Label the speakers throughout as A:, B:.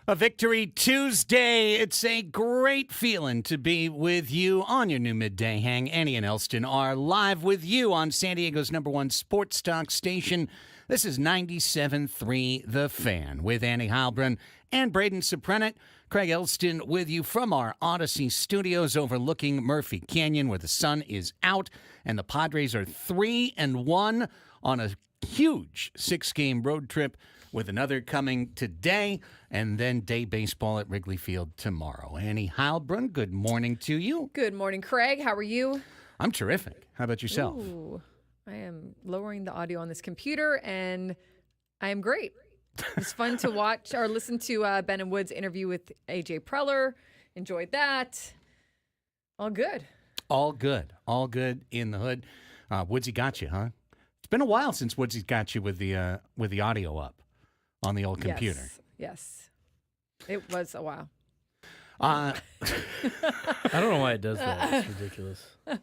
A: A Victory Tuesday. It's a great feeling to be with you on your new midday hang. Annie and Elsten are live with you on San Diego's #1 sports talk station. This is 97.3 The Fan with Annie Heilbrunn and Braden Soprenet. Craig Elsten with you from our Odyssey studios overlooking Murphy Canyon, where the sun is out and the Padres are 3-1 on a huge 6-game road trip, with another coming today, and then day baseball at Wrigley Field tomorrow. Annie Heilbrunn, good morning to you.
B: Good morning, Craig. How are you?
A: I'm terrific. How about yourself?
B: Ooh, I am lowering the audio on this computer, and I am great. It's fun to watch or listen to Ben and Wood's interview with AJ Preller. Enjoyed that. All good.
A: All good. All good in the hood. Woodsy got you, huh? It's been a while since Woodsy's got you with the audio up on the old computer.
B: Yes. It was a while.
C: I don't know why it does that. It's ridiculous.
B: It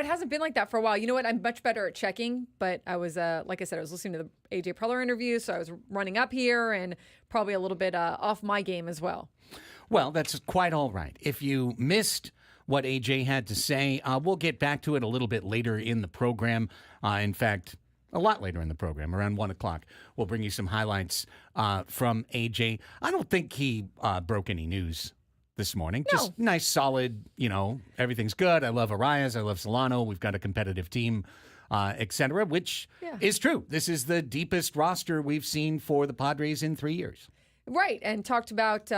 B: hasn't been like that for a while. You know what? I'm much better at checking, but I was, like I said, I was listening to the AJ Preller interview, so I was running up here and probably a little bit off my game as well.
A: Well, that's quite all right. If you missed what AJ had to say, we'll get back to it a little bit later in the program. In fact, a lot later in the program, around 1 o'clock. We'll bring you some highlights from AJ. I don't think he broke any news this morning.
B: No.
A: Just nice, solid, everything's good. I love Arias. I love Solano. We've got a competitive team, et cetera, which is true. This is the deepest roster we've seen for the Padres in 3 years.
B: Right, and talked about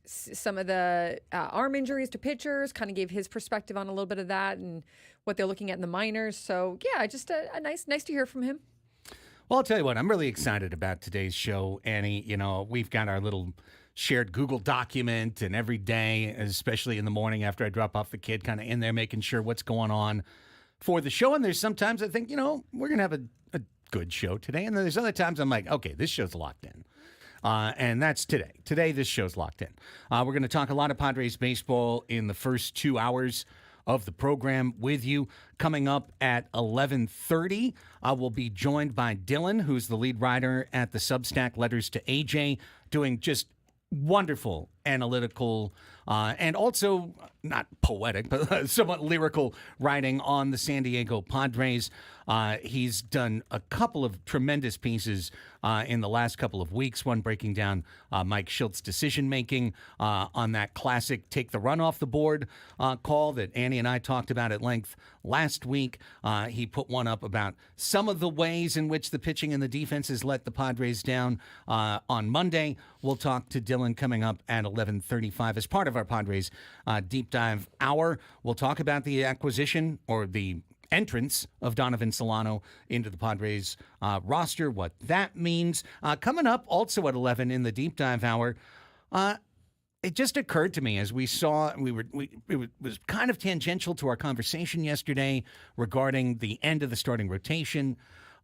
B: some of the arm injuries to pitchers, kind of gave his perspective on a little bit of that and what they're looking at in the minors. So, yeah, just a nice to hear from him.
A: Well, I'll tell you what, I'm really excited about today's show, Annie. We've got our little shared Google document, and every day, especially in the morning after I drop off the kid, kind of in there making sure what's going on for the show. And there's sometimes I think, we're going to have a good show today. And then there's other times I'm like, okay, this show's locked in. And that's today. Today, this show's locked in. We're going to talk a lot of Padres baseball in the first 2 hours of the program with you. Coming up at 11:30, we'll be joined by Dylan, who's the lead writer at the Substack Letters to AJ, doing just wonderful analytical and also not poetic, but somewhat lyrical writing on the San Diego Padres. He's done a couple of tremendous pieces in the last couple of weeks, one breaking down Mike Shilt's decision-making on that classic take the run off the board call that Annie and I talked about at length last week. He put one up about some of the ways in which the pitching and the defense has let the Padres down on Monday. We'll talk to Dylan coming up at 11:35 as part of our Padres Deep Dive Hour. We'll talk about the acquisition or the entrance of Donovan Solano into the Padres roster, what that means. Coming up also at 11 in the Deep Dive Hour, it just occurred to me as we saw, it was kind of tangential to our conversation yesterday regarding the end of the starting rotation.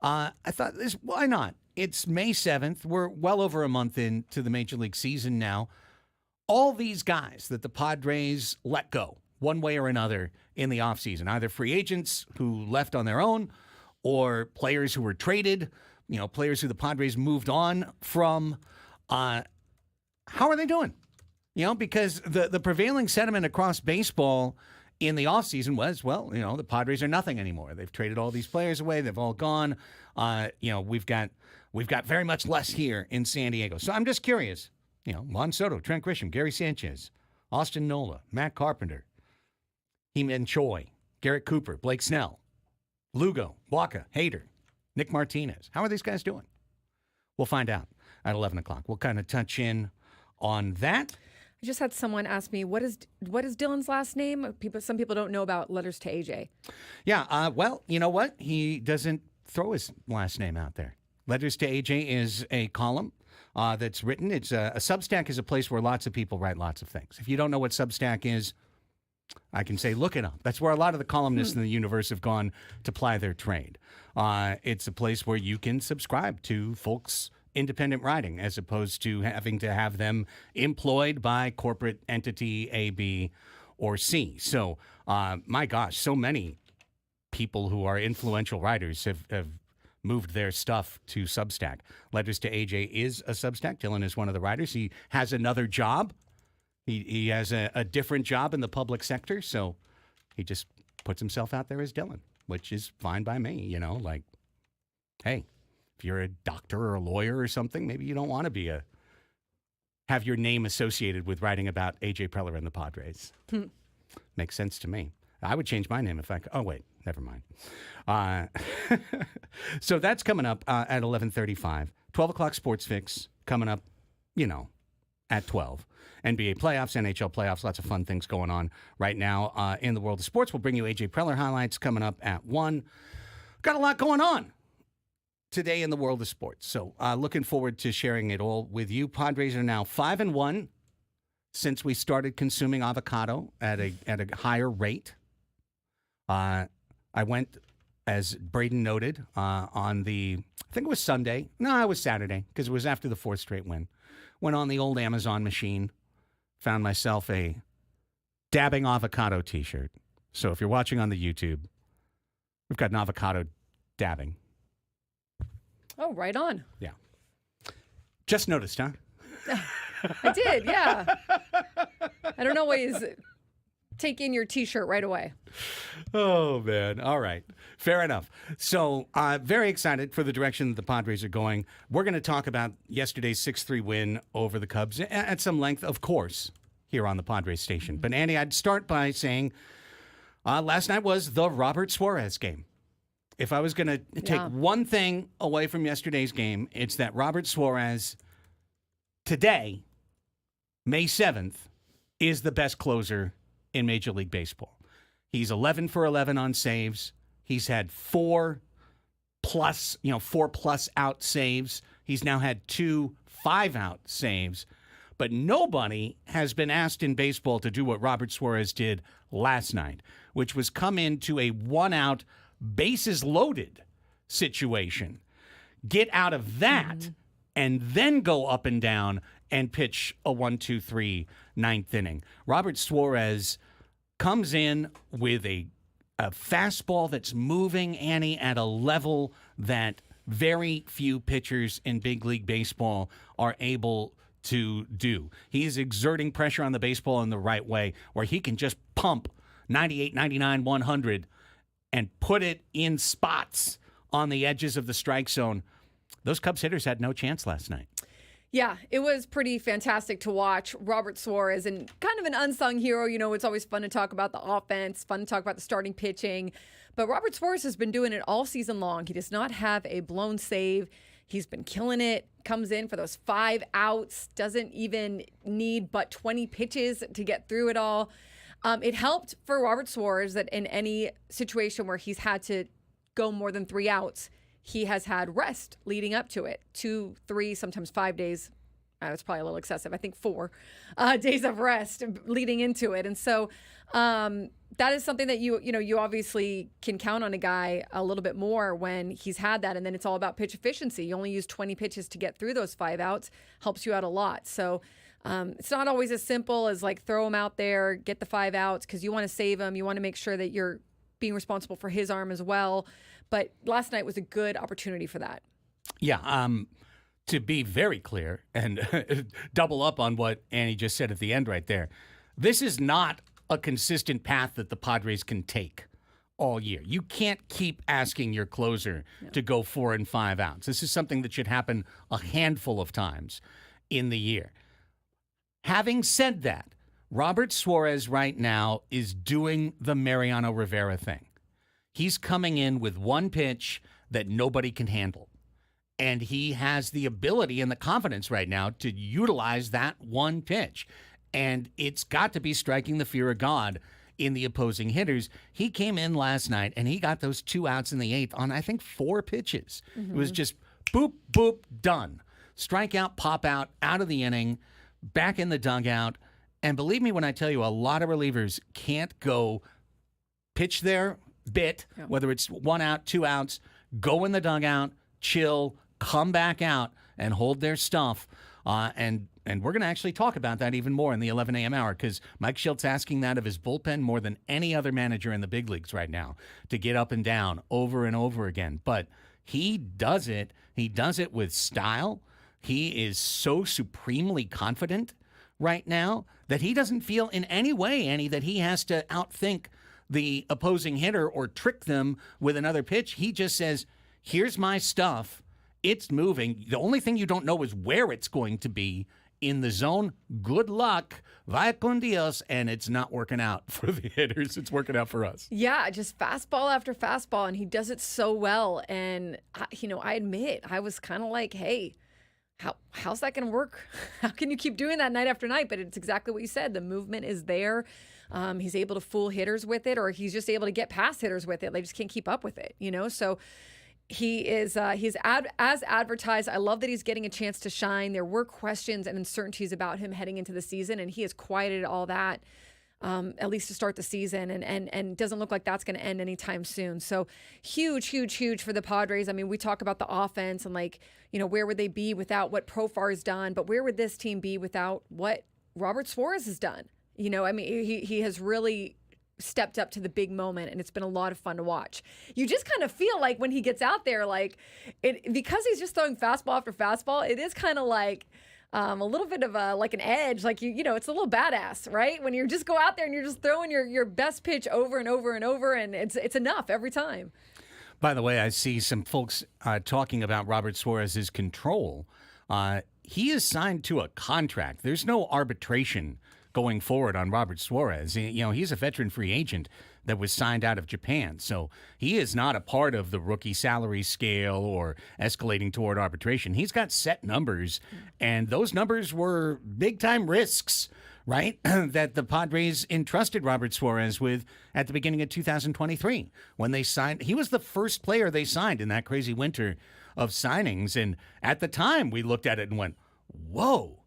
A: I thought, why not? It's May 7th. We're well over a month into the Major League season now. All these guys that the Padres let go one way or another in the offseason, either free agents who left on their own or players who were traded, players who the Padres moved on from. How are they doing? Because the prevailing sentiment across baseball in the offseason was, the Padres are nothing anymore. They've traded all these players away. They've all gone. We've got very much less here in San Diego. So I'm just curious. Juan Soto, Trent Grisham, Gary Sanchez, Austin Nola, Matt Carpenter, Heman Choi, Garrett Cooper, Blake Snell, Lugo, Waka, Hader, Nick Martinez. How are these guys doing? We'll find out at 11 o'clock. We'll kind of touch in on that.
B: I just had someone ask me, what is Dylan's last name? Some people don't know about Letters to AJ.
A: Yeah, well, you know what? He doesn't throw his last name out there. Letters to AJ is a column that's written. It's a Substack is a place where lots of people write lots of things. If you don't know what Substack is, I can say look it up. That's where a lot of the columnists in the universe have gone to ply their trade. It's a place where you can subscribe to folks' independent writing as opposed to having to have them employed by corporate entity A, B, or C. So, my gosh, so many people who are influential writers have moved their stuff to Substack. Letters to AJ is a Substack. Dylan is one of the writers. He has another job. He has a different job in the public sector, so he just puts himself out there as Dylan, which is fine by me, like, hey, if you're a doctor or a lawyer or something, maybe you don't want to have your name associated with writing about AJ Preller and the Padres. Makes sense to me. I would change my name if I could. Oh, wait, never mind. So that's coming up at 11:35. 12 o'clock Sports Fix coming up, at 12. NBA playoffs, NHL playoffs, lots of fun things going on right now in the world of sports. We'll bring you AJ Preller highlights coming up at 1. Got a lot going on today in the world of sports. So looking forward to sharing it all with you. Padres are now 5-1 since we started consuming avocado at a higher rate. I went, as Braden noted, on I think it was Sunday. No, it was Saturday because it was after the 4th straight win. Went on the old Amazon machine, found myself a dabbing avocado t-shirt. So if you're watching on the YouTube, we've got an avocado dabbing.
B: Oh, right on.
A: Yeah. Just noticed, huh?
B: I did, yeah. I don't always take in your T-shirt right away.
A: Oh, man. All right. Fair enough. So very excited for the direction that the Padres are going. We're going to talk about yesterday's 6-3 win over the Cubs at some length, of course, here on the Padres station. But, Andy, I'd start by saying last night was the Robert Suarez game. If I was going to take one thing away from yesterday's game, it's that Robert Suarez today, May 7th, is the best closer in Major League Baseball. He's 11 for 11 on saves. He's had 4+ out saves. He's now had 2 5-out saves. But nobody has been asked in baseball to do what Robert Suarez did last night, which was come into a 1-out, bases loaded situation, get out of that, and then go up and down and pitch a 1-2-3 ninth inning. Robert Suarez comes in with a fastball that's moving, Annie, at a level that very few pitchers in big league baseball are able to do. He is exerting pressure on the baseball in the right way, where he can just pump 98, 99, 100 and put it in spots on the edges of the strike zone. Those Cubs hitters had no chance last night.
B: Yeah, it was pretty fantastic to watch Robert Suarez, and kind of an unsung hero. It's always fun to talk about the offense, fun to talk about the starting pitching. But Robert Suarez has been doing it all season long. He does not have a blown save. He's been killing it, comes in for those 5 outs, doesn't even need but 20 pitches to get through it all. It helped for Robert Suarez that in any situation where he's had to go more than 3 outs, he has had rest leading up to it. 2, 3, sometimes 5 days. It's probably a little excessive. I think 4 days of rest leading into it. And so that is something that you obviously can count on a guy a little bit more when he's had that. And then it's all about pitch efficiency. You only use 20 pitches to get through those 5 outs, helps you out a lot. So it's not always as simple as like throw him out there, get the 5 outs, because you want to save him. You want to make sure that you're being responsible for his arm as well. But last night was a good opportunity for that.
A: Yeah. To be very clear and double up on what Annie just said at the end right there, this is not a consistent path that the Padres can take all year. You can't keep asking your closer to go 4 and 5 outs. This is something that should happen a handful of times in the year. Having said that, Robert Suarez right now is doing the Mariano Rivera thing. He's coming in with one pitch that nobody can handle. And he has the ability and the confidence right now to utilize that one pitch. And it's got to be striking the fear of God in the opposing hitters. He came in last night and he got those 2 outs in the 8th on, I think, 4 pitches. It was just boop, boop, done. Strikeout, pop out of the inning, back in the dugout. And believe me when I tell you, a lot of relievers can't go pitch their bit, whether it's 1 out, 2 outs, go in the dugout, chill, come back out and hold their stuff. And we're going to actually talk about that even more in the 11 a.m. hour, because Mike Schilt's asking that of his bullpen more than any other manager in the big leagues right now, to get up and down over and over again. But he does it. He does it with style. He is so supremely confident right now that he doesn't feel in any way, Annie, that he has to outthink the opposing hitter or trick them with another pitch. He just says, here's my stuff. It's moving. The only thing you don't know is where it's going to be in the zone. Good luck. Vaya con Dios. And it's not working out for the hitters. It's working out for us.
B: Yeah, just fastball after fastball, and he does it so well. And, I admit, I was kind of like, hey, how's that going to work? How can you keep doing that night after night? But it's exactly what you said. The movement is there. He's able to fool hitters with it, or he's just able to get past hitters with it. They just can't keep up with it, So he is as advertised. I love that he's getting a chance to shine. There were questions and uncertainties about him heading into the season, and he has quieted all that, at least to start the season, and doesn't look like that's going to end anytime soon. So huge, huge, huge for the Padres. I mean, we talk about the offense and where would they be without what Profar has done, but where would this team be without what Robert Suarez has done? He has really stepped up to the big moment, and it's been a lot of fun to watch. You just kind of feel like when he gets out there, because he's just throwing fastball after fastball, it is kind of like a little bit of an edge, it's a little badass, right? When you just go out there and you're just throwing your best pitch over and over and over, and it's enough every time.
A: By the way, I see some folks talking about Robert Suarez's control. He is signed to a contract. There's no arbitration going forward on Robert Suarez. He's a veteran free agent that was signed out of Japan. So he is not a part of the rookie salary scale or escalating toward arbitration. He's got set numbers, and those numbers were big-time risks, right, that the Padres entrusted Robert Suarez with at the beginning of 2023 when they signed. He was the first player they signed in that crazy winter of signings, and at the time we looked at it and went, whoa.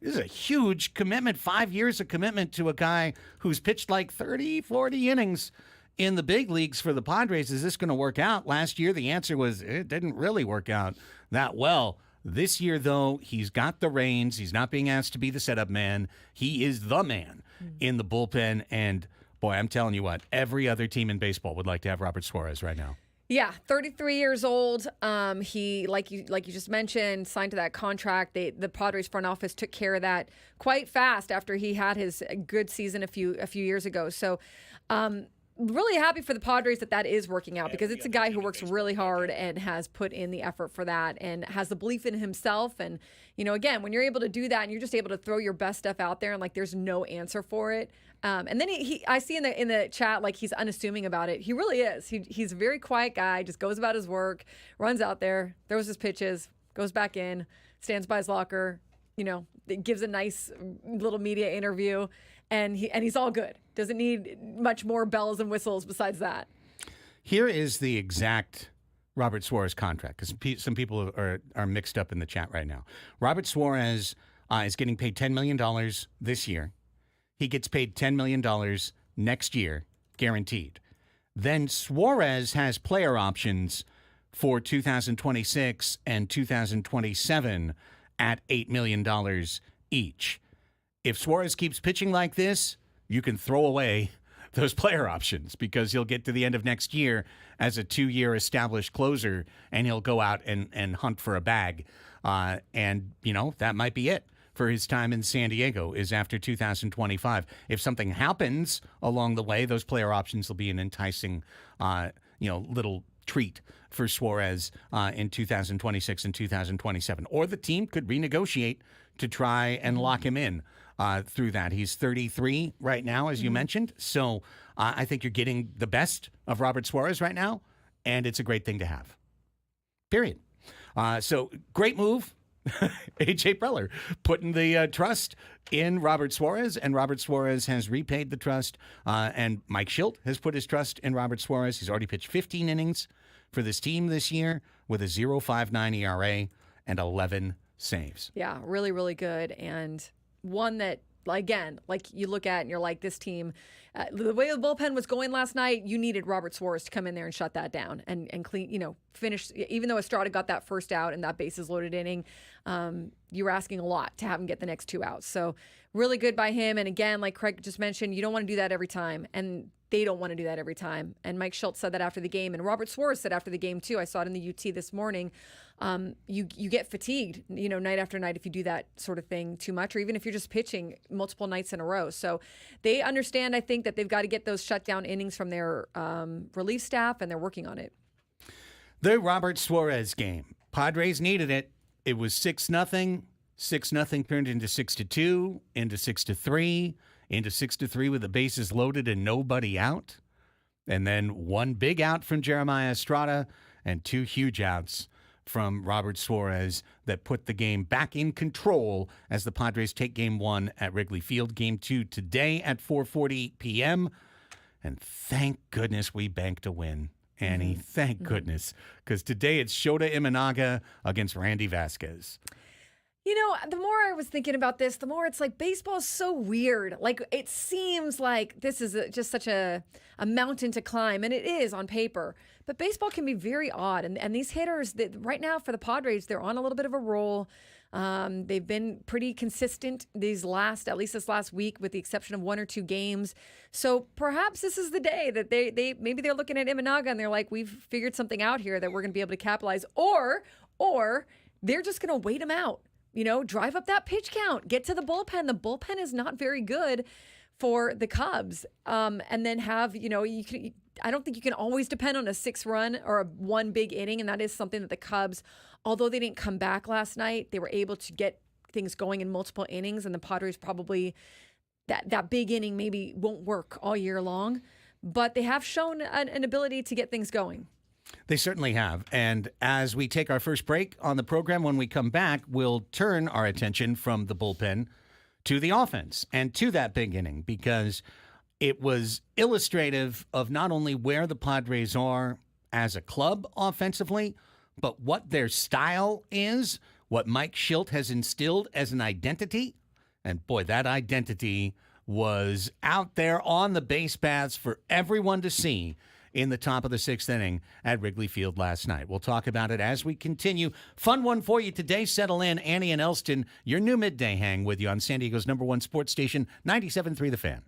A: This is a huge commitment, 5 years of commitment to a guy who's pitched like 30, 40 innings in the big leagues for the Padres. Is this going to work out? Last year, the answer was it didn't really work out that well. This year, though, he's got the reins. He's not being asked to be the setup man. He is the man in the bullpen. And, boy, I'm telling you what, every other team in baseball would like to have Robert Suarez right now.
B: Yeah, 33 years old. He, like you just mentioned, signed to that contract. The Padres front office took care of that quite fast after he had his good season a few years ago. So, really happy for the Padres that is working out, because it's a guy who works really hard and has put in the effort for that and has the belief in himself. And again, when you're able to do that and you're just able to throw your best stuff out there and there's no answer for it. And then I see in the chat he's unassuming about it. He really is. He's a very quiet guy. Just goes about his work, runs out there, throws his pitches, goes back in, stands by his locker. Gives a nice little media interview, and he's all good. Doesn't need much more bells and whistles besides that.
A: Here is the exact Robert Suarez contract, because some people are mixed up in the chat right now. Robert Suarez is getting paid $10 million this year. He gets paid $10 million next year, guaranteed. Then Suarez has player options for 2026 and 2027 at $8 million each. If Suarez keeps pitching like this, you can throw away those player options, because he'll get to the end of next year as a 2-year established closer, and he'll go out and hunt for a bag. And that might be it for his time in San Diego, is after 2025. If something happens along the way, those player options will be an enticing, little treat for Suarez in 2026 and 2027. Or the team could renegotiate to try and lock him in through that. He's 33 right now, as you mentioned. So I think you're getting the best of Robert Suarez right now, and it's a great thing to have. Period. So great move. A.J. Preller putting the trust in Robert Suarez, and Robert Suarez has repaid the trust. And Mike Schilt has put his trust in Robert Suarez. He's already pitched 15 innings for this team this year with a 0.59 ERA and 11 saves.
B: Yeah, really, really good. And one that, again, you look at and you're like, this team The way the bullpen was going last night, you needed Robert Suarez to come in there and shut that down and clean, finish. Even though Estrada got that first out and that bases loaded inning, you were asking a lot to have him get the next 2 outs. So really good by him. And again, like Craig just mentioned, you don't want to do that every time. And they don't want to do that every time. And Mike Schultz said that after the game. And Robert Suarez said after the game, too. I saw it in the UT this morning. You get fatigued, night after night if you do that sort of thing too much, or even if you're just pitching multiple nights in a row. So they understand, I think, that they've got to get those shutdown innings from their relief staff, and they're working on it.
A: The Robert Suarez game. Padres needed it. It was 6-0. 6-0 turned into 6-2, into 6-3, into 6-3 with the bases loaded and nobody out. And then one big out from Jeremiah Estrada and 2 huge outs from Robert Suarez that put the game back in control as the Padres take Game 1 at Wrigley Field. Game 2 today at 4:40 p.m. And thank goodness we banked a win, Annie. Thank goodness. Because today it's Shota Imanaga against Randy Vasquez.
B: The more I was thinking about this, the more it's like baseball is so weird. Like, it seems like this is just such a mountain to climb, and it is on paper. But baseball can be very odd. And these hitters, right now for the Padres, they're on a little bit of a roll. They've been pretty consistent at least this last week, with the exception of 1 or 2 games. So perhaps this is the day that maybe they're looking at Imanaga and they're like, we've figured something out here that we're going to be able to capitalize. Or they're just going to wait him out. Drive up that pitch count, get to the bullpen. The bullpen is not very good for the Cubs. And then have, I don't think you can always depend on a 6-run or a 1 big inning. And that is something that the Cubs, although they didn't come back last night, they were able to get things going in multiple innings. And the Padres probably, that big inning maybe won't work all year long. But they have shown an ability to get things going.
A: They certainly have. And as we take our first break on the program, when we come back, we'll turn our attention from the bullpen to the offense and to that big inning, because it was illustrative of not only where the Padres are as a club offensively, but what their style is, what Mike Schilt has instilled as an identity. And boy, that identity was out there on the base paths for everyone to see in the top of the 6th inning at Wrigley Field last night. We'll talk about it as we continue. Fun one for you today. Settle in. Annie and Elsten, your new midday hang with you on San Diego's #1 sports station, 97.3 The Fan.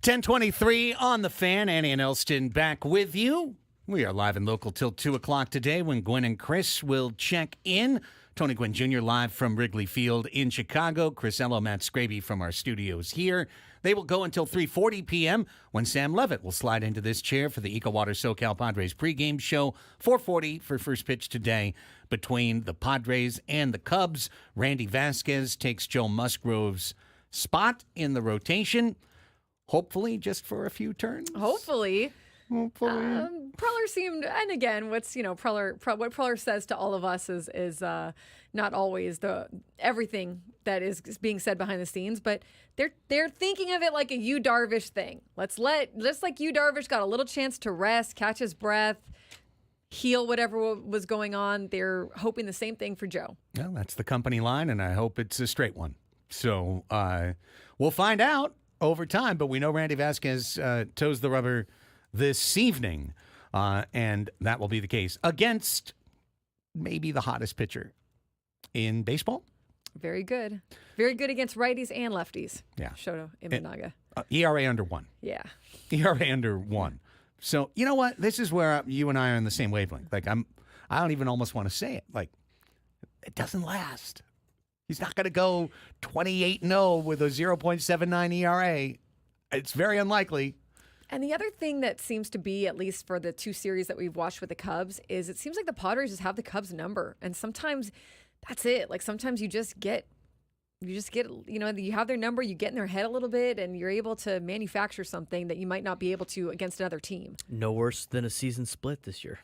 A: 1023 on the Fan. Annie and Elsten back with you. We are live and local till 2 o'clock today when Gwen and Chris will check in. Tony Gwynn Jr. live from Wrigley Field in Chicago. Chris Ello, Matt Scraby from our studios here. They will go until 3:40 p.m. when Sam Levitt will slide into this chair for the EcoWater SoCal Padres pregame show. 4:40 for first pitch today between the Padres and the Cubs. Randy Vasquez takes Joe Musgrove's spot in the rotation. Hopefully, just for a few turns.
B: Hopefully. Preller seemed, and again, what Preller says to all of us is not always everything that is being said behind the scenes, but they're thinking of it like a Yu Darvish thing. Just like Yu Darvish got a little chance to rest, catch his breath, heal whatever was going on. They're hoping the same thing for Joe.
A: Well, that's the company line, and I hope it's a straight one. So we'll find out over time, but we know Randy Vasquez toes the rubber this evening, and that will be the case against maybe the hottest pitcher in baseball.
B: Very good. Very good against righties and lefties.
A: Yeah.
B: Shota Imanaga.
A: ERA under 1.
B: Yeah.
A: ERA under 1. So, you know what? This is where you and I are on the same wavelength. Like, I don't even almost want to say it. Like, it doesn't last. He's not going to go 28-0 with a 0.79 ERA. It's very unlikely.
B: And the other thing that seems to be, at least for the two series that we've watched with the Cubs, is it seems like the Padres just have the Cubs number. And sometimes that's it. Like sometimes you get, you have their number, you get in their head a little bit, and you're able to manufacture something that you might not be able to against another team.
C: No worse than a season split this year.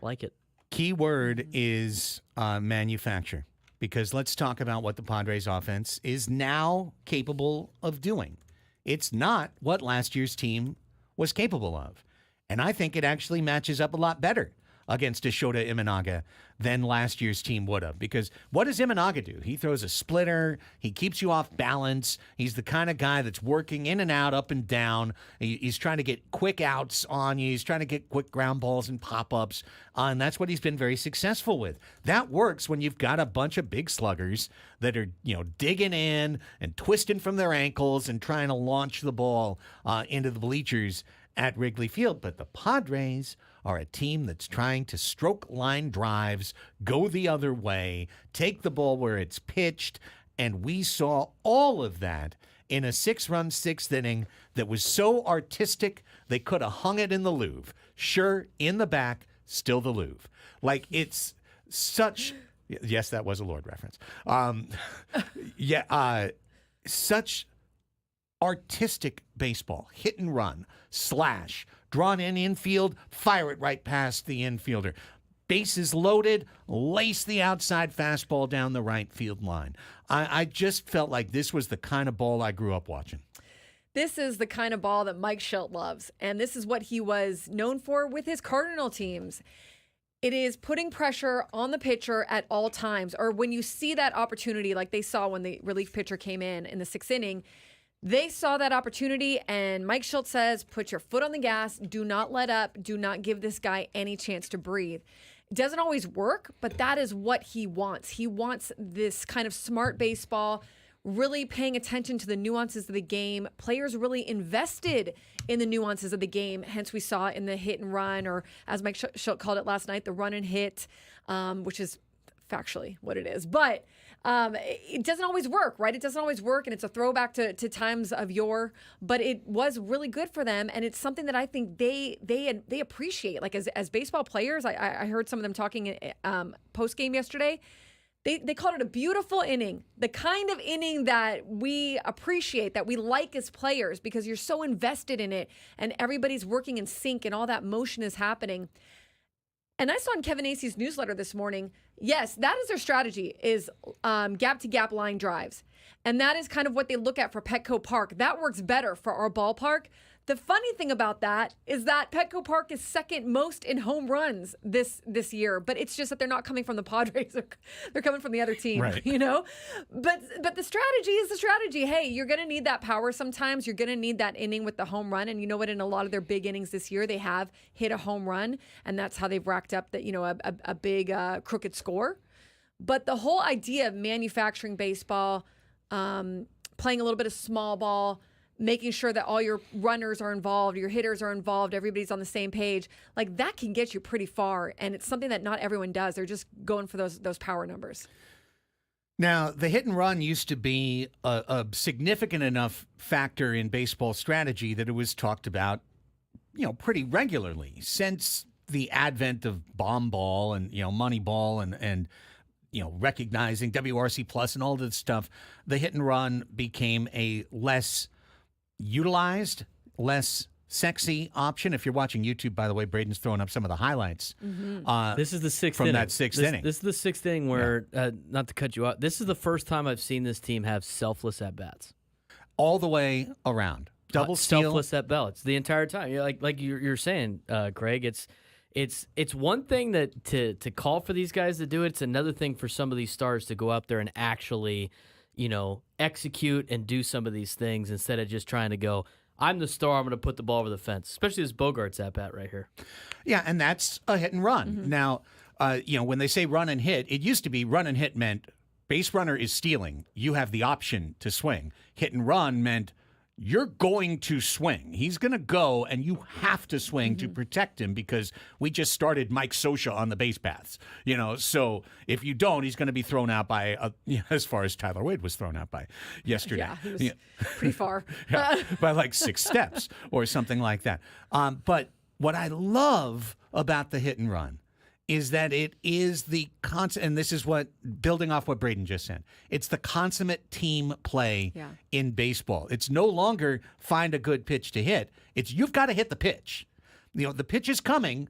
C: Like it.
A: Key word is manufacture. Because let's talk about what the Padres offense is now capable of doing. It's not what last year's team was capable of. And I think it actually matches up a lot better against a Shota Imanaga than last year's team would have. Because what does Imanaga do? He throws a splitter. He keeps you off balance. He's the kind of guy that's working in and out, up and down. He's trying to get quick outs on you. He's trying to get quick ground balls and pop-ups. And that's what he's been very successful with. That works when you've got a bunch of big sluggers that are, digging in and twisting from their ankles and trying to launch the ball into the bleachers at Wrigley Field. But the Padres are a team that's trying to stroke line drives, go the other way, take the ball where it's pitched, and we saw all of that in a 6-run 6th inning that was so artistic they could have hung it in the Louvre. Sure, in the back, still the Louvre. Like, it's such... Yes, that was a Lord reference. Such artistic baseball. Hit and run, slash, drawn in infield, fire it right past the infielder. Bases loaded, lace the outside fastball down the right field line. I just felt like this was the kind of ball I grew up watching.
B: This is the kind of ball that Mike Schilt loves, and this is what he was known for with his Cardinal teams. It is putting pressure on the pitcher at all times, or when you see that opportunity like they saw when the relief pitcher came in the 6th inning, they saw that opportunity, and Mike Schilt says, put your foot on the gas, do not let up, do not give this guy any chance to breathe. It doesn't always work, but that is what he wants. He wants this kind of smart baseball, really paying attention to the nuances of the game, players really invested in the nuances of the game, hence we saw in the hit and run, or as Mike Schilt called it last night, the run and hit, which is factually what it is. But it doesn't always work, right? It doesn't always work, and it's a throwback to times of yore, but it was really good for them, and it's something that I think they appreciate. Like as baseball players, I heard some of them talking post-game yesterday. They called it a beautiful inning, the kind of inning that we appreciate, that we like as players, because you're so invested in it, and everybody's working in sync, and all that motion is happening. And I saw in Kevin Acey's newsletter this morning, yes, that is their strategy, is gap-to-gap line drives. And that is kind of what they look at for Petco Park. That works better for our ballpark. The funny thing about that is that Petco Park is second most in home runs this year, but it's just that they're not coming from the Padres. They're coming from the other team,
A: right.
B: But the strategy is the strategy. Hey, you're going to need that power sometimes. You're going to need that inning with the home run. And you know what? In a lot of their big innings this year, they have hit a home run, and that's how they've racked up a big crooked score. But the whole idea of manufacturing baseball, playing a little bit of small ball, making sure that all your runners are involved, your hitters are involved, everybody's on the same page, like that can get you pretty far. And it's something that not everyone does. They're just going for those power numbers.
A: Now, the hit and run used to be a significant enough factor in baseball strategy that it was talked about, pretty regularly since the advent of bomb ball and, money ball and recognizing WRC plus and all this stuff. The hit and run became a less utilized, less sexy option. If you're watching YouTube, by the way, Braden's throwing up some of the highlights.
C: This is the sixth
A: from
C: inning.
A: that sixth inning.
C: This is the sixth inning where, not to cut you off, this is the first time I've seen this team have selfless at-bats.
A: All the way around. Double steal.
C: Selfless at-bats the entire time. Like you're saying, Craig, it's one thing that to call for these guys to do it. It's another thing for some of these stars to go out there and actually, execute and do some of these things instead of just trying to go, I'm the star, I'm going to put the ball over the fence, especially this Bogart's at-bat right here.
A: Yeah, and that's a hit and run. Now, when they say run and hit, it used to be run and hit meant base runner is stealing. You have the option to swing. Hit and run meant you're going to swing. He's going to go, and you have to swing to protect him because we just started Mike Scioscia on the base paths. So if you don't, he's going to be thrown out by, as far as Tyler Wade was thrown out by yesterday.
B: Yeah, he was pretty far.
A: By like 6 steps or something like that. But what I love about the hit and run is that it is the and this is what, building off what Braden just said, it's the consummate team play in baseball. It's no longer find a good pitch to hit. It's you've got to hit the pitch. The pitch is coming.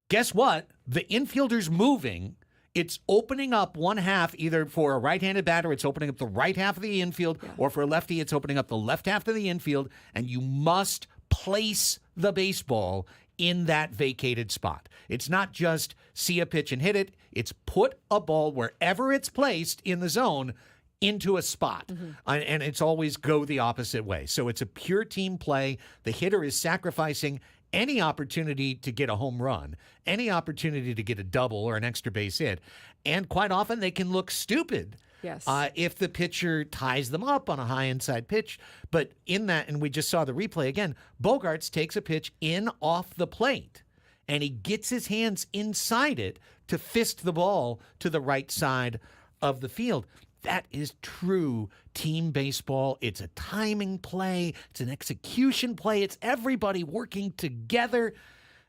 A: Guess what? The infielder's moving. It's opening up one half, either for a right-handed batter, it's opening up the right half of the infield, or for a lefty, it's opening up the left half of the infield, and you must place the baseball in that vacated spot. It's not just see a pitch and hit it. It's put a ball wherever it's placed in the zone into a spot. And it's always go the opposite way. So it's a pure team play. The hitter is sacrificing any opportunity to get a home run, any opportunity to get a double or an extra base hit. And quite often they can look stupid.
B: Yes.
A: If the pitcher ties them up on a high inside pitch. But in that, and we just saw the replay again, Bogarts takes a pitch in off the plate, and he gets his hands inside it to fist the ball to the right side of the field. That is true team baseball. It's a timing play. It's an execution play. It's everybody working together.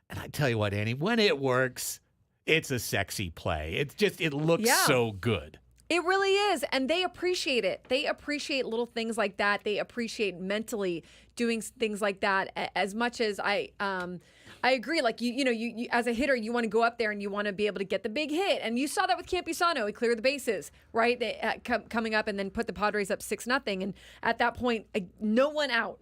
A: And I tell you what, Annie, when it works, it's a sexy play. It looks so good.
B: It really is. And they appreciate it. They appreciate little things like that. They appreciate mentally doing things like that as much as I agree. Like, you as a hitter, you want to go up there and you want to be able to get the big hit. And you saw that with Campusano. He cleared the bases, right? They, coming up and then put the Padres up 6-0. And at that point, no one out.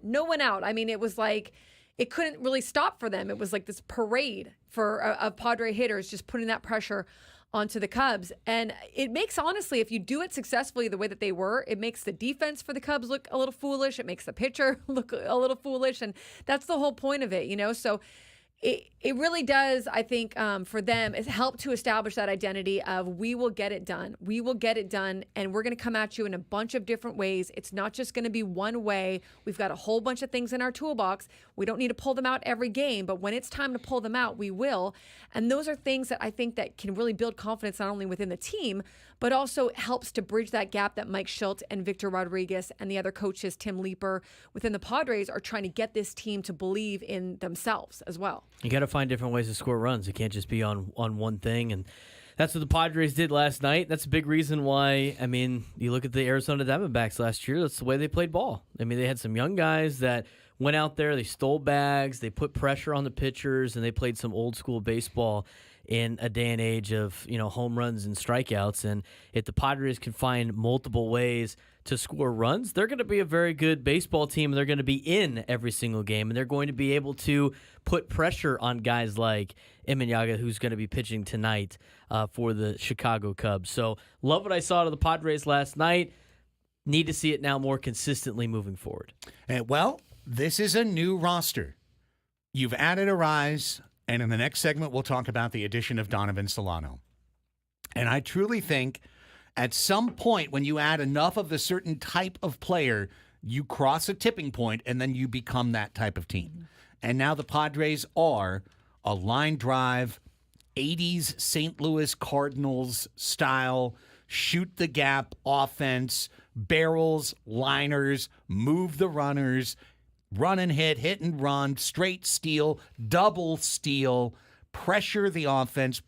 B: I mean, it was like, it couldn't really stop for them. It was like this parade of Padre hitters just putting that pressure onto the Cubs. And it makes, honestly, if you do it successfully the way that they were, it makes the defense for the Cubs look a little foolish. It makes the pitcher look a little foolish. And that's the whole point of it, So it really does, I think, for them, it's helped to establish that identity of we will get it done. We will get it done, and we're going to come at you in a bunch of different ways. It's not just going to be one way. We've got a whole bunch of things in our toolbox. We don't need to pull them out every game, but when it's time to pull them out, we will. And those are things that I think that can really build confidence not only within the team, but also helps to bridge that gap that Mike Schilt and Victor Rodriguez and the other coaches, Tim Leeper, within the Padres are trying to get this team to believe in themselves as well.
C: You got to find different ways to score runs. It can't just be on one thing. And that's what the Padres did last night. That's a big reason why, you look at the Arizona Diamondbacks last year, that's the way they played ball. They had some young guys that went out there, they stole bags, they put pressure on the pitchers, and they played some old school baseball in a day and age of, home runs and strikeouts. And if the Padres can find multiple ways to score runs, they're going to be a very good baseball team. They're going to be in every single game, and they're going to be able to put pressure on guys like Imanyaga, who's going to be pitching tonight for the Chicago Cubs. So love what I saw to the Padres last night. Need to see it now more consistently moving forward.
A: Well, this is a new roster. You've added a rise. And in the next segment, we'll talk about the addition of Donovan Solano. And I truly think at some point when you add enough of the certain type of player, You cross a tipping point, and then you become that type of team. And now the Padres are a line drive, 80s St. Louis Cardinals style, shoot the gap offense, barrels, liners, move the runners, run and hit and run, straight steal, double steal, pressure the offense,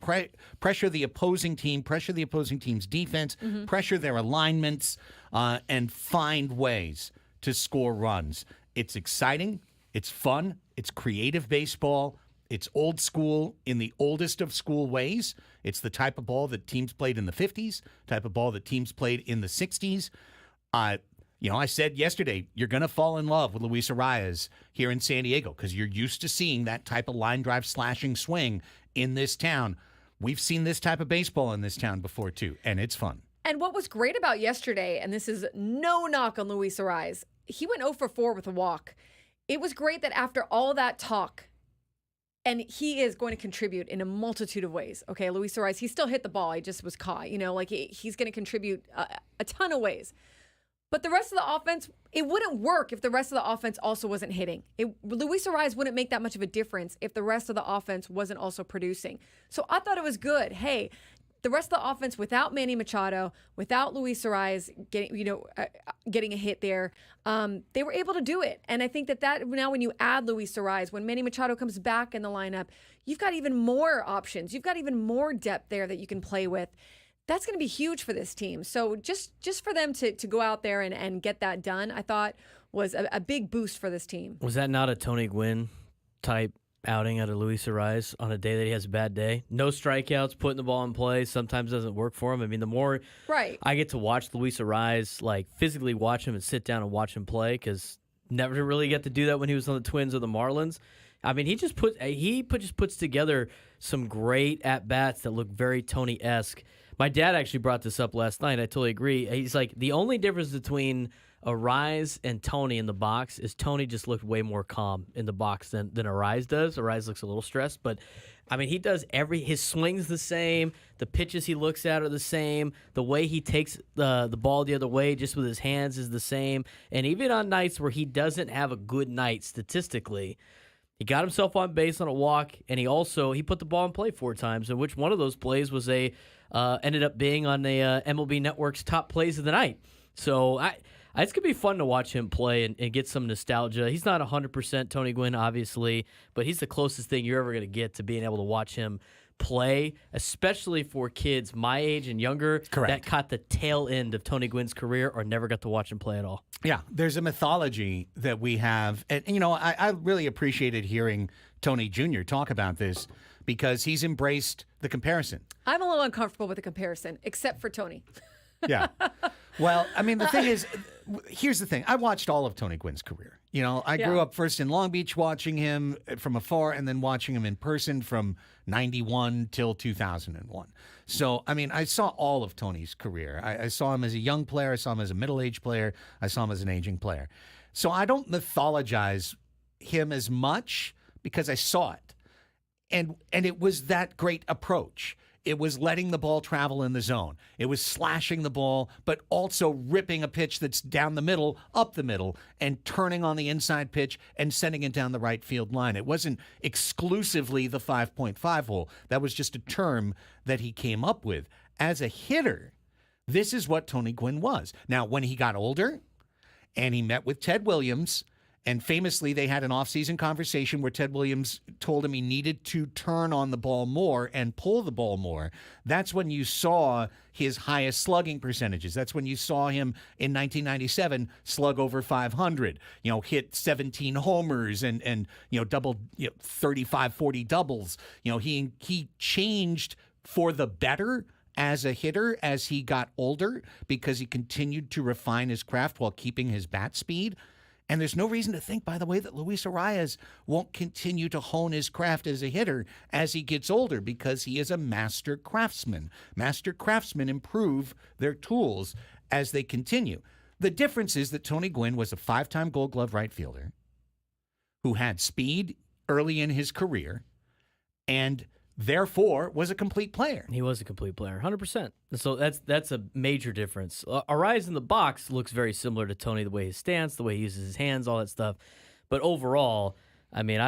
A: pressure the opposing team, pressure the opposing team's defense, pressure their alignments, and find ways to score runs. It's exciting. It's fun. It's creative baseball. It's old school in the oldest of school ways. It's the type of ball that teams played in the 50s, type of ball that teams played in the 60s. I said yesterday, you're going to fall in love with Luis Arias here in San Diego because you're used to seeing that type of line drive slashing swing in this town. We've seen this type of baseball in this town before, too, and it's fun.
B: And what was great about yesterday, and this is no knock on Luis Arias, he went 0 for 4 with a walk. It was great that after all that talk, and he is going to contribute in a multitude of ways. Okay, Luis Arias, he still hit the ball. He just was caught. He's going to contribute a ton of ways. But the rest of the offense, it wouldn't work if the rest of the offense also wasn't hitting. Luis Arias wouldn't make that much of a difference if the rest of the offense wasn't also producing. So I thought it was good. Hey, the rest of the offense without Manny Machado, without Luis Arias getting a hit there, they were able to do it. And I think that now when you add Luis Arias, when Manny Machado comes back in the lineup, you've got even more options. You've got even more depth there that you can play with. That's going to be huge for this team. So just for them to go out there and get that done, I thought was a big boost for this team.
C: Was that not a Tony Gwynn type outing out of Luis Arias on a day that he has a bad day? No strikeouts, putting the ball in play sometimes doesn't work for him. I mean, the more I get to watch Luis Arias, like physically watch him and sit down and watch him play, because never really get to do that when he was on the Twins or the Marlins. I mean, he just puts together some great at-bats that look very Tony-esque. My dad actually brought this up last night. I totally agree. He's like, the only difference between Arias and Tony in the box is Tony just looked way more calm in the box than Arias does. Arias looks a little stressed, but I mean, he does his swing's the same. The pitches he looks at are the same. The way he takes the ball the other way just with his hands is the same. And even on nights where he doesn't have a good night statistically, he got himself on base on a walk, and he put the ball in play 4 times, in which one of those plays was ended up being on the MLB Network's top plays of the night. So it's going to be fun to watch him play and get some nostalgia. He's not 100% Tony Gwynn, obviously, but he's the closest thing you're ever going to get to being able to watch him play, especially for kids my age and younger.
A: Correct.
C: That caught the tail end of Tony Gwynn's career or never got to watch him play at all.
A: Yeah, there's a mythology that we have. And, I really appreciated hearing Tony Jr. talk about this because he's embraced the comparison.
B: I'm a little uncomfortable with the comparison, except for Tony.
A: Yeah. Well, I mean, the thing is, here's the thing. I watched all of Tony Gwynn's career. I grew up first in Long Beach watching him from afar and then watching him in person from 91 till 2001. So, I mean, I saw all of Tony's career. I saw him as a young player. I saw him as a middle-aged player. I saw him as an aging player. So I don't mythologize him as much because I saw it. And it was that great approach. It was letting the ball travel in the zone. It was slashing the ball, but also ripping a pitch that's down the middle, up the middle, and turning on the inside pitch and sending it down the right field line. It wasn't exclusively the 5.5 hole. That was just a term that he came up with. As a hitter, this is what Tony Gwynn was. Now, when he got older and he met with Ted Williams, and famously, they had an off-season conversation where Ted Williams told him he needed to turn on the ball more and pull the ball more. That's when you saw his highest slugging percentages. That's when you saw him in 1997 slug over 500, hit 17 homers and double 35, 40 doubles. He changed for the better as a hitter as he got older because he continued to refine his craft while keeping his bat speed. And there's no reason to think, by the way, that Luis Arias won't continue to hone his craft as a hitter as he gets older because he is a master craftsman. Master craftsmen improve their tools as they continue. The difference is that Tony Gwynn was a 5-time Gold Glove right fielder who had speed early in his career, and therefore was a complete player.
C: He was a complete player, 100%. So that's a major difference. Arise in the box looks very similar to Tony, the way he stands, the way he uses his hands, all that stuff. But overall, I mean,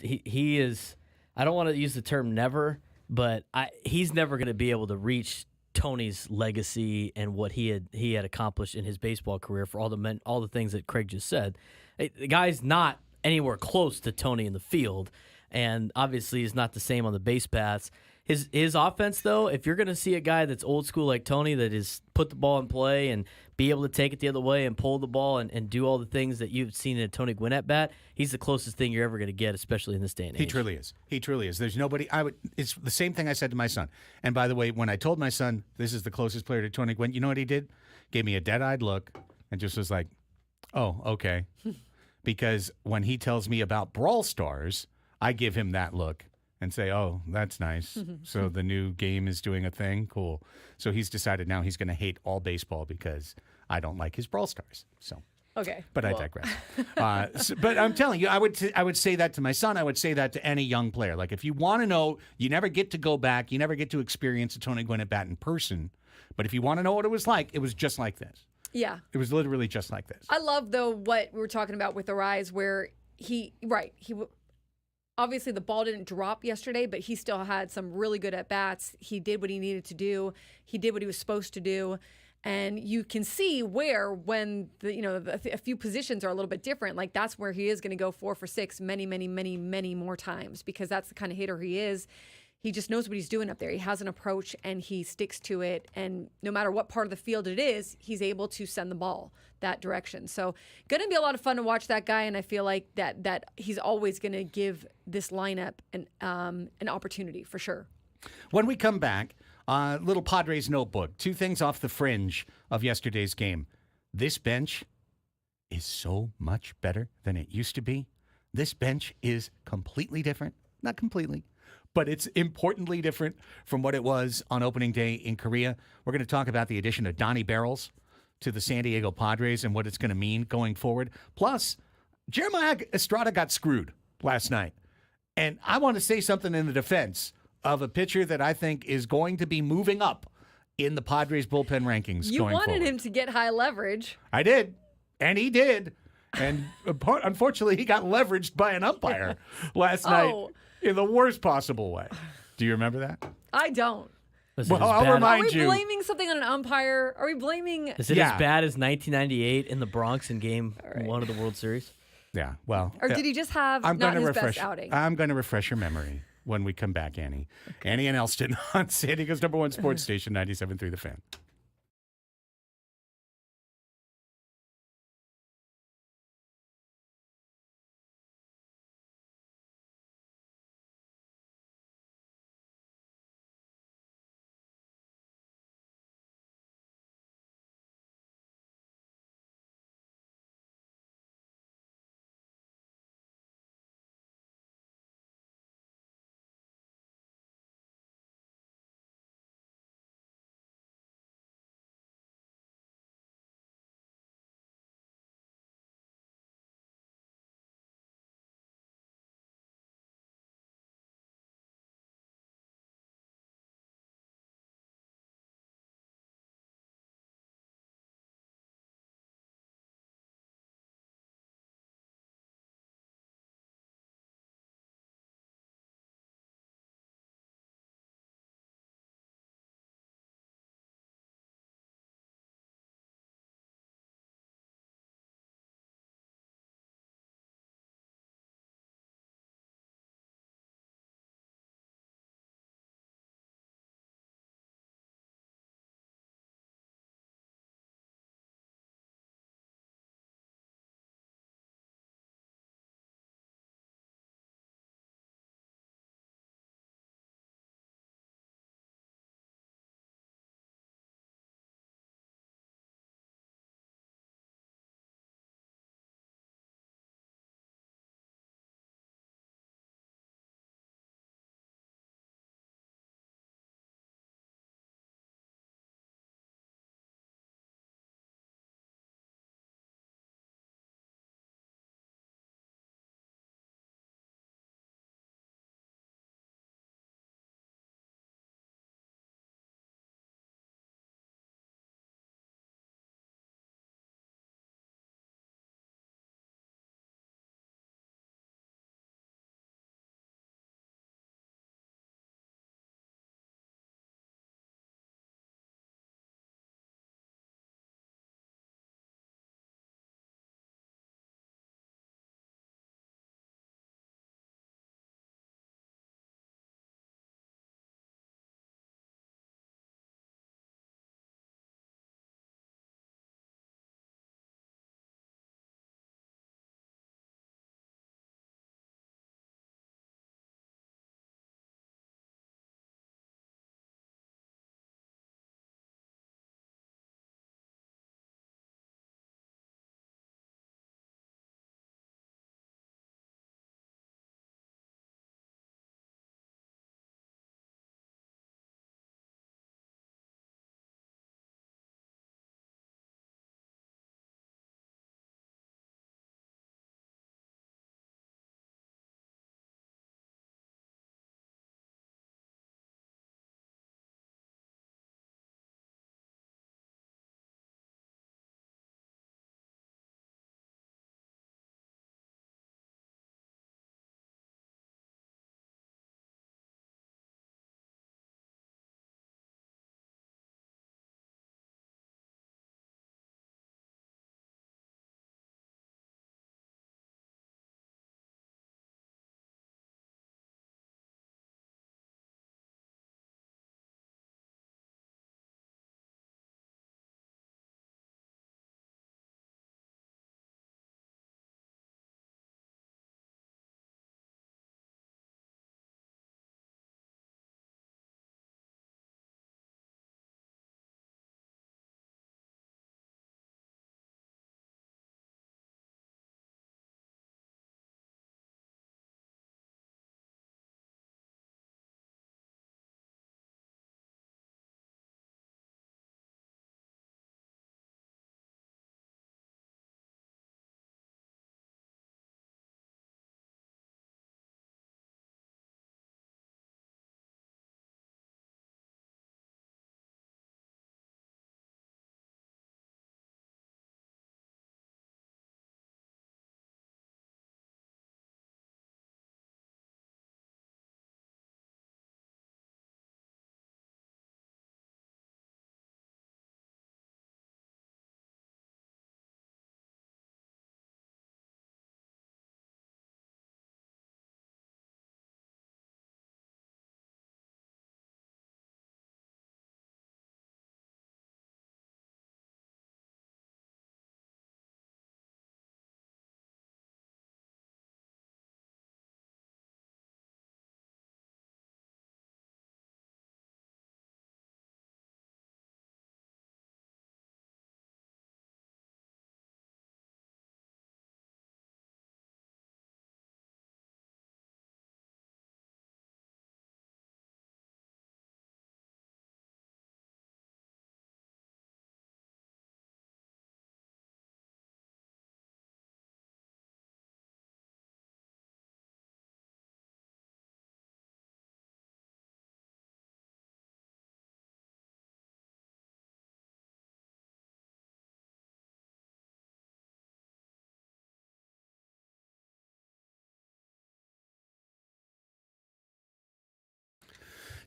C: he is. I don't want to use the term never, but he's never going to be able to reach Tony's legacy and what he had accomplished in his baseball career for all the things that Craig just said. The guy's not anywhere close to Tony in the field, and obviously he's not the same on the base paths. His offense, though, if you're going to see a guy that's old school like Tony, that is put the ball in play and be able to take it the other way and pull the ball and do all the things that you've seen in a Tony Gwynn at bat, he's the closest thing you're ever going to get, especially in this day and age.
A: He truly is. He truly is. There's nobody. It's the same thing I said to my son. And by the way, when I told my son this is the closest player to Tony Gwynn, you know what he did? Gave me a dead-eyed look and just was like, "Oh, okay." Because when he tells me about Brawl Stars, I give him that look and say, "Oh, that's nice. So the new game is doing a thing? Cool." So he's decided now he's going to hate all baseball because I don't like his Brawl Stars. So,
B: Okay.
A: but I digress. But I'm telling you, I would say that to my son. I would say that to any young player. Like, if you want to know, you never get to go back. You never get to experience a Tony Gwynn at bat in person. But if you want to know what it was just like this.
B: Yeah.
A: It was literally just like this.
B: I love, though, what we were talking about with Arise, where obviously the ball didn't drop yesterday, but he still had some really good at-bats. He did what he needed to do. He did what he was supposed to do. And you can see where when a few positions are a little bit different, like that's where he is going to go 4 for 6 many, many, many, many more times, because that's the kind of hitter he is. He just knows what he's doing up there. He has an approach and he sticks to it. And no matter what part of the field it is, he's able to send the ball that direction. So going to be a lot of fun to watch that guy. And I feel like that he's always going to give this lineup an opportunity for sure.
A: When we come back, little Padres notebook, 2 things off the fringe of yesterday's game. This bench is so much better than it used to be. This bench is completely different. Not completely, but it's importantly different from what it was on opening day in Korea. We're going to talk about the addition of Donnie Barrels to the San Diego Padres and what it's going to mean going forward. Plus, Jeremiah Estrada got screwed last night. And I want to say something in the defense of a pitcher that I think is going to be moving up in the Padres bullpen rankings
B: You
A: going
B: wanted
A: forward.
B: him to get high leverage.
A: I did, and he did. And unfortunately, he got leveraged by an umpire last night in the worst possible way. Do you remember that?
B: I don't.
A: Well, I'll remind
B: Are we
A: you.
B: blaming something on an umpire? Are we blaming...
C: Is it
A: Yeah.
C: as bad as 1998 in the Bronx in Game 1 of the World Series?
A: Yeah, well.
B: Or did he just have
A: I'm
B: not
A: going to
B: his
A: refresh.
B: best outing?
A: I'm going to refresh your memory when we come back, Annie. Okay. Annie and Elsten on San Diego's #1 sports station, 97.3 The Fan.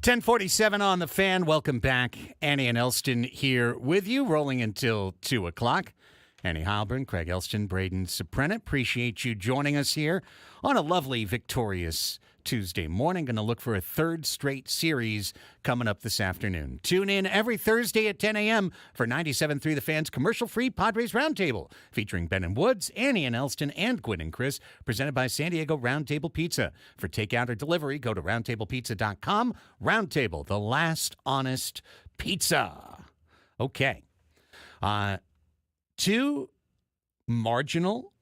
A: 1047 on the Fan. Welcome back. Annie and Elsten here with you, rolling until 2 o'clock. Annie Heilbrunn, Craig Elsten, Braden Soprena. Appreciate you joining us here on a lovely, victorious Tuesday morning. Going to look for a third straight series coming up this afternoon. Tune in every Thursday at 10 a.m. for 97.3 The Fan's commercial-free Padres Roundtable, featuring Ben and Woods, Annie and Elsten, and Gwynn and Chris, presented by San Diego Roundtable Pizza. For takeout or delivery, go to roundtablepizza.com. Roundtable, the last honest pizza. Okay. Two marginal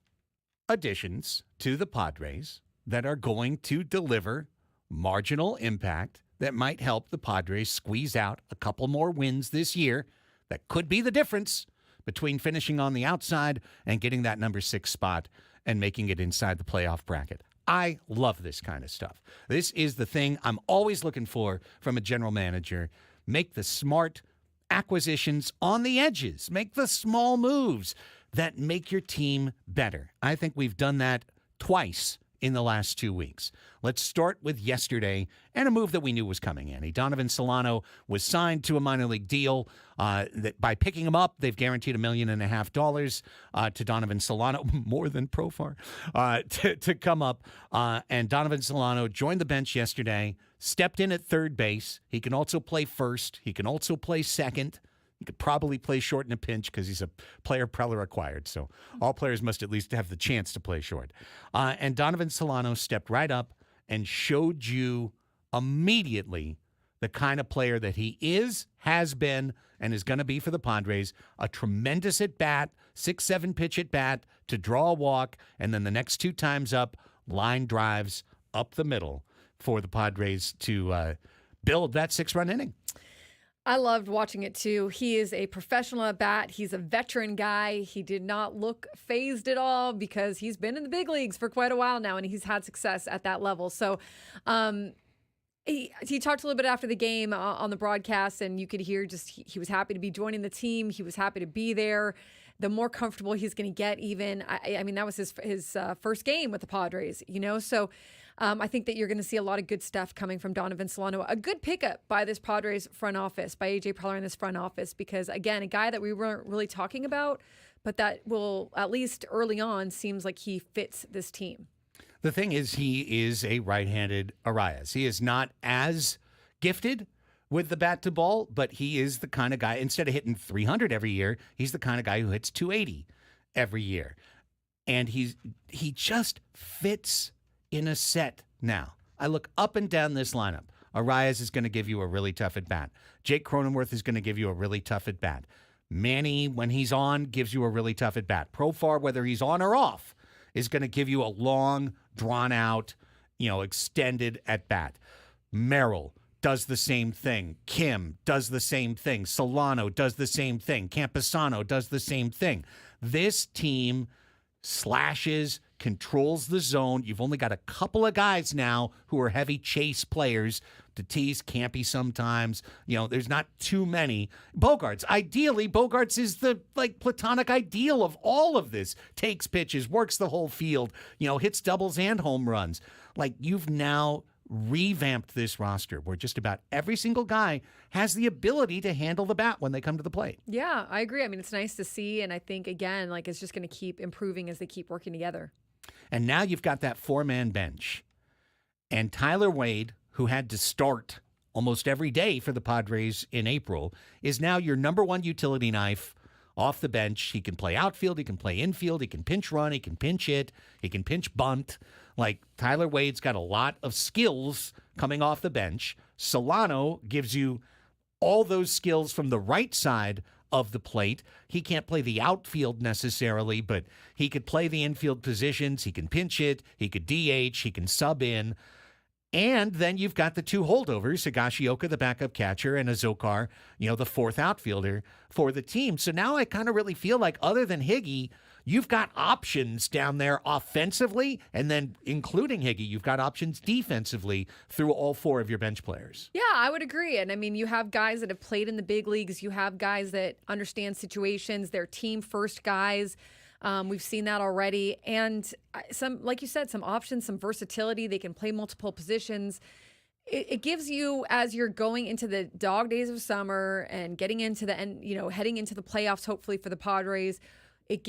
A: additions to the Padres that are going to deliver marginal impact that might help the Padres squeeze out a couple more wins this year. That could be the difference between finishing on the outside and getting that number 6 spot and making it inside the playoff bracket. I love this kind of stuff. This is the thing I'm always looking for from a general manager. Make the smart acquisitions on the edges. Make the small moves that make your team better. I think we've done that twice in the last 2 weeks. Let's start with yesterday and a move that we knew was coming, Annie. Donovan Solano was signed to a minor league deal. That by picking him up, they've guaranteed $1.5 million to Donovan Solano, more than Profar, to come up. And Donovan Solano joined the bench yesterday, stepped in at third base. He can also play first. He can also play second. He could probably play short in a pinch because he's a player Preller acquired. So all players must at least have the chance to play short. And Donovan Solano stepped right up and showed you immediately the kind of player that he is, has been, and is going to be for the Padres. A tremendous at-bat, 6-7 pitch at-bat to draw a walk, and then the next 2 times up, line drives up the middle for the Padres to build that 6-run inning.
B: I loved watching it too. He is a professional at bat. He's a veteran guy. He did not look phased at all because he's been in the big leagues for quite a while now and he's had success at that level. So he talked a little bit after the game on the broadcast, and you could hear just he was happy to be joining the team. He was happy to be there. The more comfortable he's going to get, even I mean that was his first game with the Padres, you know. So I think that you're going to see a lot of good stuff coming from Donovan Solano. A good pickup by this Padres front office, by AJ Preller in this front office, because again, a guy that we weren't really talking about, but that will at least early on seems like he fits this team.
A: The thing is, he is a right-handed Arias. He is not as gifted with the bat to ball, but he is the kind of guy, instead of hitting 300 every year, he's the kind of guy who hits 280 every year. And he just fits in a set now. I look up and down this lineup. Arias is going to give you a really tough at bat. Jake Cronenworth is going to give you a really tough at bat. Manny, when he's on, gives you a really tough at bat. Profar, whether he's on or off, is going to give you a long, drawn-out, extended at-bat. Merrill does the same thing. Kim does the same thing. Solano does the same thing. Camposano does the same thing. This team slashes, controls the zone. You've only got a couple of guys now who are heavy chase players. Tatis, Campy sometimes. There's not too many. Bogarts. Ideally, Bogarts is the platonic ideal of all of this. Takes pitches, works the whole field, hits doubles and home runs. You've now revamped this roster where just about every single guy has the ability to handle the bat when they come to the plate.
B: Yeah, I agree. I mean, it's nice to see, and I think, again, it's just going to keep improving as they keep working together.
A: And now you've got that 4-man bench. And Tyler Wade, who had to start almost every day for the Padres in April, is now your number one utility knife off the bench. He can play outfield, he can play infield, he can pinch run, he can pinch hit, he can pinch bunt. Tyler Wade's got a lot of skills coming off the bench. Solano gives you all those skills from the right side of the plate. He can't play the outfield necessarily, but he could play the infield positions. He can pinch hit, he could DH, he can sub in. And then you've got the 2 holdovers, Higashioka, the backup catcher, and Azokar, the 4th outfielder for the team. So now I kind of really feel like other than Higgy, you've got options down there offensively, and then including Higgy, you've got options defensively through all 4 of your bench players.
B: Yeah, I would agree. And I mean, you have guys that have played in the big leagues. You have guys that understand situations. They're team first guys. We've seen that already. And some, like you said, some options, some versatility. They can play multiple positions. it gives you, as you're going into the dog days of summer and getting into the end, heading into the playoffs, hopefully for the Padres. It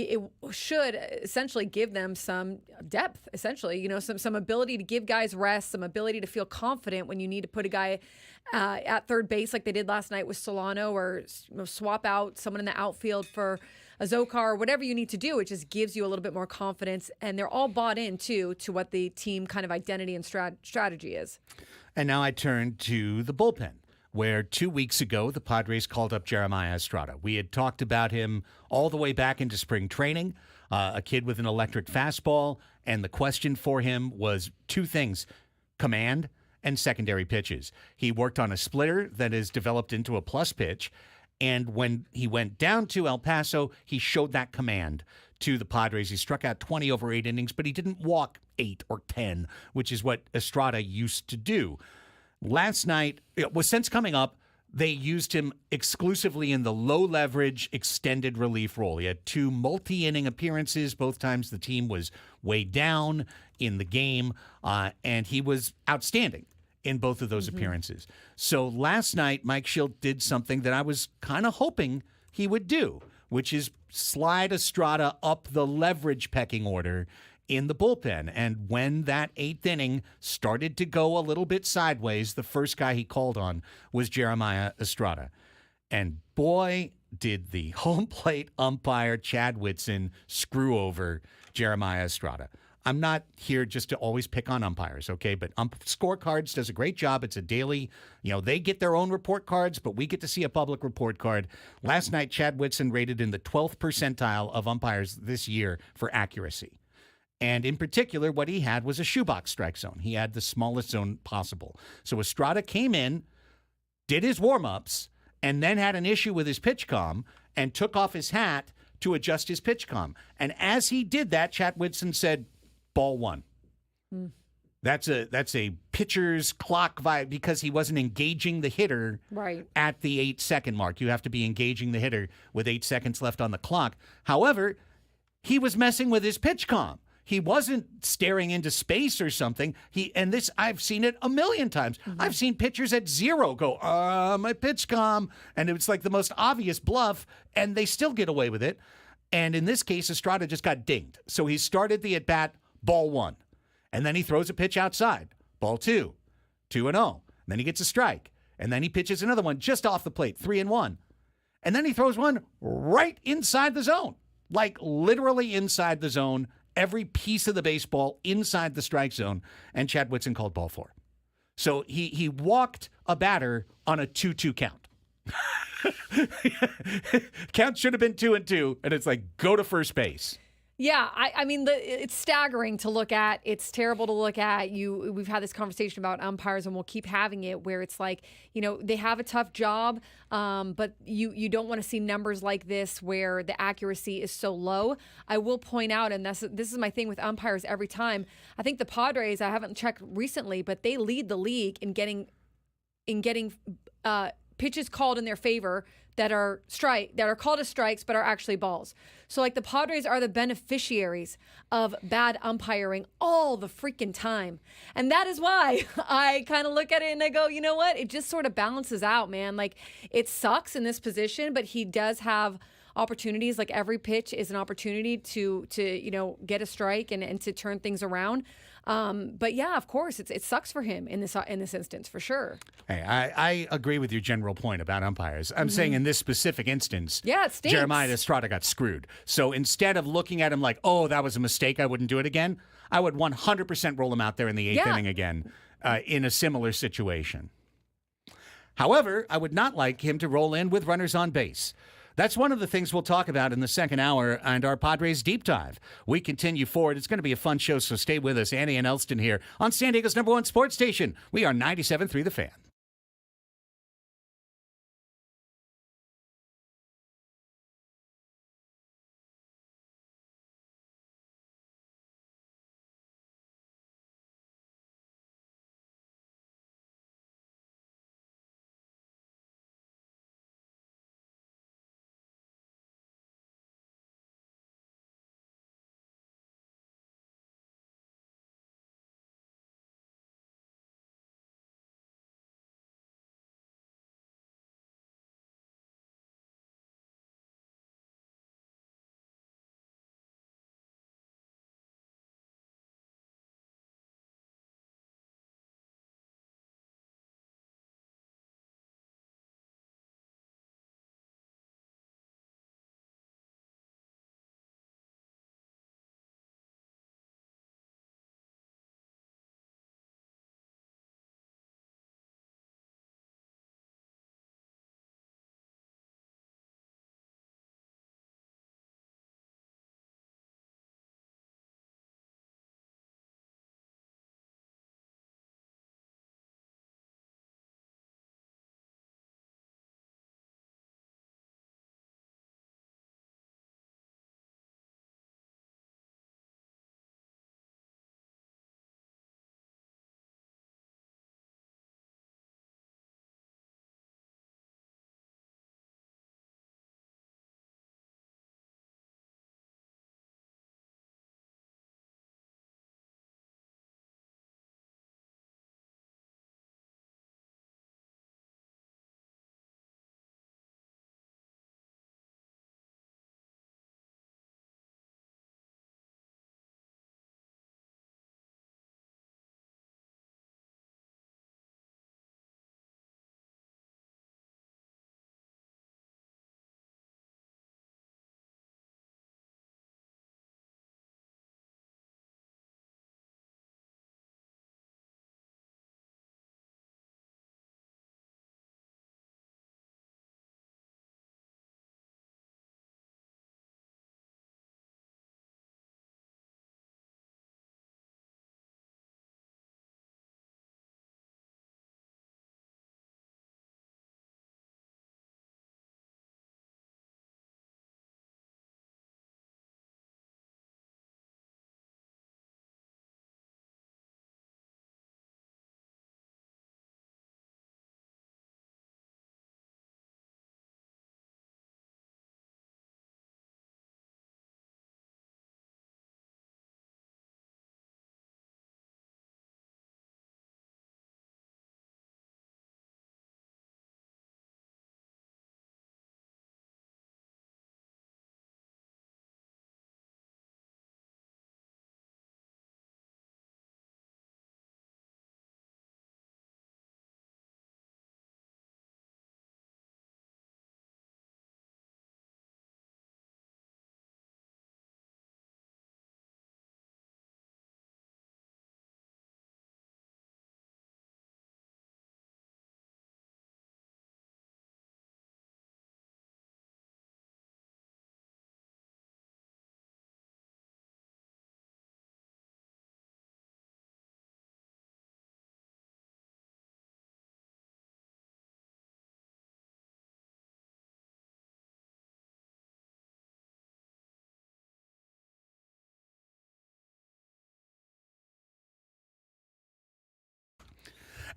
B: should essentially give them some depth, essentially, some ability to give guys rest, some ability to feel confident when you need to put a guy at third base like they did last night with Solano, or swap out someone in the outfield for a Zokar, whatever you need to do. It just gives you a little bit more confidence, and they're all bought in too to what the team kind of identity and strategy is.
A: And now I turn to the bullpen, where 2 weeks ago the Padres called up Jeremiah Estrada. We had talked about him all the way back into spring training, a kid with an electric fastball, and the question for him was two things: command and secondary pitches. He worked on a splitter that has developed into a plus pitch, and when he went down to El Paso, he showed that command to the Padres. He struck out 20 over 8 innings, but he didn't walk 8 or 10, which is what Estrada used to do. Last night, since coming up, they used him exclusively in the low-leverage extended relief role. He had 2 multi-inning appearances. Both times the team was way down in the game, and he was outstanding in both of those appearances. So last night, Mike Schilt did something that I was kind of hoping he would do, which is slide Estrada up the leverage pecking order in the bullpen. And when that 8th inning started to go a little bit sideways, the first guy he called on was Jeremiah Estrada. And boy, did the home plate umpire, Chad Whitson, screw over Jeremiah Estrada. I'm not here just to always pick on umpires, okay? But Scorecards does a great job. It's a daily, they get their own report cards, but we get to see a public report card. Last night, Chad Whitson rated in the 12th percentile of umpires this year for accuracy. And in particular, what he had was a shoebox strike zone. He had the smallest zone possible. So Estrada came in, did his warm-ups, and then had an issue with his pitch comm and took off his hat to adjust his pitch comm. And as he did that, Chad Whitson said, ball 1. That's a pitcher's clock vibe, because he wasn't engaging the hitter at the 8-second mark. You have to be engaging the hitter with 8 seconds left on the clock. However, he was messing with his pitch comm. He wasn't staring into space or something. I've seen it a million times. I've seen pitchers at 0 go, my pitch comm, and it was like the most obvious bluff, and they still get away with it. And in this case, Estrada just got dinged. So he started the at-bat, ball 1. And then he throws a pitch outside, ball 2, 2-0. And then he gets a strike. And then he pitches another one just off the plate, 3-1. And then he throws one right inside the zone, like literally inside the zone, every piece of the baseball inside the strike zone. And Chad Whitson called ball 4. So he walked a batter on a 2-2 count. Count should have been 2-2, and it's like, go to first base.
B: Yeah, I mean, it's staggering to look at. It's terrible to look at. We've had this conversation about umpires, and we'll keep having it, where it's like, they have a tough job, but you don't want to see numbers like this where the accuracy is so low. I will point out, and this is my thing with umpires every time. I think the Padres, I haven't checked recently, but they lead the league in getting pitches called in their favor that are called as strikes but are actually balls. So like the Padres are the beneficiaries of bad umpiring all the freaking time. And that is why I kind of look at it and I go, you know what? It just sort of balances out, man. Like, it sucks in this position, but he does have opportunities. Like, every pitch is an opportunity to get a strike and to turn things around. But yeah, of course, it sucks for him in this instance, for sure.
A: Hey, I agree with your general point about umpires. I'm saying in this specific instance,
B: yeah, it stinks.
A: Jeremiah Estrada got screwed. So instead of looking at him like, oh, that was a mistake, I wouldn't do it again, I would 100% roll him out there in the 8th inning again in a similar situation. However, I would not like him to roll in with runners on base. That's one of the things we'll talk about in the second hour and our Padres Deep Dive. We continue forward. It's going to be a fun show, so stay with us. Annie and Elsten here on San Diego's #1 sports station. We are 97.3 The Fan.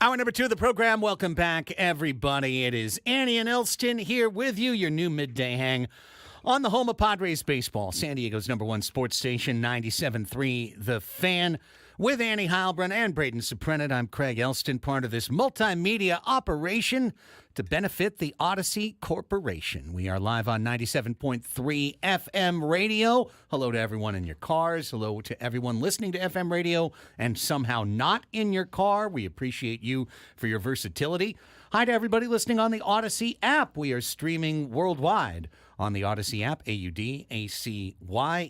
A: Hour number 2 of the program. Welcome back, everybody. It is Annie and Elsten here with you, your new midday hang on the home of Padres baseball, San Diego's #1 sports station, 97.3 The Fan. With Annie Heilbrunn and Braden Suprenant, I'm Craig Elsten, part of this multimedia operation to benefit the Odyssey Corporation. We are live on 97.3 FM radio. Hello to everyone in your cars. Hello to everyone listening to FM radio and somehow not in your car. We appreciate you for your versatility. Hi to everybody listening on the Odyssey app. We are streaming worldwide on the Odyssey app, AUDACY.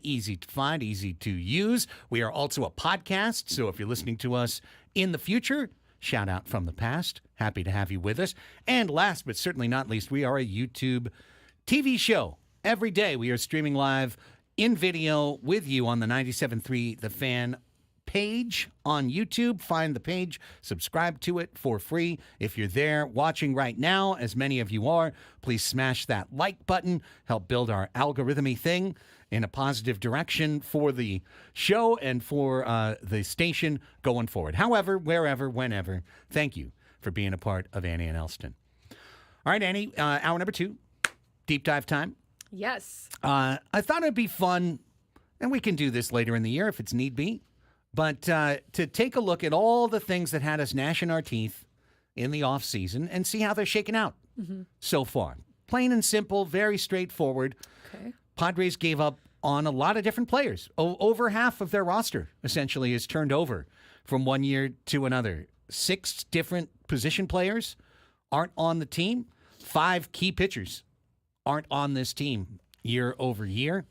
A: Easy to find, easy to use. We are also a podcast, so if you're listening to us in the future, shout out from the past. Happy to have you with us. And last but certainly not least, we are a YouTube TV show. Every day we are streaming live in video with you on the 97.3 The Fan page on YouTube. Find the page, subscribe to it for free. If you're there watching right now, as many of you are, please smash that like button. Help build our algorithmy thing in a positive direction for the show and for the station going forward. However, wherever, whenever, thank you for being a part of Annie and Elsten. All right, Annie, hour number 2, deep dive time.
B: Yes.
A: I thought it'd be fun, and we can do this later in the year if it's need be, but to take a look at all the things that had us gnashing our teeth in the off season and see how they're shaking out so far. Plain and simple, very straightforward.
B: Okay.
A: Padres gave up on a lot of different players. Over half of their roster essentially is turned over from one year to another. 6 different position players aren't on the team. 5 key pitchers aren't on this team year over year.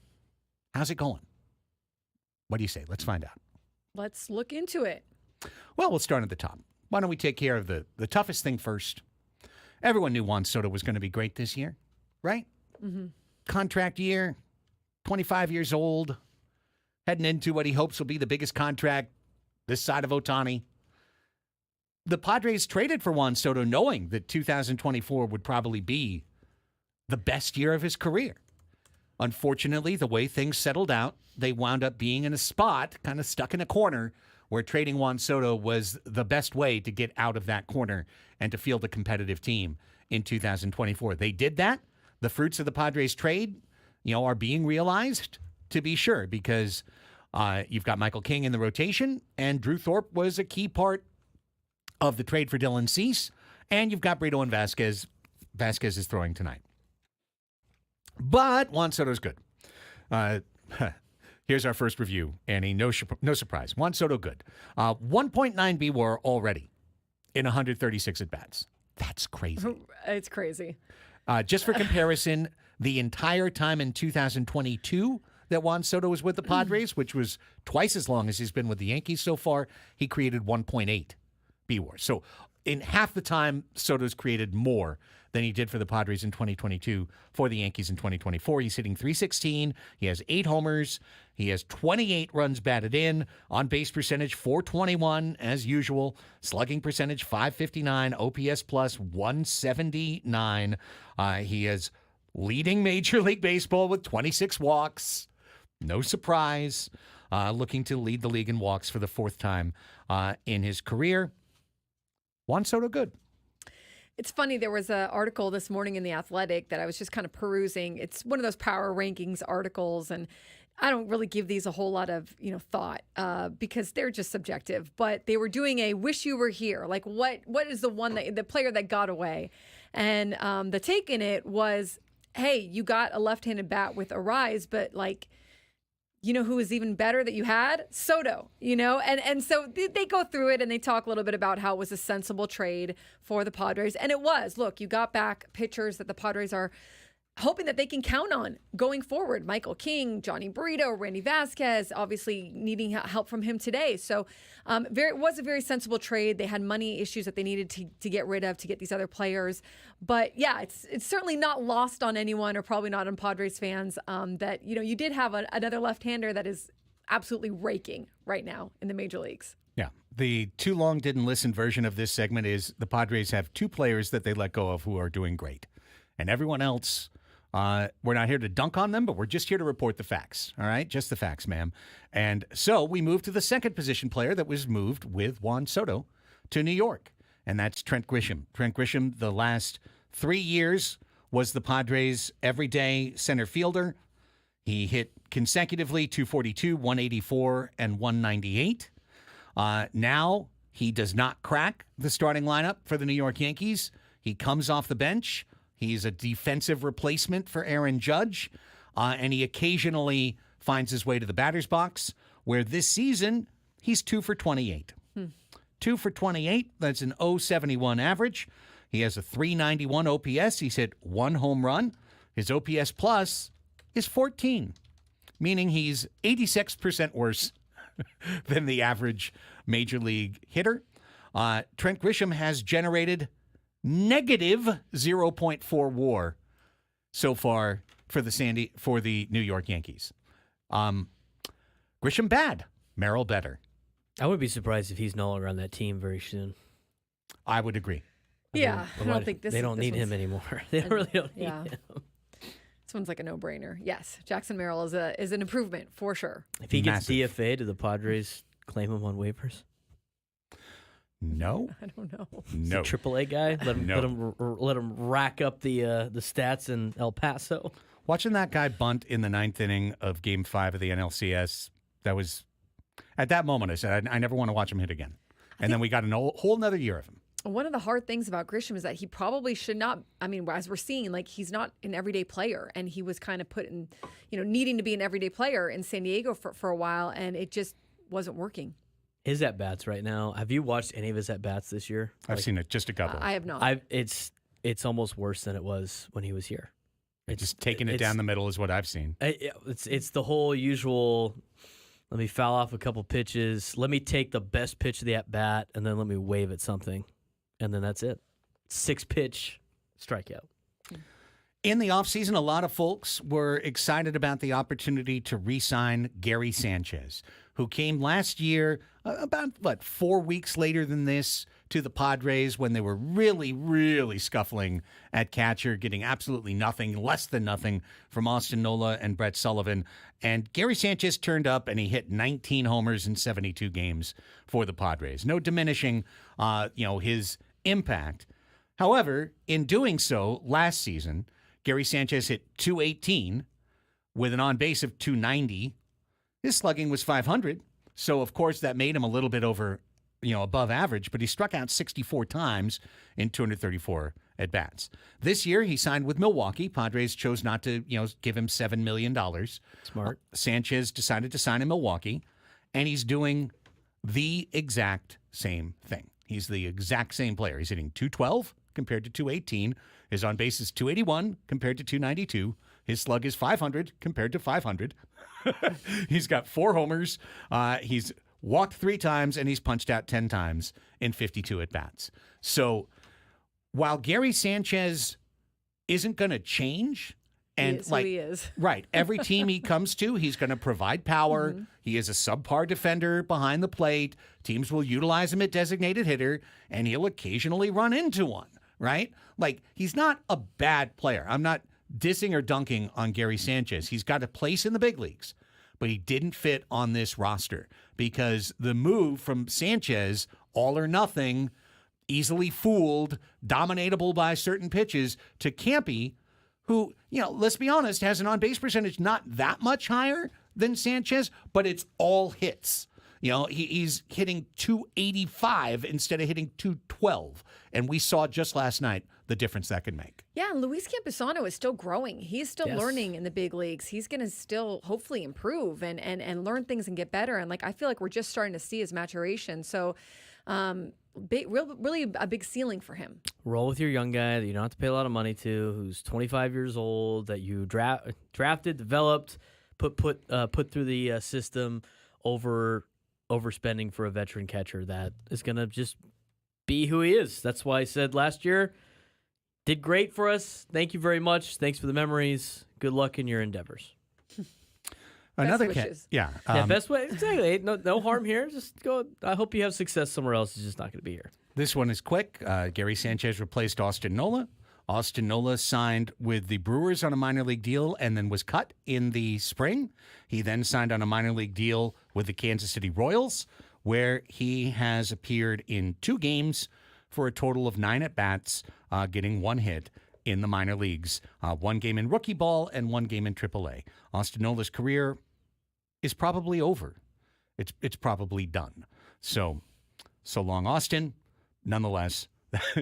A: How's it going? What do you say? Let's find out.
B: Let's look into it.
A: Well, we'll start at the top. Why don't we take care of the toughest thing first? Everyone knew Juan Soto was going to be great this year, right?
B: Mm-hmm.
A: Contract year, 25 years old, heading into what he hopes will be the biggest contract this side of Ohtani. The Padres traded for Juan Soto knowing that 2024 would probably be the best year of his career. Unfortunately, the way things settled out, they wound up being in a spot, kind of stuck in a corner, where trading Juan Soto was the best way to get out of that corner and to field a competitive team in 2024. They did that. The fruits of the Padres trade, are being realized, to be sure, because you've got Michael King in the rotation, and Drew Thorpe was a key part of the trade for Dylan Cease, and you've got Brito and Vasquez. Vasquez is throwing tonight. But Juan Soto's good. Here's our first review, Annie. No surprise. Juan Soto good. 1.9 BWAR already in 136 at-bats. That's crazy.
B: It's crazy.
A: Just for comparison, the entire time in 2022 that Juan Soto was with the Padres, which was twice as long as he's been with the Yankees so far, he created 1.8 BWAR. So in half the time, Soto's created more than he did for the Padres in 2022 for the Yankees in 2024. He's hitting .316. He has 8 homers. He has 28 runs batted in. On-base percentage, .421, as usual. Slugging percentage, .559. OPS plus, 179. He is leading Major League Baseball with 26 walks. No surprise. Looking to lead the league in walks for the 4th time in his career. Juan Soto good.
B: It's funny, there was an article this morning in The Athletic that I was just kind of perusing. It's one of those power rankings articles, and I don't really give these a whole lot of thought because they're just subjective. But they were doing a wish you were here. Like, what is the player that got away? And the take in it was, hey, you got a left-handed bat with a rise, but who was even better that you had? Soto, And so they go through it and they talk a little bit about how it was a sensible trade for the Padres. And it was. Look, you got back pitchers that the Padres are hoping that they can count on going forward. Michael King, Johnny Brito, Randy Vasquez, obviously needing help from him today. So it was a very sensible trade. They had money issues that they needed to get rid of to get these other players. But yeah, it's certainly not lost on anyone, or probably not on Padres fans, that you did have another left-hander that is absolutely raking right now in the major leagues.
A: Yeah. The too long didn't listen version of this segment is the Padres have 2 players that they let go of who are doing great. And everyone else, we're not here to dunk on them, but we're just here to report the facts. All right? Just the facts, ma'am. And so we moved to the second position player that was moved with Juan Soto to New York. and that's Trent Grisham. Trent Grisham, the last 3 years, was the Padres' everyday center fielder. He hit consecutively 242, 184, and 198. Now he does not crack the starting lineup for the New York Yankees. He comes off the bench. He's a defensive replacement for Aaron Judge, and he occasionally finds his way to the batter's box, where this season he's 2 for 28. 2 for 28, that's an .071 average. He has a .391 OPS. He's hit 1 home run. His OPS plus is 14, meaning he's 86% worse than the average major league hitter. Trent Grisham has generated negative 0.4 WAR so far for the New York Yankees. Grisham bad, Merrill better.
C: I would be surprised if he's no longer on that team very soon.
A: I would agree.
B: Yeah, I don't think
C: they don't need him anymore. They really don't need him.
B: This one's like a no-brainer. Yes, Jackson Merrill is an improvement for sure.
C: If he gets DFA, do the Padres claim him on waivers?
A: No,
B: I don't know.
A: No,
C: AAA guy. Let him rack up the stats in El Paso.
A: Watching that guy bunt in the 9th inning of Game 5 of the NLCS, that was at that moment I said I never want to watch him hit again. And then we got a whole another year of him.
B: One of the hard things about Grisham is that he probably should not. I mean, as we're seeing, like he's not an everyday player, and he was kind of put in, needing to be an everyday player in San Diego for a while, and it just wasn't working.
C: His at bats right now. Have you watched any of his at bats this year?
A: I've seen it, just a couple.
B: I have not.
C: It's almost worse than it was when he was here.
A: It's just taking it down the middle is what I've seen.
C: It's the whole usual. Let me foul off a couple pitches. Let me take the best pitch of the at bat, and then let me wave at something. And then that's it. 6-pitch strikeout.
A: In the offseason, a lot of folks were excited about the opportunity to re-sign Gary Sanchez, who came last year about, 4 weeks later than this to the Padres when they were really, really scuffling at catcher, getting absolutely nothing, less than nothing from Austin Nola and Brett Sullivan. And Gary Sanchez turned up and he hit 19 homers in 72 games for the Padres. No diminishing, his impact. However, in doing so last season, Gary Sanchez hit 218 with an on-base of 290. His slugging was 500, so of course that made him a little bit above average, but he struck out 64 times in 234 at-bats. This year, he signed with Milwaukee. Padres chose not to, give him $7 million.
C: Smart.
A: Sanchez decided to sign in Milwaukee, and he's doing the exact same thing. He's the exact same player. He's hitting 212 compared to 218. His on-base is 281 compared to 292. His slug is 500 compared to 500. He's got 4 homers. He's walked 3 times, and he's punched out 10 times in 52 at-bats. So while Gary Sanchez isn't going to change, and
B: he is.
A: Right, every team he comes to, he's going to provide power. Mm-hmm. He is a subpar defender behind the plate. Teams will utilize him at designated hitter, and he'll occasionally run into one, right? Like, he's not a bad player. I'm not dissing or dunking on Gary Sanchez. He's got a place in the big leagues, but he didn't fit on this roster because the move from Sanchez, all or nothing, easily fooled, dominatable by certain pitches, to Campy, who, let's be honest, has an on-base percentage not that much higher than Sanchez, but it's all hits. He's hitting 285 instead of hitting 212. And we saw just last night the difference that could make.
B: Yeah, and Luis Campusano is still growing. He's still learning in the big leagues. He's going to still hopefully improve and learn things and get better. And I feel like we're just starting to see his maturation. So really a big ceiling for him.
C: Roll with your young guy that you don't have to pay a lot of money to, who's 25 years old, that you drafted, developed, put through the system overspending for a veteran catcher that is going to just be who he is. That's why I said last year, did great for us. Thank you very much. Thanks for the memories. Good luck in your endeavors.
A: Another cat. Yeah.
C: Best way. Exactly. No harm here. Just go. I hope you have success somewhere else. It's just not going to be here.
A: This one is quick. Gary Sanchez replaced Austin Nola. Austin Nola signed with the Brewers on a minor league deal and then was cut in the spring. He then signed on a minor league deal with the Kansas City Royals, where he has appeared in 2 games for a total of 9 at-bats, getting 1 hit in the minor leagues. 1 game in rookie ball and 1 game in AAA. Austin Nola's career is probably over. It's probably done. So long, Austin. Nonetheless,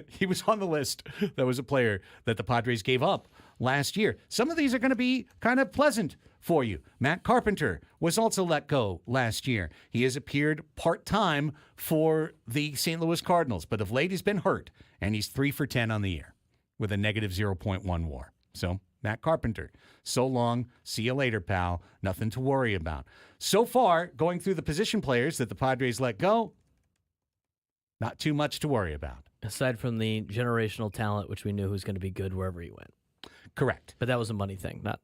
A: he was on the list. That was a player that the Padres gave up last year. Some of these are going to be kind of pleasant for you. Matt Carpenter was also let go last year. He has appeared part-time for the St. Louis Cardinals, but of late he's been hurt, and he's 3 for 10 on the year with a negative 0.1 WAR. So, Matt Carpenter, so long. See you later, pal. Nothing to worry about. So far, going through the position players that the Padres let go, not too much to worry about.
C: Aside from the generational talent, which we knew was going to be good wherever he went.
A: Correct.
C: But that was a money thing, not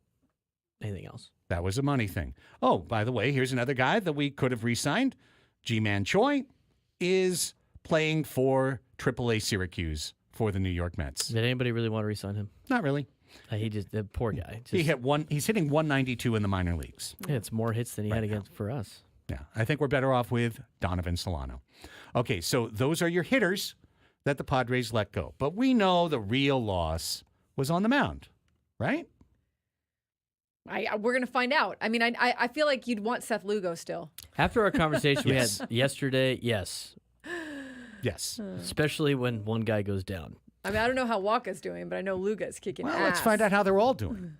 C: anything else.
A: That was a money thing. Oh, by the way, here's another guy that we could have re-signed. G-Man Choi is playing for AAA Syracuse for the New York Mets.
C: Did anybody really want to re-sign him?
A: Not really.
C: He just, the poor guy.
A: He hit one. He's hitting 192 in the minor leagues.
C: Yeah, it's more hits than he had against for us.
A: Yeah, I think we're better off with Donovan Solano. Okay, so those are your hitters that the Padres let go. But we know the real loss was on the mound, right?
B: We're going to find out. I mean, I feel like you'd want Seth Lugo still.
C: After our conversation we
A: Yes.
C: had yesterday, yes.
A: Yes.
C: Especially when one guy goes down.
B: I mean, I don't know how Walker's doing, but I know Luga's kicking
A: Well,
B: ass.
A: let's find out how they're all doing.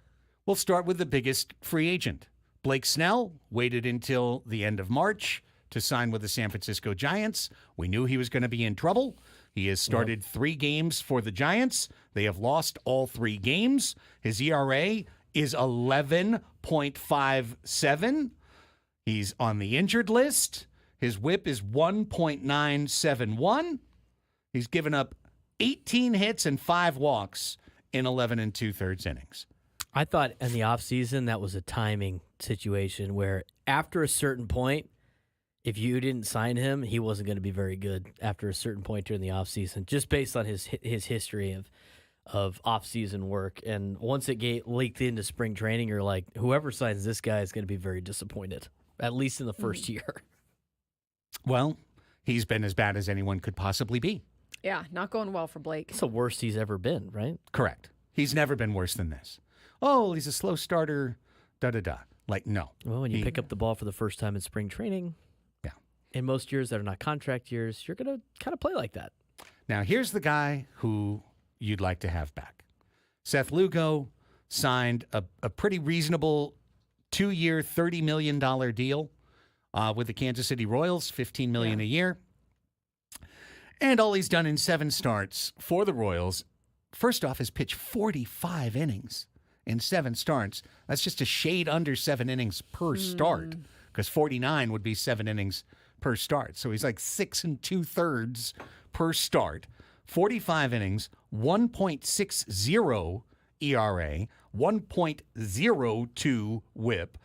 A: We'll start with the biggest free agent. Blake Snell waited until the end of March to sign with the San Francisco Giants. We knew he was going to be in trouble. He has started 3 games for the Giants. They have lost all 3 games. His ERA is 11.57. He's on the injured list. His whip is 1.971. He's given up 18 hits and 5 walks in 11 2/3 innings.
C: I thought in the offseason that was a timing situation where after a certain point, if you didn't sign him, he wasn't going to be very good after a certain point during the offseason, just based on his history of offseason work. And once it leaked into spring training, you're like, whoever signs this guy is going to be very disappointed, at least in the first year.
A: Well, he's been as bad as anyone could possibly be.
B: Yeah, not going well for Blake.
C: It's the worst he's ever been, right?
A: Correct. He's never been worse than this. Oh, he's a slow starter, da-da-da. Like, no.
C: Well, when you pick up the ball for the first time in spring training,
A: Yeah.
C: in most years that are not contract years, you're going to kind of play like that.
A: Now, here's the guy who you'd like to have back. Seth Lugo signed a pretty reasonable 2-year, $30 million deal with the Kansas City Royals, $15 million a year. And all he's done in 7 starts for the Royals, first off, is pitch 45 innings in 7 starts. That's just a shade under 7 innings per start, because 49 would be 7 innings per start. So he's like 6 2/3 per start. 45 innings, 1.60 ERA, 1.02 whip,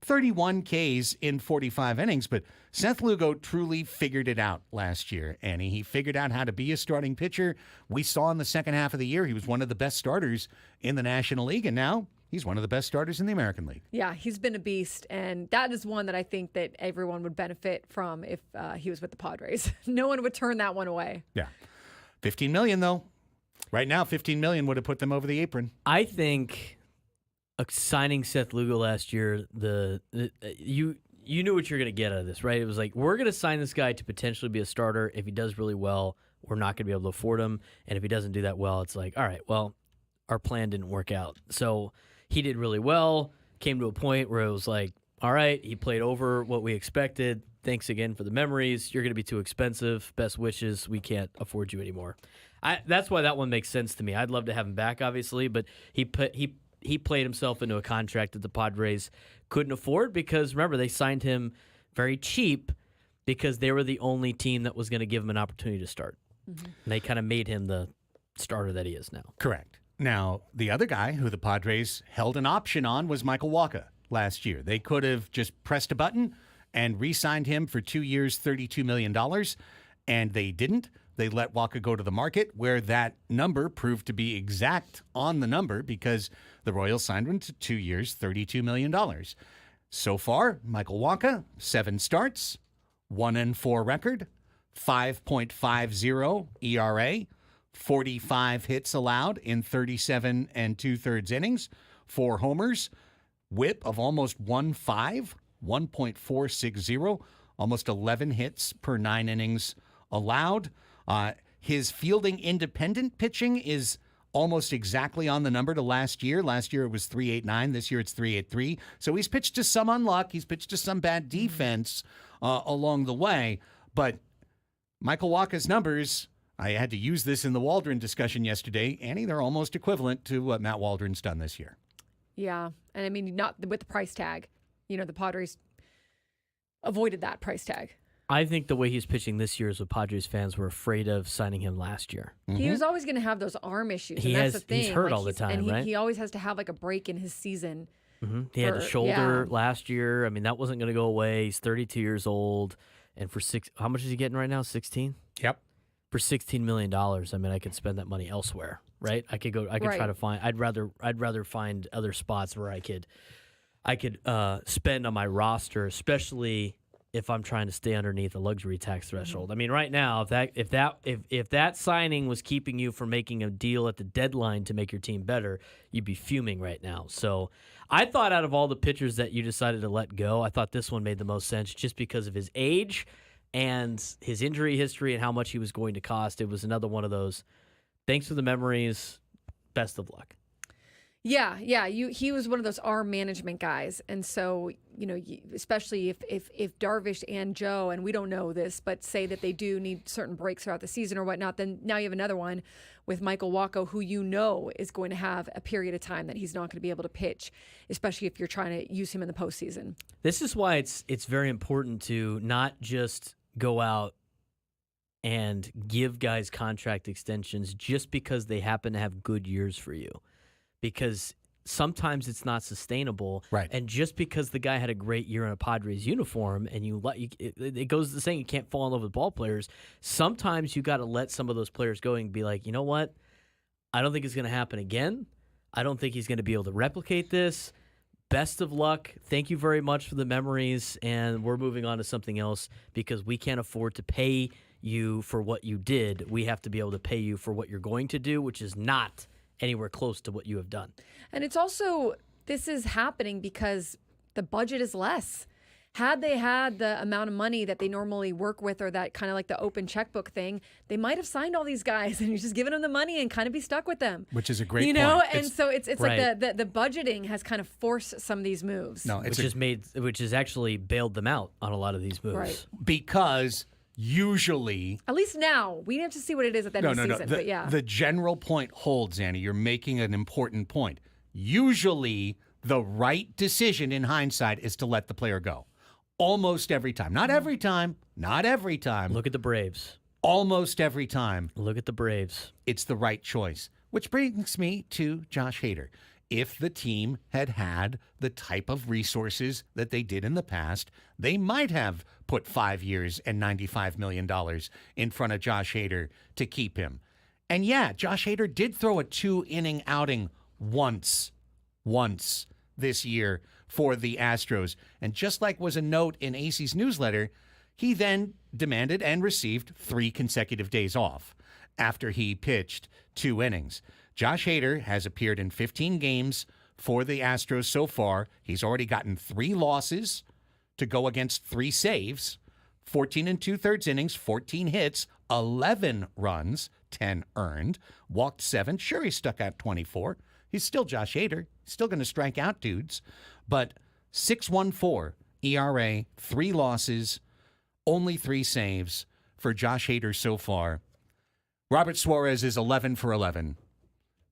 A: 31 Ks in 45 innings. But Seth Lugo truly figured it out last year, Annie. He figured out how to be a starting pitcher. We saw in the second half of the year he was one of the best starters in the National League, and now he's one of the best starters in the American League.
B: Yeah, he's been a beast, and that is one that I think that everyone would benefit from if he was with the Padres. No one would turn that one away.
A: Yeah. $15 million, though. Right now, $15 million would have put them over the apron.
C: I think signing Seth Lugo last year, you knew what you're going to get out of this, right? It was like, we're going to sign this guy to potentially be a starter. If he does really well, we're not going to be able to afford him. And if he doesn't do that well, it's like, all right, well, our plan didn't work out. So he did really well, came to a point where it was like, all right, he played over what we expected. Thanks again for the memories. You're going to be too expensive. Best wishes. We can't afford you anymore. That's why that one makes sense to me. I'd love to have him back, obviously, but he played himself into a contract that the Padres couldn't afford because, remember, they signed him very cheap because they were the only team that was going to give him an opportunity to start. Mm-hmm. And they kind of made him the starter that he is now.
A: Correct. Now, the other guy who the Padres held an option on was Michael Wacha last year. They could have just pressed a button and re-signed him for 2 years, $32 million, and they didn't. They let Wacha go to the market where that number proved to be exact on the number because the Royals signed him to 2 years, $32 million. So far, Michael Wacha, 7 starts, 1-4 record, 5.50 ERA, 45 hits allowed in 37 and 2/3 innings, 4 homers, whip of almost 1.5, 1.460, almost 11 hits per 9 innings allowed. His fielding independent pitching is almost exactly on the number to last year. Last year it was 3.89. This year it's 3.83. So he's pitched to some unluck. He's pitched to some bad defense along the way. But Michael Wacha's numbers, I had to use this in the Waldron discussion yesterday. Annie, they're almost equivalent to what Matt Waldron's done this year.
B: Yeah. And I mean, not with the price tag. The Padres avoided that price tag.
C: I think the way he's pitching this year is what Padres fans were afraid of signing him last year.
B: Mm-hmm. He was always going to have those arm issues. That's the thing.
C: He's hurt all the time, right?
B: He always has to have like a break in his season.
C: Mm-hmm. He had a shoulder last year. I mean, that wasn't going to go away. He's 32 years old. And for how much is he getting right now? 16?
A: Yep.
C: For $16 million, I mean, I could spend that money elsewhere, right? I could try to find, I'd rather find other spots where I could spend on my roster, especially if I'm trying to stay underneath a luxury tax threshold. Mm-hmm. I mean, right now, if that signing was keeping you from making a deal at the deadline to make your team better, you'd be fuming right now. So I thought out of all the pitchers that you decided to let go, I thought this one made the most sense just because of his age and his injury history and how much he was going to cost. It was another one of those, thanks for the memories, best of luck.
B: Yeah. He was one of those arm management guys, and so especially if Darvish and Joe, and we don't know this, but say that they do need certain breaks throughout the season or whatnot, then now you have another one with Michael Wacha, who is going to have a period of time that he's not going to be able to pitch, especially if you're trying to use him in the postseason.
C: This is why it's very important to not just go out and give guys contract extensions just because they happen to have good years for you. Because sometimes it's not sustainable.
A: Right.
C: And just because the guy had a great year in a Padres uniform and it goes the saying, you can't fall in love with ball players. Sometimes you got to let some of those players go and be like, you know what? I don't think it's going to happen again. I don't think he's going to be able to replicate this. Best of luck. Thank you very much for the memories. And we're moving on to something else because we can't afford to pay you for what you did. We have to be able to pay you for what you're going to do, which is not anywhere close to what you have done.
B: And it's also, this is happening because the budget is less. Had they had the amount of money that they normally work with, or that kind of like the open checkbook thing, they might have signed all these guys and you're just giving them the money and kind of be stuck with them.
A: Which is a great point.
B: And so it's right. Like the budgeting has kind of forced some of these moves.
A: No,
C: which has actually bailed them out on a lot of these moves.
B: Right.
A: Because usually,
B: at least now, we have to see what it is at the end of the season. But yeah,
A: the general point holds, Annie. You're making an important point. Usually, the right decision in hindsight is to let the player go. Almost every time. Not every time. Not every time.
C: Look at the Braves.
A: Almost every time.
C: Look at the Braves.
A: It's the right choice. Which brings me to Josh Hader. If the team had the type of resources that they did in the past, they might have put 5 years and $95 million in front of Josh Hader to keep him. And yeah, Josh Hader did throw a 2-inning outing once this year for the Astros. And just like was a note in AC's newsletter, he then demanded and received 3 consecutive days off after he pitched 2 innings. Josh Hader has appeared in 15 games for the Astros so far. He's already gotten 3 losses to go against 3 saves, 14 and 2/3 innings, 14 hits, 11 runs, 10 earned, walked 7. Sure, he stuck out 24. He's still Josh Hader. Still going to strike out dudes. But 6.14 ERA, 3 losses, only 3 saves for Josh Hader so far. Robert Suarez is 11 for 11.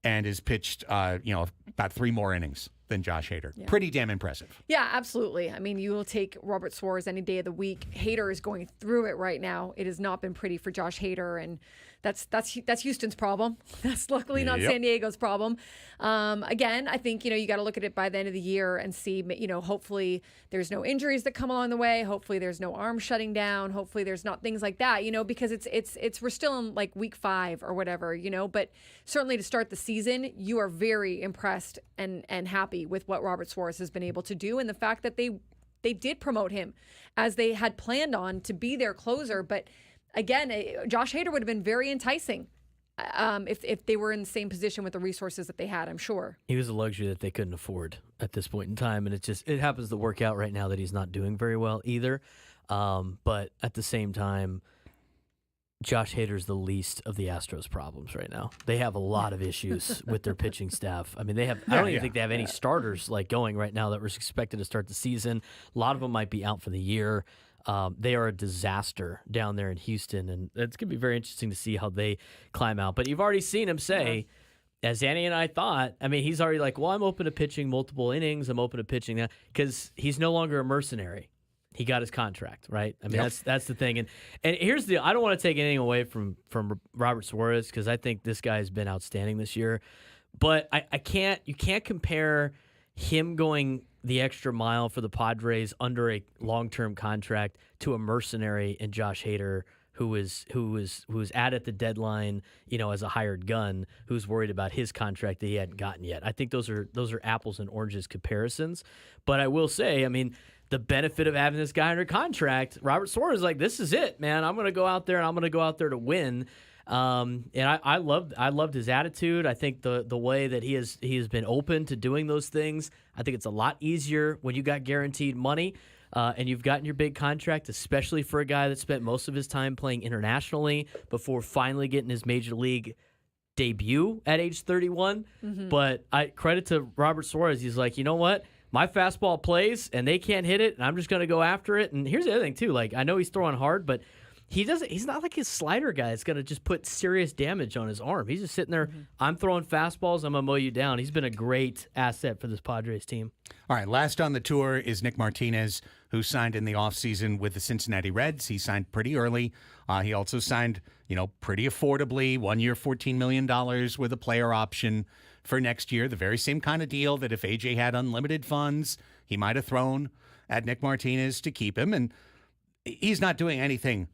A: And has pitched, about 3 more innings than Josh Hader. Yeah. Pretty damn impressive.
B: Yeah, absolutely. I mean, you will take Robert Suarez any day of the week. Hader is going through it right now. It has not been pretty for Josh Hader, and that's Houston's problem. That's luckily not San Diego's problem. Again, I think you got to look at it by the end of the year and see. Hopefully there's no injuries that come along the way. Hopefully there's no arm shutting down. Hopefully there's not things like that. Because it's we're still in like week 5 or whatever. But certainly to start the season, you are very impressed and happy with what Robert Suarez has been able to do, and the fact that they did promote him as they had planned on to be their closer, but again, Josh Hader would have been very enticing if they were in the same position with the resources that they had, I'm sure.
C: He was a luxury that they couldn't afford at this point in time, and it happens to work out right now that he's not doing very well either. But at the same time, Josh Hader's the least of the Astros' problems right now. They have a lot of issues with their pitching staff. I mean, I don't even think they have any starters like going right now that were expected to start the season. A lot of them might be out for the year. They are a disaster down there in Houston, and it's going to be very interesting to see how they climb out. But you've already seen him say, as Annie and I thought, I mean, he's already like, well, I'm open to pitching multiple innings. I'm open to pitching that because he's no longer a mercenary. He got his contract, right? I mean, that's the thing. And here's the deal. I don't want to take anything away from Robert Suarez because I think this guy has been outstanding this year. But you can't compare him going the extra mile for the Padres under a long-term contract to a mercenary in Josh Hader who was at the deadline, as a hired gun, who's worried about his contract that he hadn't gotten yet. I think those are apples and oranges comparisons. But I will say, I mean, the benefit of having this guy under contract, Robert Suarez is like, this is it, man. I'm going to go out there and I'm going to go out there to win. And I loved his attitude. I think the way that he has been open to doing those things. I think it's a lot easier when you got guaranteed money and you've gotten your big contract, especially for a guy that spent most of his time playing internationally before finally getting his major league debut at age 31. Mm-hmm. But credit to Robert Suarez. He's like, you know what? My fastball plays, and they can't hit it, and I'm just going to go after it. And here's the other thing, too. Like, I know he's throwing hard, but he's not like his slider guy that's going to just put serious damage on his arm. He's just sitting there, I'm throwing fastballs, I'm going to mow you down. He's been a great asset for this Padres team.
A: All right, last on the tour is Nick Martinez, who signed in the offseason with the Cincinnati Reds. He signed pretty early. He also signed, pretty affordably, 1 year, $14 million with a player option for next year, the very same kind of deal that if AJ had unlimited funds, he might have thrown at Nick Martinez to keep him. And he's not doing anything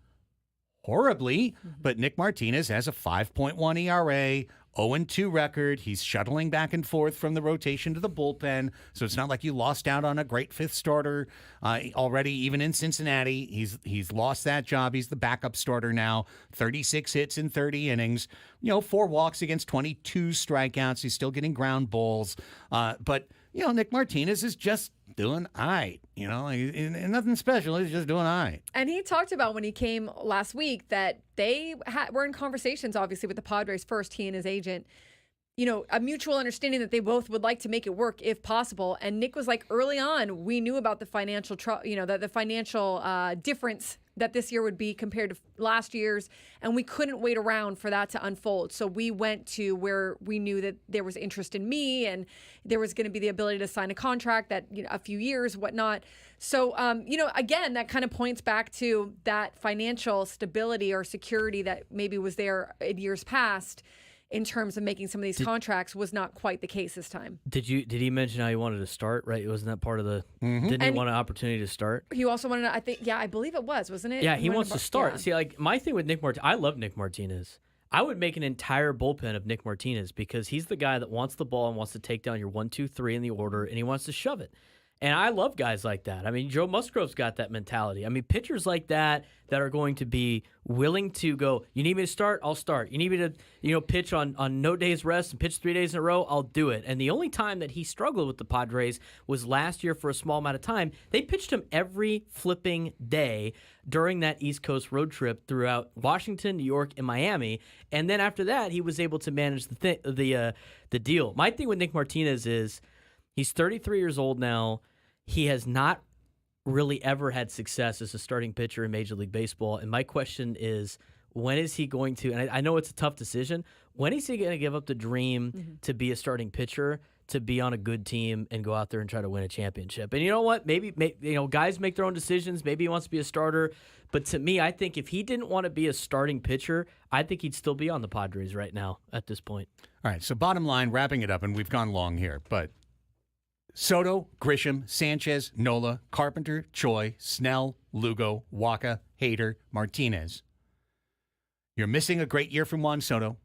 A: horribly, but Nick Martinez has a 5.1 ERA, 0-2 record. He's shuttling back and forth from the rotation to the bullpen, so it's not like you lost out on a great fifth starter already, even in Cincinnati. He's lost that job. He's the backup starter now, 36 hits in 30 innings, 4 walks against 22 strikeouts. He's still getting ground balls, but Nick Martinez is just doing all right, and nothing special. He's just doing all right.
B: And he talked about when he came last week that they were in conversations, obviously, with the Padres first, he and his agent, a mutual understanding that they both would like to make it work if possible. And Nick was like, early on, we knew about the financial, the financial difference that this year would be compared to last year's, and we couldn't wait around for that to unfold. So we went to where we knew that there was interest in me, and there was going to be the ability to sign a contract that a few years, whatnot. So, again, that kind of points back to that financial stability or security that maybe was there in years past. In terms of making some of these contracts was not quite the case this time.
C: Did he mention how he wanted to start, right? Wasn't that part of the didn't he want an opportunity to start?
B: He also wanted to, I believe it was, wasn't it?
C: Yeah, he wants to start. Yeah. See, like my thing with Nick Martinez, I love Nick Martinez. I would make an entire bullpen of Nick Martinez because he's the guy that wants the ball and wants to take down your 1, 2, 3 in the order, and he wants to shove it. And I love guys like that. I mean, Joe Musgrove's got that mentality. I mean, pitchers like that are going to be willing to go, you need me to start? I'll start. You need me to, pitch on no days rest and pitch 3 days in a row? I'll do it. And the only time that he struggled with the Padres was last year for a small amount of time. They pitched him every flipping day during that East Coast road trip throughout Washington, New York, and Miami. And then after that, he was able to manage the deal. My thing with Nick Martinez is he's 33 years old now. He has not really ever had success as a starting pitcher in Major League Baseball. And my question is, when is he going to, and I know it's a tough decision, when is he going to give up the dream to be a starting pitcher, to be on a good team and go out there and try to win a championship? And you know what? Maybe guys make their own decisions. Maybe he wants to be a starter. But to me, I think if he didn't want to be a starting pitcher, I think he'd still be on the Padres right now at this point.
A: All right, so bottom line, wrapping it up, and we've gone long here, but Soto, Grisham, Sanchez, Nola, Carpenter, Choi, Snell, Lugo, Waka, Hader, Martinez. You're missing a great year from Juan Soto.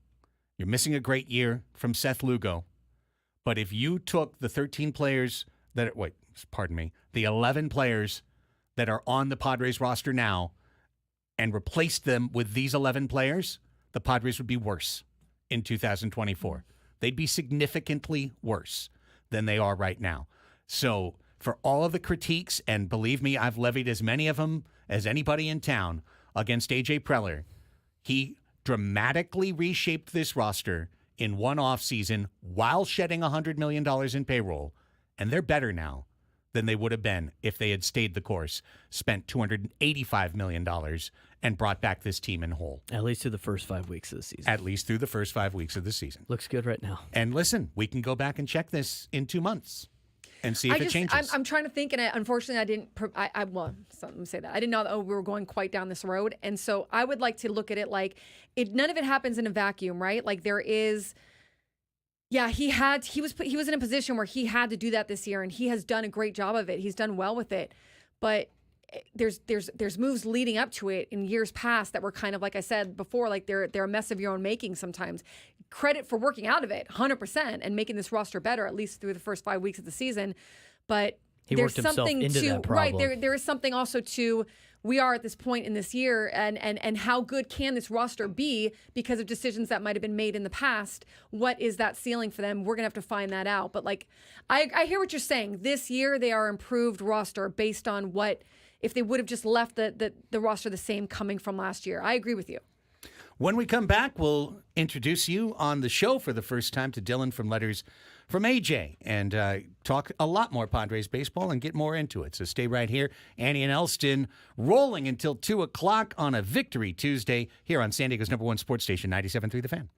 A: You're missing a great year from Seth Lugo. But if you took the 13 players the 11 players that are on the Padres roster now and replaced them with these 11 players, the Padres would be worse in 2024. They'd be significantly worse than they are right now. So for all of the critiques, and believe me, I've levied as many of them as anybody in town against A.J. Preller, he dramatically reshaped this roster in one offseason while shedding $100 million in payroll, and they're better now than they would have been if they had stayed the course, spent $285 million, and brought back this team in whole.
C: At least through the first 5 weeks of the season.
A: At least through the first 5 weeks of the season.
C: Looks good right now.
A: And listen, we can go back and check this in 2 months and see if it changes.
B: I'm trying to think, and unfortunately, I didn't. Well, so let me say that I didn't know that we were going quite down this road, and so I would like to look at it like none of it happens in a vacuum, right? Like there is. Yeah, he was in a position where he had to do that this year, and he has done a great job of it. He's done well with it, but there's moves leading up to it in years past that were kind of, like I said before, like they're a mess of your own making sometimes. Credit for working out of it 100% and making this roster better, at least through the first 5 weeks of the season. But
C: he
B: there's
C: worked himself
B: something
C: into
B: to
C: that problem.
B: right there is something also to we are at this point in this year and how good can this roster be because of decisions that might have been made in the past. What is that ceiling for them? We're gonna have to find that out. But like I hear what you're saying. This year they are improved roster based on what if they would have just left the roster the same coming from last year. I agree with you.
A: When we come back, we'll introduce you on the show for the first time to Dylan from Letters from AJ and talk a lot more Padres baseball and get more into it. So stay right here. Annie and Elsten rolling until 2 o'clock on a Victory Tuesday here on San Diego's #1 sports station, 97.3 The Fan.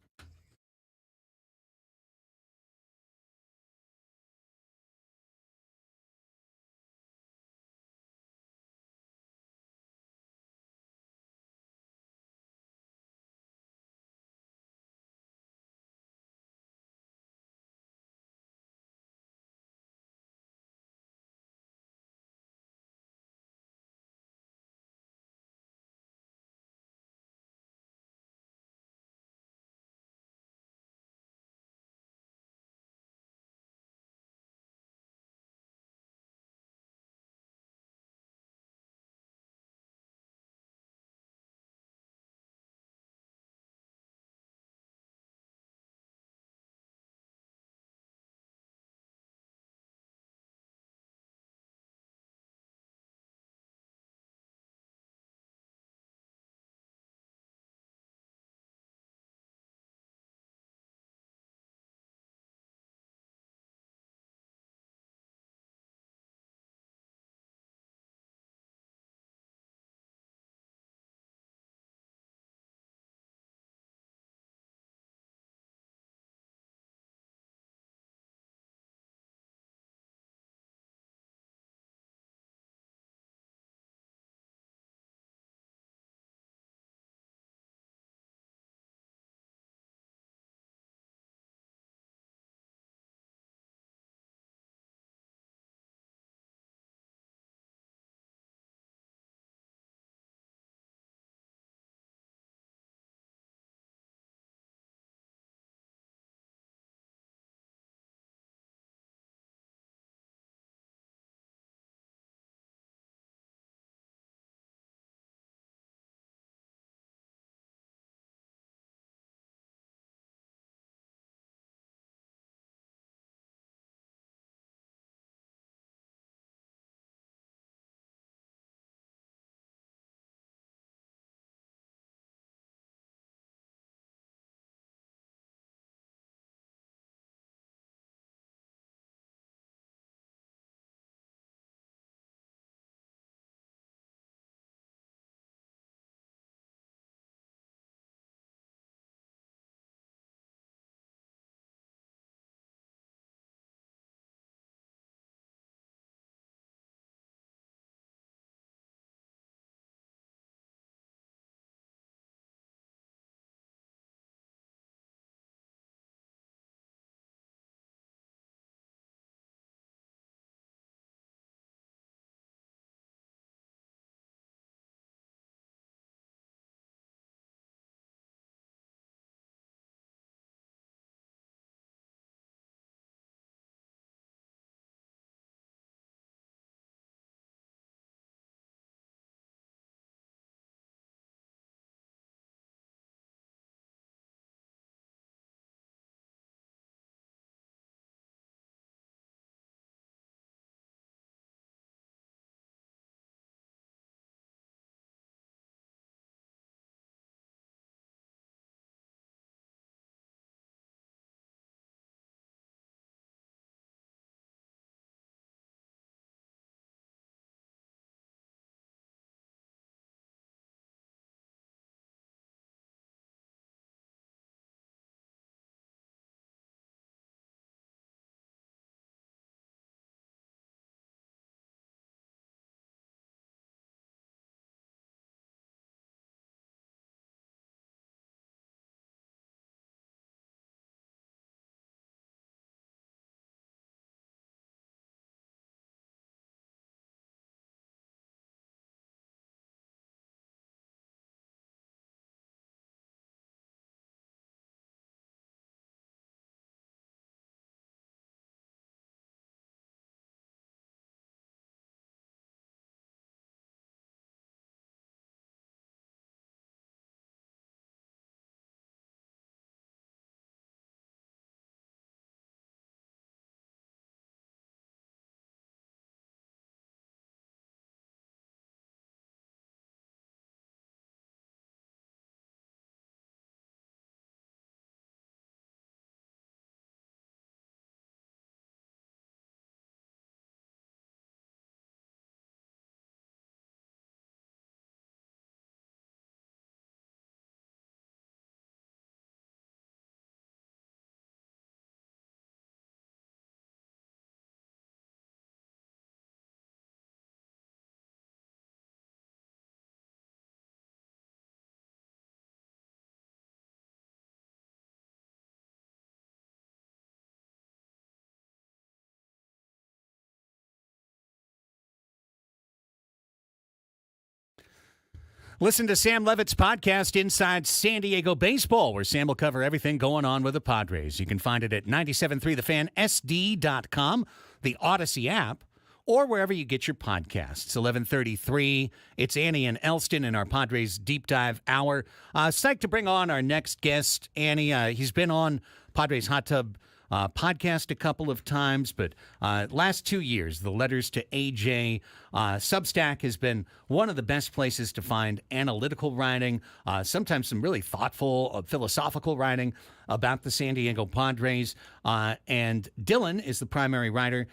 A: Listen to Sam Levitt's podcast, Inside San Diego Baseball, where Sam will cover everything going on with the Padres. You can find it at 973thefansd.com, the Odyssey app, or wherever you get your podcasts. 11:33. It's Annie and Elsten in our Padres Deep Dive Hour. Psyched to bring on our next guest, Annie. He's been on Padres Hot Tub podcast a couple of times, but last 2 years, the Letters to AJ Substack has been one of the best places to find analytical writing, sometimes some really thoughtful, philosophical writing about the San Diego Padres. And Dylan is the primary writer.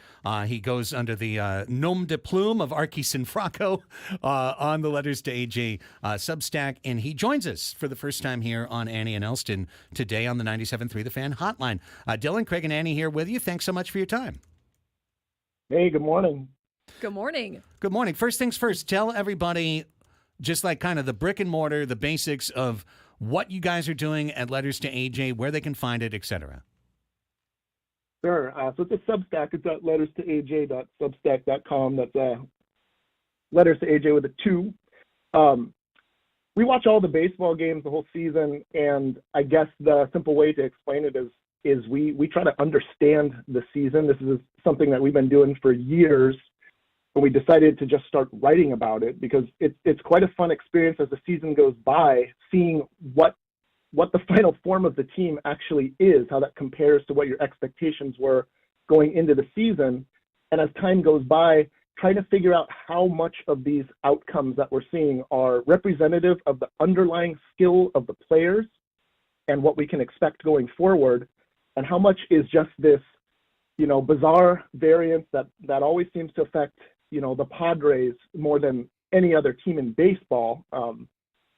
A: He goes under the nom de plume of Archie Sinfracco on the Letters to AJ Substack, and he joins us for the first time here on Annie and Elsten today on the 97.3 The Fan hotline. Dylan, Craig, and Annie here with you. Thanks so much for your time.
D: Hey, good morning.
B: Good morning.
A: Good morning. First things first, tell everybody just like kind of the brick and mortar, the basics of what you guys are doing at Letters to AJ, where they can find it, etc.
D: Sure. So it's a Substack. It's at letterstoaj.substack.com. That's Letters to AJ with a 2. We watch all the baseball games the whole season, and I guess the simple way to explain it is we try to understand the season. This is something that we've been doing for years, and we decided to just start writing about it because it's quite a fun experience as the season goes by, seeing what the final form of the team actually is, how that compares to what your expectations were going into the season. And as time goes by, trying to figure out how much of these outcomes that we're seeing are representative of the underlying skill of the players and what we can expect going forward, and how much is just this, bizarre variance that always seems to affect, the Padres more than any other team in baseball.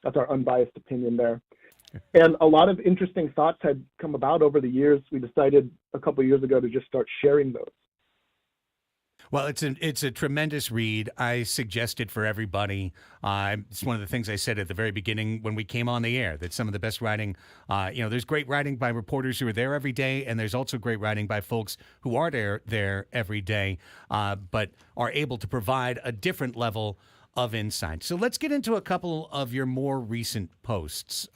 D: That's our unbiased opinion there. And a lot of interesting thoughts had come about over the years. We decided a couple of years ago to just start sharing those.
A: Well, it's a tremendous read. I suggest it for everybody. It's one of the things I said at the very beginning when we came on the air, that some of the best writing, there's great writing by reporters who are there every day, and there's also great writing by folks who are there every day, but are able to provide a different level of insight. So let's get into a couple of your more recent posts,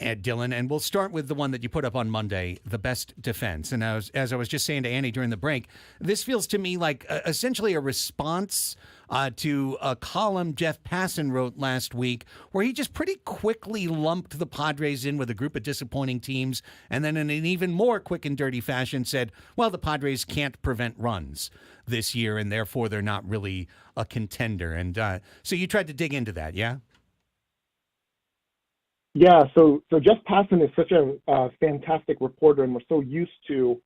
A: Dylan, and we'll start with the one that you put up on Monday, The Best Defense. And as I was just saying to Annie during the break, this feels to me like essentially a response to a column Jeff Passan wrote last week, where he just pretty quickly lumped the Padres in with a group of disappointing teams, and then in an even more quick and dirty fashion said, well, the Padres can't prevent runs this year, and therefore they're not really a contender. And so you tried to dig into that, yeah?
D: Yeah, so Jeff Passan is such a fantastic reporter, and we're so used to,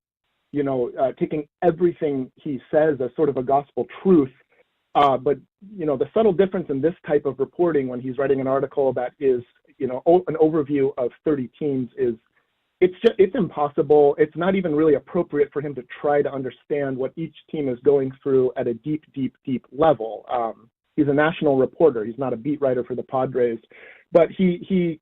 D: taking everything he says as sort of a gospel truth. But the subtle difference in this type of reporting, when he's writing an article that is, an overview of 30 teams, is it's impossible. It's not even really appropriate for him to try to understand what each team is going through at a deep, deep, deep level. He's a national reporter. He's not a beat writer for the Padres, but he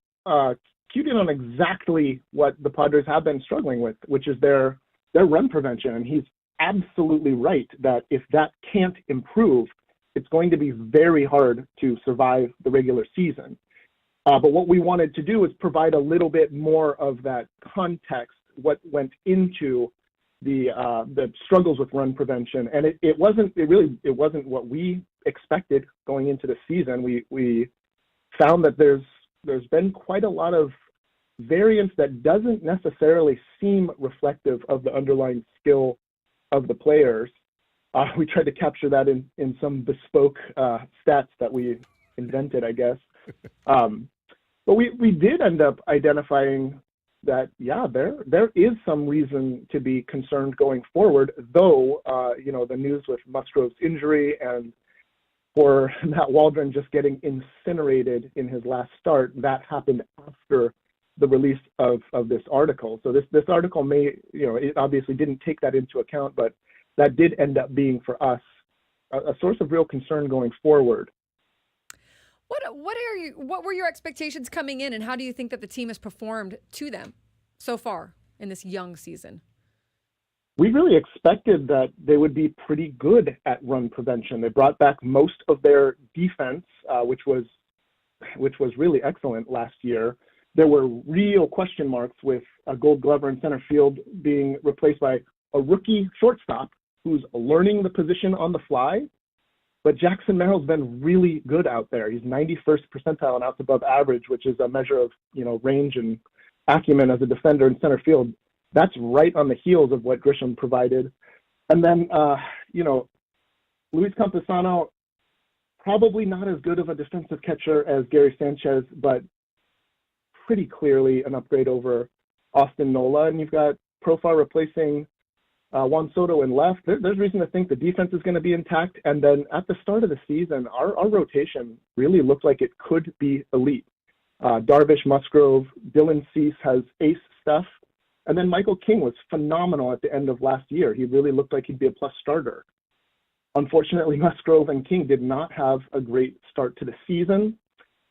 D: cued in on exactly what the Padres have been struggling with, which is their run prevention. And he's absolutely right that if that can't improve, it's going to be very hard to survive the regular season. But what we wanted to do is provide a little bit more of that context, what went into the struggles with run prevention. And it wasn't what we expected going into the season. We found that there's been quite a lot of variance that doesn't necessarily seem reflective of the underlying skill of the players. We tried to capture that in some bespoke stats that we invented, I guess. But we did end up identifying that, yeah, there is some reason to be concerned going forward, though, the news with Musgrove's injury and for Matt Waldron just getting incinerated in his last start, that happened after the release of this article. So this article it obviously didn't take that into account, but that did end up being for us a source of real concern going forward.
B: What were your expectations coming in, and how do you think that the team has performed to them so far in this young season?
D: We really expected that they would be pretty good at run prevention. They brought back most of their defense, which was which was really excellent last year, there were real question marks with a Gold Glover in center field being replaced by a rookie shortstop who's learning the position on the fly. But Jackson Merrill's been really good out there. He's 91st percentile and outs above average, which is a measure of, range and acumen as a defender in center field. That's right on the heels of what Grisham provided. And then, Luis Campusano, probably not as good of a defensive catcher as Gary Sanchez, but pretty clearly an upgrade over Austin Nola. And you've got Profar replacing Juan Soto in left. There's reason to think the defense is going to be intact. And then at the start of the season, our rotation really looked like it could be elite. Darvish, Musgrove, Dylan Cease has ace stuff. And then Michael King was phenomenal at the end of last year. He really looked like he'd be a plus starter. Unfortunately, Musgrove and King did not have a great start to the season.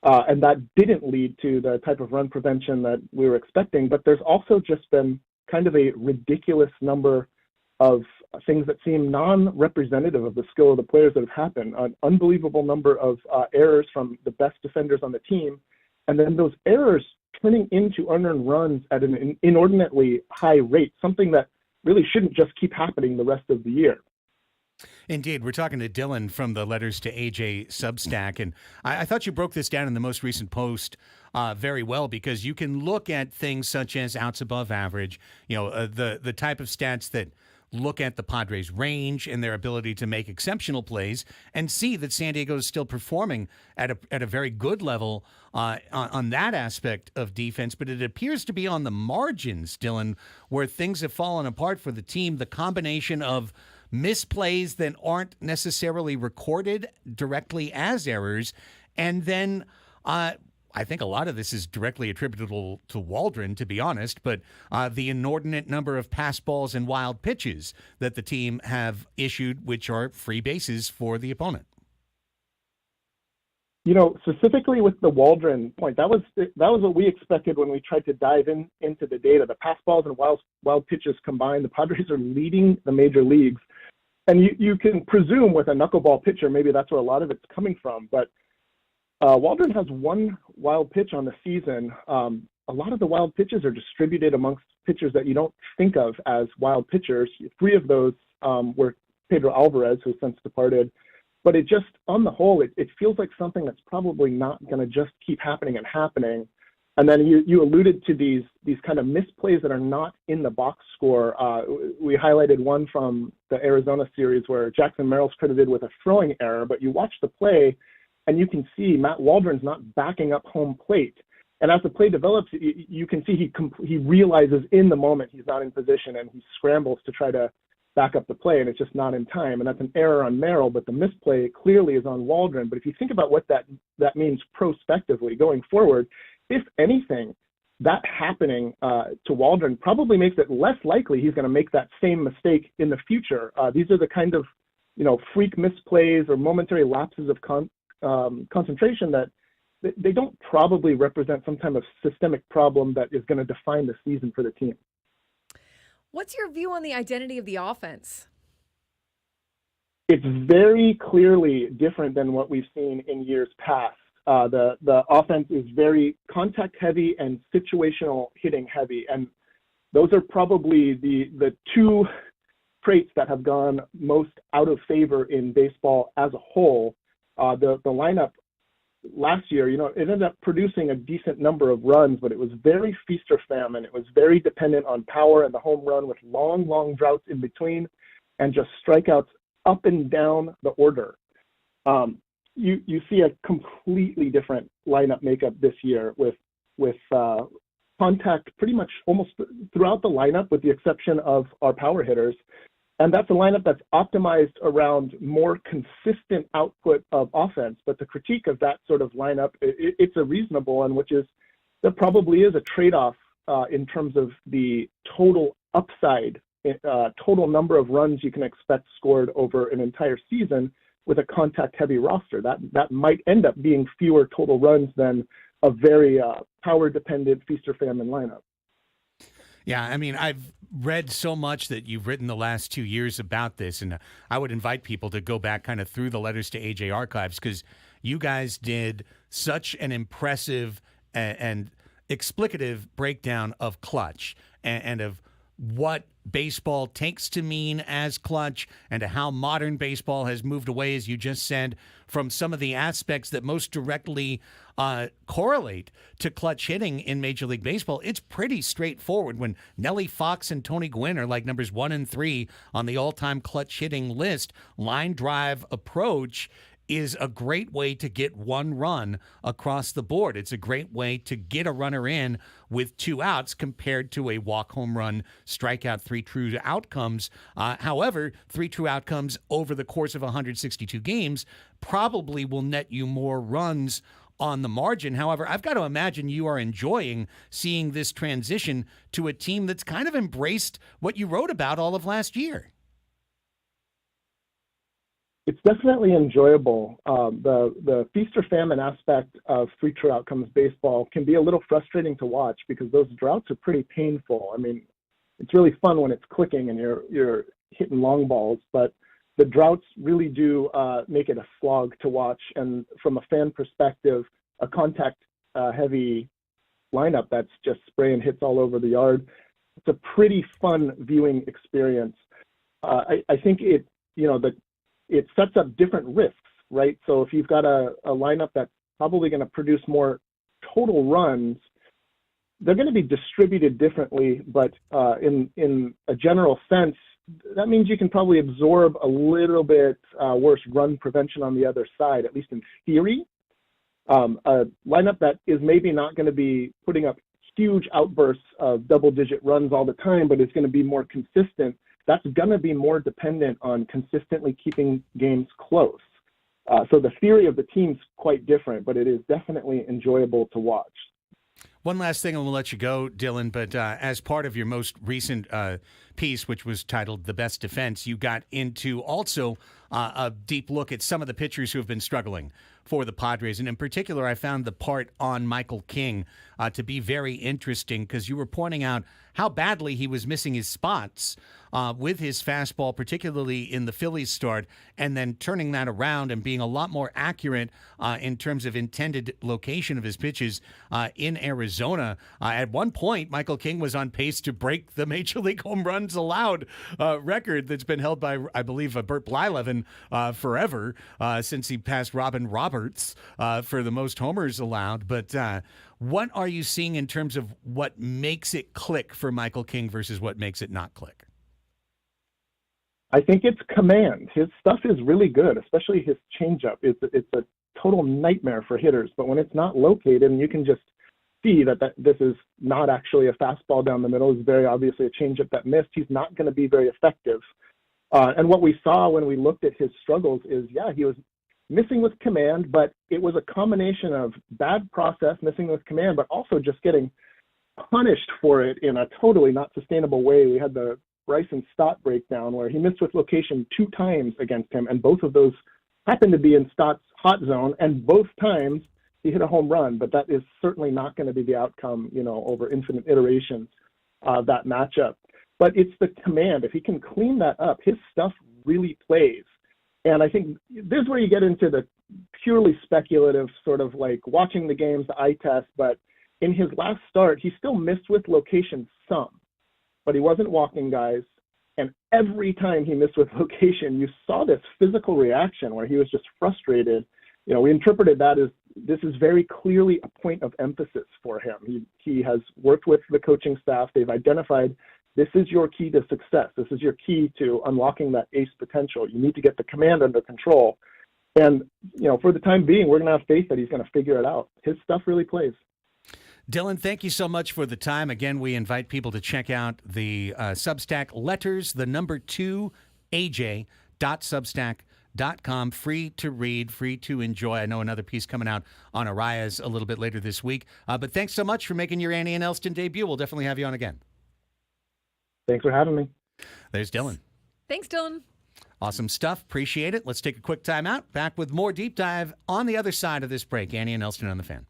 D: And that didn't lead to the type of run prevention that we were expecting. But there's also just been kind of a ridiculous number of things that seem non-representative of the skill of the players that have happened. An unbelievable number of errors from the best defenders on the team. And then those errors turning into unearned runs at an inordinately high rate, something that really shouldn't just keep happening the rest of the year.
A: Indeed. We're talking to Dylan from the Letters to AJ Substack, and I thought you broke this down in the most recent post very well, because you can look at things such as outs above average, the type of stats that look at the Padres' range and their ability to make exceptional plays, and see that San Diego is still performing at a very good level on that aspect of defense. But it appears to be on the margins, Dylan, where things have fallen apart for the team. The combination of misplays that aren't necessarily recorded directly as errors, and then I think a lot of this is directly attributable to Waldron, to be honest, but the inordinate number of pass balls and wild pitches that the team have issued, which are free bases for the opponent.
D: Specifically with the Waldron point, that was what we expected when we tried to dive into the data. The pass balls and wild pitches combined, the Padres are leading the major leagues. And you can presume with a knuckleball pitcher, maybe that's where a lot of it's coming from. But Waldron has one wild pitch on the season. A lot of the wild pitches are distributed amongst pitchers that you don't think of as wild pitchers. 3 of those were Pedro Alvarez, who's since departed. But it just, on the whole, it feels like something that's probably not going to just keep happening and happening. And then you alluded to these kind of misplays that are not in the box score. We highlighted one from the Arizona series where Jackson Merrill's credited with a throwing error, but you watch the play and you can see Matt Waldron's not backing up home plate. And as the play develops, you can see he realizes in the moment he's not in position, and he scrambles to try to back up the play, and it's just not in time. And that's an error on Merrill, but the misplay clearly is on Waldron. But if you think about what that means prospectively going forward, if anything, that happening to Waldron probably makes it less likely he's going to make that same mistake in the future. These are the kind of, freak misplays or momentary lapses of concentration that they don't probably represent some kind of systemic problem that is going to define the season for the team.
B: What's your view on the identity of the offense?
D: It's very clearly different than what we've seen in years past. The offense is very contact heavy and situational hitting heavy, and those are probably the 2 traits that have gone most out of favor in baseball as a whole. The lineup last year, it ended up producing a decent number of runs, but it was very feast or famine. It was very dependent on power and the home run with long droughts in between, and just strikeouts up and down the order. You see a completely different lineup makeup this year with contact pretty much almost throughout the lineup, with the exception of our power hitters. And that's a lineup that's optimized around more consistent output of offense. But the critique of that sort of lineup, it's a reasonable one, which is there probably is a trade-off in terms of the total upside, total number of runs you can expect scored over an entire season with a contact-heavy roster. That might end up being fewer total runs than a very power-dependent feast or famine lineup.
A: Yeah, I mean, I've read so much that you've written the last 2 years about this, and I would invite people to go back kind of through the Letters to AJ archives, because you guys did such an impressive and explicative breakdown of clutch and of what baseball takes to mean as clutch and to how modern baseball has moved away, as you just said, from some of the aspects that most directly correlate to clutch hitting in Major League Baseball. It's pretty straightforward when Nellie Fox and Tony Gwynn are like numbers 1 and 3 on the all-time clutch hitting list. Line drive approach is a great way to get one run across the board. It's a great way to get a runner in with 2 outs compared to a walk, home run, strikeout, 3 true outcomes. However, 3 true outcomes over the course of 162 games probably will net you more runs on the margin. However, I've got to imagine you are enjoying seeing this transition to a team that's kind of embraced what you wrote about all of last year.
D: It's definitely enjoyable. The feast or famine aspect of 3 true outcomes baseball can be a little frustrating to watch because those droughts are pretty painful. I mean, it's really fun when it's clicking and you're hitting long balls, but the droughts really do make it a slog to watch. And from a fan perspective, a contact heavy lineup that's just spraying hits all over the yard, it's a pretty fun viewing experience. I think it sets up different risks, right? So if you've got a lineup that's probably going to produce more total runs, they're going to be distributed differently, but in a general sense, that means you can probably absorb a little bit worse run prevention on the other side, at least in theory. A lineup that is maybe not going to be putting up huge outbursts of double-digit runs all the time, but is going to be more consistent, that's going to be more dependent on consistently keeping games close. So the theory of the team's quite different, but it is definitely enjoyable to watch.
A: One last thing, and we'll let you go, Dylan, but as part of your most recent piece, which was titled The Best Defense, you got into also a deep look at some of the pitchers who have been struggling for the Padres. And in particular, I found the part on Michael King to be very interesting because you were pointing out how badly he was missing his spots with his fastball, particularly in the Phillies start, and then turning that around and being a lot more accurate in terms of intended location of his pitches in Arizona. At one point, Michael King was on pace to break the Major League home runs allowed record that's been held by, I believe, Bert Blyleven forever since he passed Robin Roberts for the most homers allowed. But what are you seeing in terms of what makes it click for Michael King versus what makes it not click?
D: I think it's command. His stuff is really good, especially his changeup. It's a total nightmare for hitters, but when it's not located and you can just see that this is not actually a fastball down the middle, it's very obviously a changeup that missed, he's not going to be very effective. And what we saw when we looked at his struggles is, yeah, he was missing with command, but it was a combination of bad process, missing with command, but also just getting punished for it in a totally not sustainable way. We had the Bryson Stott breakdown where he missed with location 2 times against him, and both of those happened to be in Stott's hot zone, and both times he hit a home run, but that is certainly not going to be the outcome, over infinite iterations of that matchup. But it's the command. If he can clean that up, his stuff really plays. And I think this is where you get into the purely speculative sort of like watching the games, the eye test, but in his last start, he still missed with location some, but he wasn't walking guys. And every time he missed with location, you saw this physical reaction where he was just frustrated. We interpreted that as this is very clearly a point of emphasis for him. He has worked with the coaching staff. They've identified this is your key to success. This is your key to unlocking that ace potential. You need to get the command under control. And, for the time being, we're going to have faith that he's going to figure it out. His stuff really plays.
A: Dylan, thank you so much for the time. Again, we invite people to check out the Substack letters, the number 2 aj.substack.com. Free to read, free to enjoy. I know another piece coming out on Arias a little bit later this week. But thanks so much for making your Annie and Elsten debut. We'll definitely have you on again.
D: Thanks for having me.
A: There's Dylan.
B: Thanks, Dylan.
A: Awesome stuff. Appreciate it. Let's take a quick time out. Back with more deep dive on the other side of this break. Annie and Elsten on the Fan.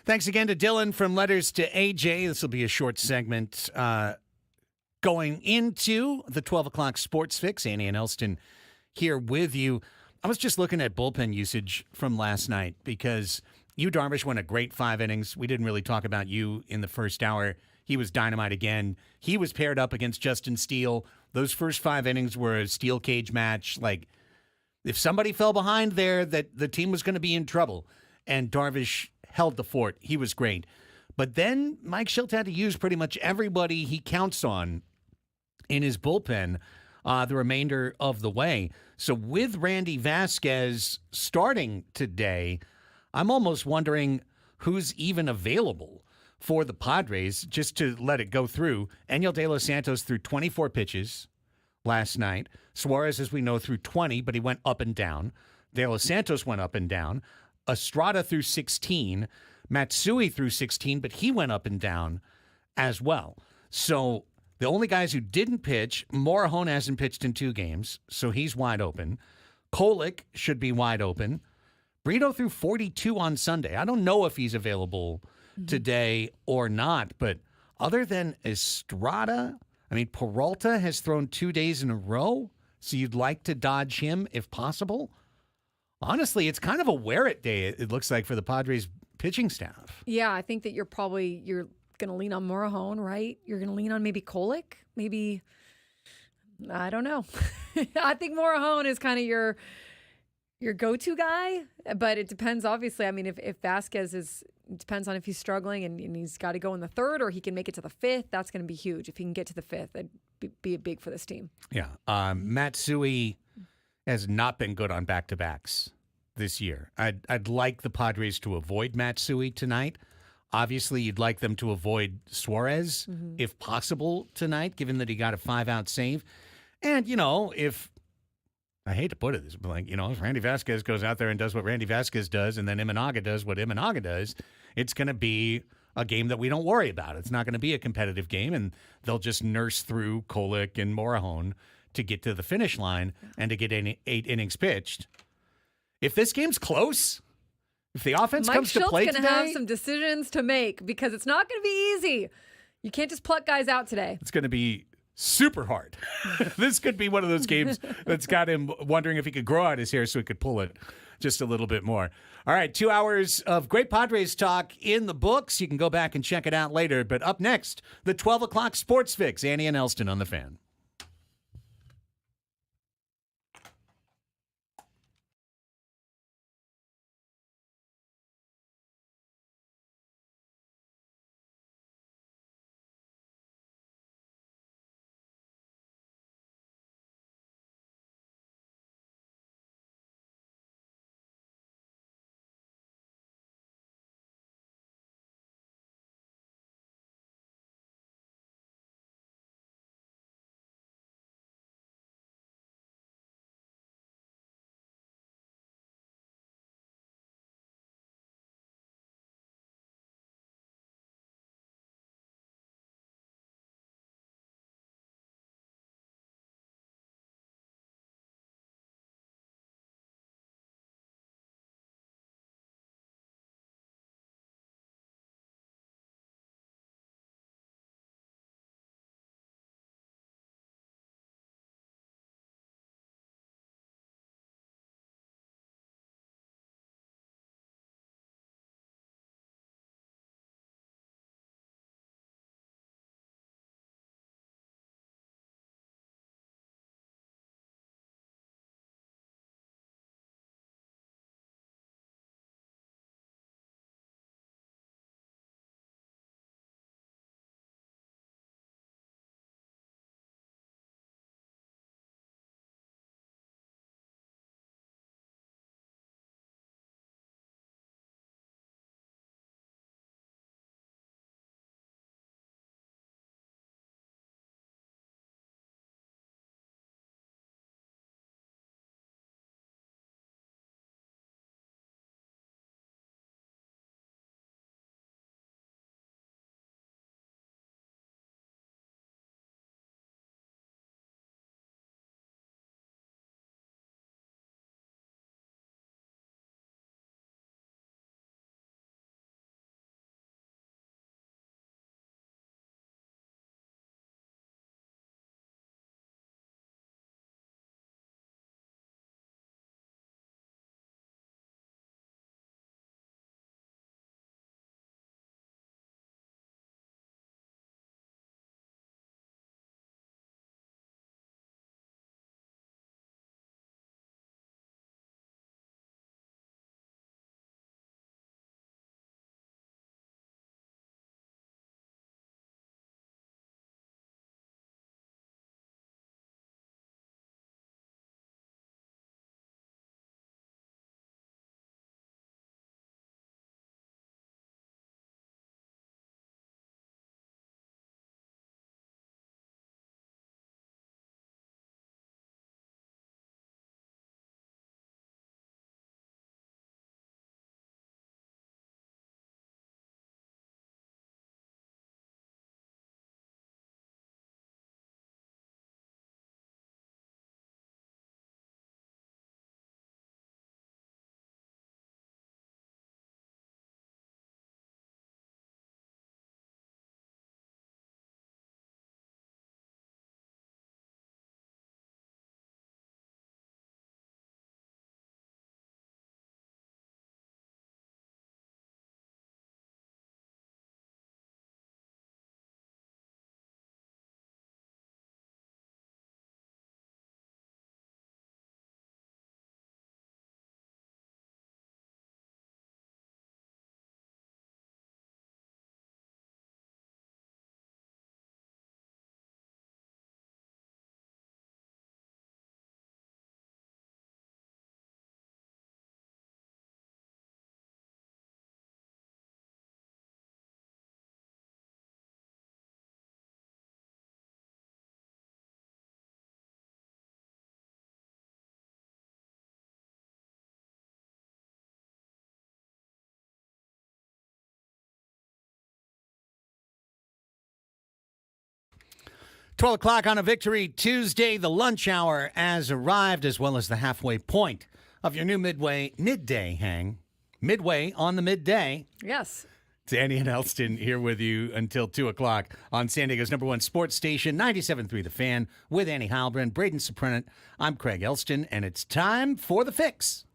A: Thanks again to Dylan from Letters to AJ. This will be a short segment going into the 12 o'clock Sports Fix. Annie and Elsten here with you. I was just looking at bullpen usage from last night because Yu Darvish went a great 5 innings. We didn't really talk about Yu in the first hour. He was dynamite again. He was paired up against Justin Steele. Those first 5 innings were a steel cage match. Like, if somebody fell behind there, that the team was going to be in trouble. And Darvish held the fort. He was great. But then Mike Schilt had to use pretty much everybody he counts on in his bullpen the remainder of the way. So with Randy Vasquez starting today, I'm almost wondering who's even available for the Padres, just to let it go through. Enyel De Los Santos threw 24 pitches last night. Suarez, as we know, threw 20, but he went up and down. De Los Santos went up and down. Estrada threw 16. Matsui threw 16, but he went up and down as well. So the only guys who didn't pitch, Morejon hasn't pitched in 2 games, so he's wide open. Kolek should be wide open. Brito threw 42 on Sunday. I don't know if he's available today or not, but other than Estrada, I mean, Peralta has thrown 2 days in a row, so you'd like to dodge him if possible. Honestly, it's kind of a wear-it day, it looks like, for the Padres pitching staff.
B: Yeah, I think that you're going to lean on Morejon, right? You're going to lean on maybe Kolek, maybe, I don't know. I think Morejon is kind of your go-to guy, but it depends, obviously. I mean, if Vasquez it depends on if he's struggling and he's got to go in the 3rd, or he can make it to the 5th. That's going to be huge. If he can get to the 5th, that'd be big for this team.
A: Yeah. Matsui has not been good on back-to-backs this year. I'd like the Padres to avoid Matsui tonight. Obviously, you'd like them to avoid Suarez, if possible, tonight, given that he got a 5-out save. And, if I hate to put it this, but if Randy Vasquez goes out there and does what Randy Vasquez does, and then Imanaga does what Imanaga does, it's going to be a game that we don't worry about. It's not going to be a competitive game, and they'll just nurse through Kolek and Morejon to get to the finish line and to get 8 innings pitched. If this game's close, if the offense comes to play today,
B: Mike Schultz going to have some decisions to make because it's not going to be easy. You can't just pluck guys out today.
A: It's going to be super hard. This could be one of those games that's got him wondering if he could grow out his hair so he could pull it just a little bit more. All right, 2 hours of great Padres talk in the books. You can go back and check it out later. But up next, the 12 o'clock Sports Fix. Annie and Elsten on the Fan. 12 o'clock on a Victory Tuesday. The lunch hour has arrived, as well as the halfway point of your new midday hang. Midway on the midday.
B: Yes.
A: Danny and Elsten here with you until 2 o'clock on San Diego's #1 sports station, 97.3 The Fan, with Annie Heilbrunn, Braden Soprennant. I'm Craig Elsten, and it's time for The Fix.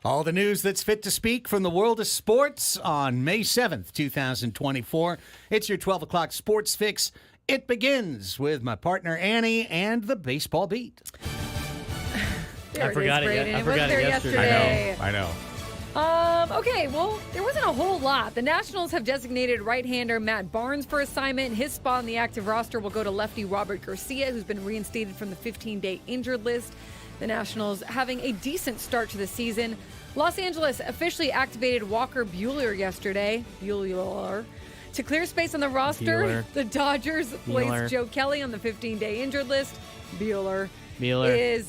A: All the news that's fit to speak from the world of sports on May 7th, 2024. It's your 12 o'clock sports fix. It begins with my partner Annie and the baseball beat.
B: There
C: I forgot
B: is,
C: it.
B: Braden.
C: I
B: It
C: forgot
B: was
C: it
B: there
C: yesterday.
A: I know.
B: Okay, well, there wasn't a whole lot. The Nationals have designated right-hander Matt Barnes for assignment. His spot on the active roster will go to lefty Robert Garcia, who's been reinstated from the 15-day injured list. The Nationals having a decent start to the season. Los Angeles officially activated Walker Buehler yesterday. Buehler. To clear space on the roster,
C: Buehler.
B: the Dodgers
C: Buehler.
B: placed Joe Kelly on the 15-day injured list. Buehler.
C: Buehler.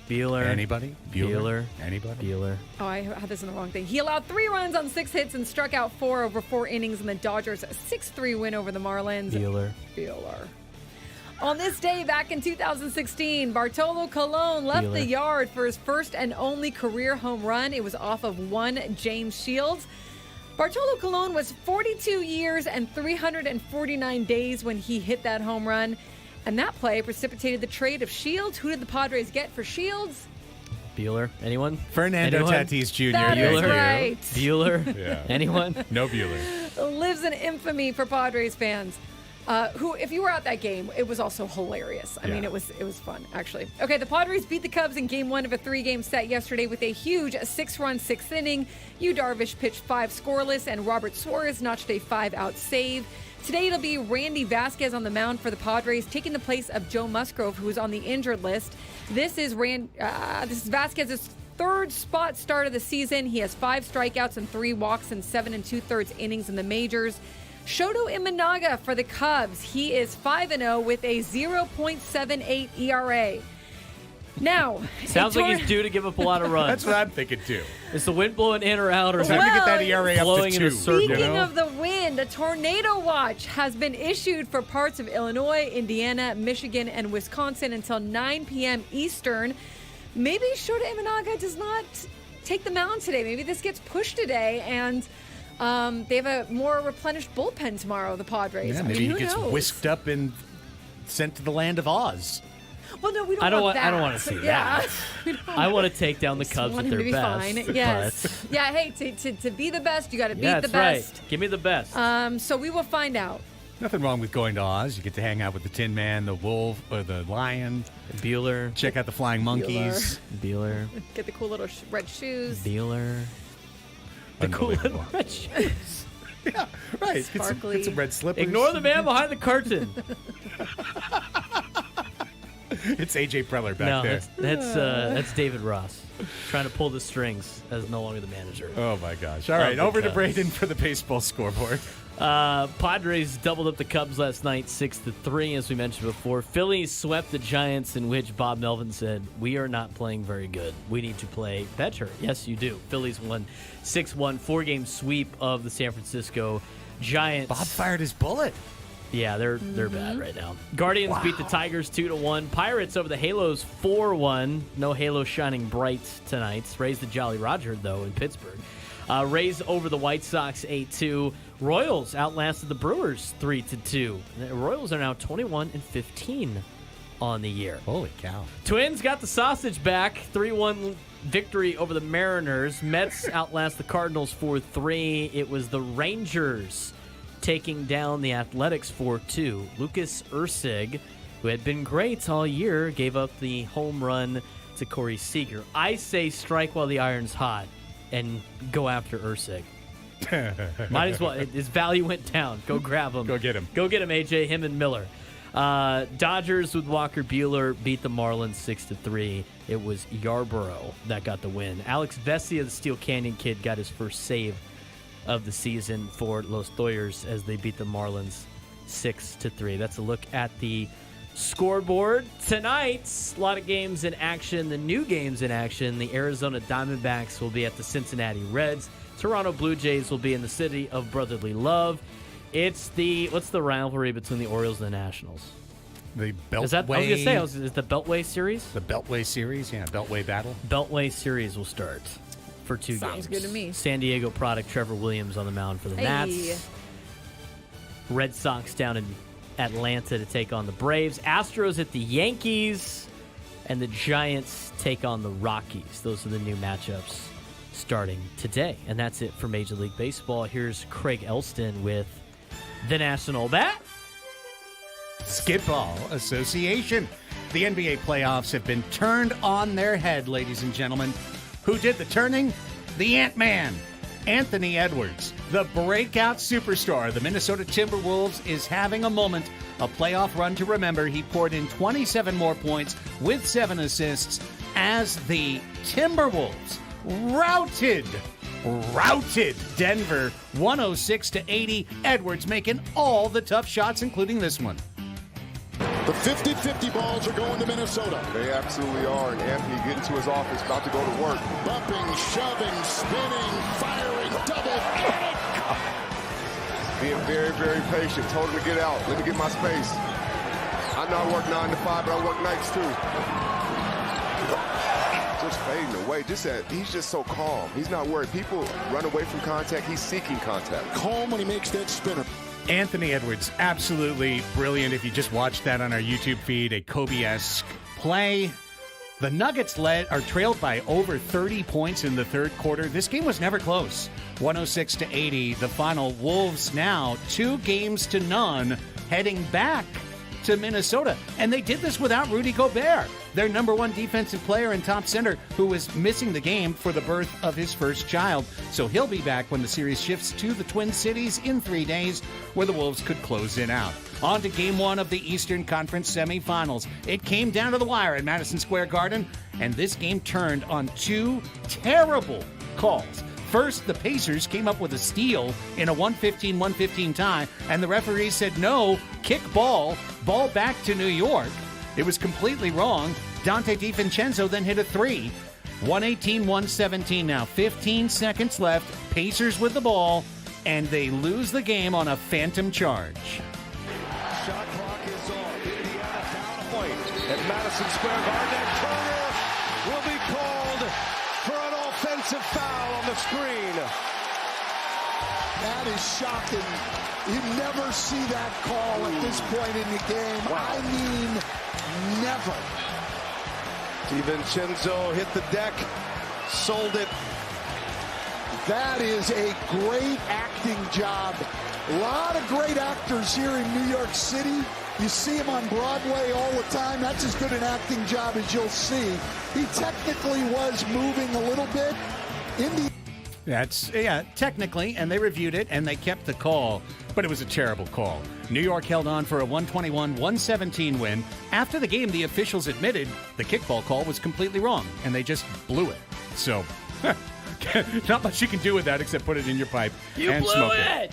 C: Buehler.
A: Anybody?
C: Buehler.
A: Anybody?
C: Buehler.
B: Oh, I had this in the wrong thing. He allowed 3 runs on 6 hits and struck out 4 over 4 innings in the Dodgers' 6-3 win over the Marlins.
C: Buehler.
B: Buehler. On this day back in 2016, Bartolo Colon left the
C: Buehler.
B: yard for his first and only career home run. It was off of one James Shields. Bartolo Colon was 42 years and 349 days when he hit that home run. And that play precipitated the trade of Shields. Who did the Padres get for Shields?
C: Buehler. Anyone?
A: Fernando
C: Anyone?
A: Tatis Jr.
B: That is
C: Buehler.
B: right.
C: Buehler.
A: Yeah.
C: Anyone?
A: No Buehler.
B: Lives in infamy for Padres fans. Who, if you were at that game, it was also hilarious. I mean,
A: Yeah.
B: it was fun, actually. Okay, the Padres beat the Cubs in Game 1 of a 3-game set yesterday with a huge 6-run 6th inning. Yu Darvish pitched 5 scoreless, and Robert Suarez notched a 5-out save. Today, it'll be Randy Vasquez on the mound for the Padres, taking the place of Joe Musgrove, who is on the injured list. This is Vasquez's 3rd spot start of the season. He has 5 strikeouts and 3 walks in 7 2/3 innings in the majors. Shoto Imanaga for the Cubs. He is 5-0 with a 0.78 ERA. Now,
C: Sounds like he's due to give up a lot of runs.
A: That's what I'm thinking, too.
C: Is the wind blowing in or out, or is
A: Time
C: it
A: to get that
B: Well,
A: ERA up
C: blowing
A: to
C: in a
A: 2.
C: circle.
B: Speaking
A: know?
B: of the wind, a tornado watch has been issued for parts of Illinois, Indiana, Michigan, and Wisconsin until 9 p.m. Eastern. Maybe Shota Imanaga does not take the mound today. Maybe this gets pushed today, and they have a more replenished bullpen tomorrow, the Padres.
A: Yeah,
B: I
A: maybe
B: mean,
A: he
B: who
A: gets
B: knows?
A: whisked up and sent to the land of Oz.
B: Well, no, we don't
C: I don't
B: want
C: want-
B: that.
C: I don't wanna see
B: Yeah.
C: that.
B: We don't
C: I want to take down the
B: just
C: Cubs
B: want
C: at
B: him
C: their
B: to be
C: best.
B: fine. Yes.
C: but-
B: Yeah, hey, to be the best, you got to beat
C: yeah,
B: the
C: that's
B: best.
C: right. Give me the best.
B: So we will find out.
A: Nothing wrong with going to Oz. You get to hang out with the Tin Man, the Wolf, or the Lion.
C: Buehler.
A: Check out the Flying Monkeys.
C: Buehler.
B: Get the cool little red shoes.
C: Buehler. The cool
A: Unbelievable.
C: little red shoes.
A: Yeah, right. Get
B: Sparkly.
A: some red slippers.
C: Ignore the man behind the curtain.
A: It's AJ Preller back
C: No,
A: there.
C: that's David Ross trying to pull the strings as no longer the manager.
A: Oh my gosh! All right,
C: the
A: over to
C: Cubs.
A: Braden for the baseball scoreboard.
C: Padres doubled up the Cubs last night, 6-3, as we mentioned before. Phillies swept the Giants, in which Bob Melvin said, "We are not playing very good. We need to play better." Yes, you do. Phillies won 6-1, 4-game sweep of the San Francisco Giants.
A: Bob fired his bullet.
C: Yeah, they're bad right now. Guardians beat the Tigers 2-1. Pirates over the Halos 4-1. No Halo shining bright tonight. Rays the Jolly Roger though in Pittsburgh. Rays over the White Sox 8-2. Royals outlasted the Brewers 3-2. The Royals are now 21-15 on the year.
A: Holy cow!
C: Twins got the sausage back. 3-1 victory over the Mariners. Mets outlast the Cardinals 4-3. It was the Rangers taking down the Athletics 4-2. Lucas Ursig, who had been great all year, gave up the home run to Corey Seager. I say strike while the iron's hot and go after Ursig. Might as well. His value went down. Go grab him.
A: Go get him.
C: Go get him, AJ. Him and Miller. Dodgers with Walker Buehler beat the Marlins 6-3. It was Yarborough that got the win. Alex Vesia, the Steel Canyon kid, got his first save of the season for Los Toyers as they beat the Marlins 6-3. That's a look at the scoreboard. Tonight, a lot of games in action. The new games in action. The Arizona Diamondbacks will be at the Cincinnati Reds. Toronto Blue Jays will be in the city of brotherly love. It's what's the rivalry between the Orioles and the Nationals?
A: The Beltway.
C: Is that, I was going to say, is the Beltway series?
A: The Beltway series, yeah, Beltway battle.
C: Beltway series will start for 2 games.
B: Sounds good to me.
C: San Diego product Trevor Williams on the mound for the Nats. Red Sox down in Atlanta to take on the Braves. Astros at the Yankees. And the Giants take on the Rockies. Those are the new matchups starting today. And that's it for Major League Baseball. Here's Craig Elsten with the National Bat
A: Skip-Ball Association. The NBA playoffs have been turned on their head, ladies and gentlemen. Who did the turning? The Ant-Man, Anthony Edwards. The breakout superstar of the Minnesota Timberwolves is having a moment, a playoff run to remember. He poured in 27 more points with 7 assists as the Timberwolves routed Denver 106-80. Edwards making all the tough shots, including this one.
E: The 50-50 balls are going to Minnesota.
F: They absolutely are. And Anthony getting to his office, about to go to work.
E: Bumping, shoving, spinning, firing, double. Get it!
F: Being very, very patient. Told him to get out. Let me get my space. I know I work 9 to 5, but I work nights too. Just fading away. He's just so calm. He's not worried. People run away from contact. He's seeking contact.
E: Calm when he makes that spinner.
A: Anthony Edwards, absolutely brilliant. If you just watched that on our YouTube feed, a Kobe-esque play. The Nuggets trailed by over 30 points in the third quarter. This game was never close. 106-80, the final. Wolves now 2-0, heading back to Minnesota. And they did this without Rudy Gobert, their number 1 defensive player and top center, who was missing the game for the birth of his first child. So he'll be back when the series shifts to the Twin Cities in 3 days, where the Wolves could close it out. On to Game 1 of the Eastern Conference semifinals. It came down to the wire at Madison Square Garden, and this game turned on 2 terrible calls. First, the Pacers came up with a steal in a 115-115 tie, and the referee said, no, kick ball back to New York. It was completely wrong. Dante DiVincenzo then hit a 3. 118-117 now. 15 seconds left. Pacers with the ball, and they lose the game on a phantom charge.
G: Shot clock is off. Indiana down a point at Madison Square Garden. Turner will be called for an offensive foul on the screen.
E: That is shocking. You never see that call at this point in the game. Wow. I mean, never.
G: DiVincenzo hit the deck, sold it.
E: That is a great acting job. A lot of great actors here in New York City. You see him on Broadway all the time. That's as good an acting job as you'll see. He technically was moving a little bit.
A: Technically, and they reviewed it, and they kept the call, but it was a terrible call. New York held on for a 121-117 win. After the game, the officials admitted the kickball call was completely wrong, and they just blew it. So, not much you can do with that except put it in your pipe and smoke it.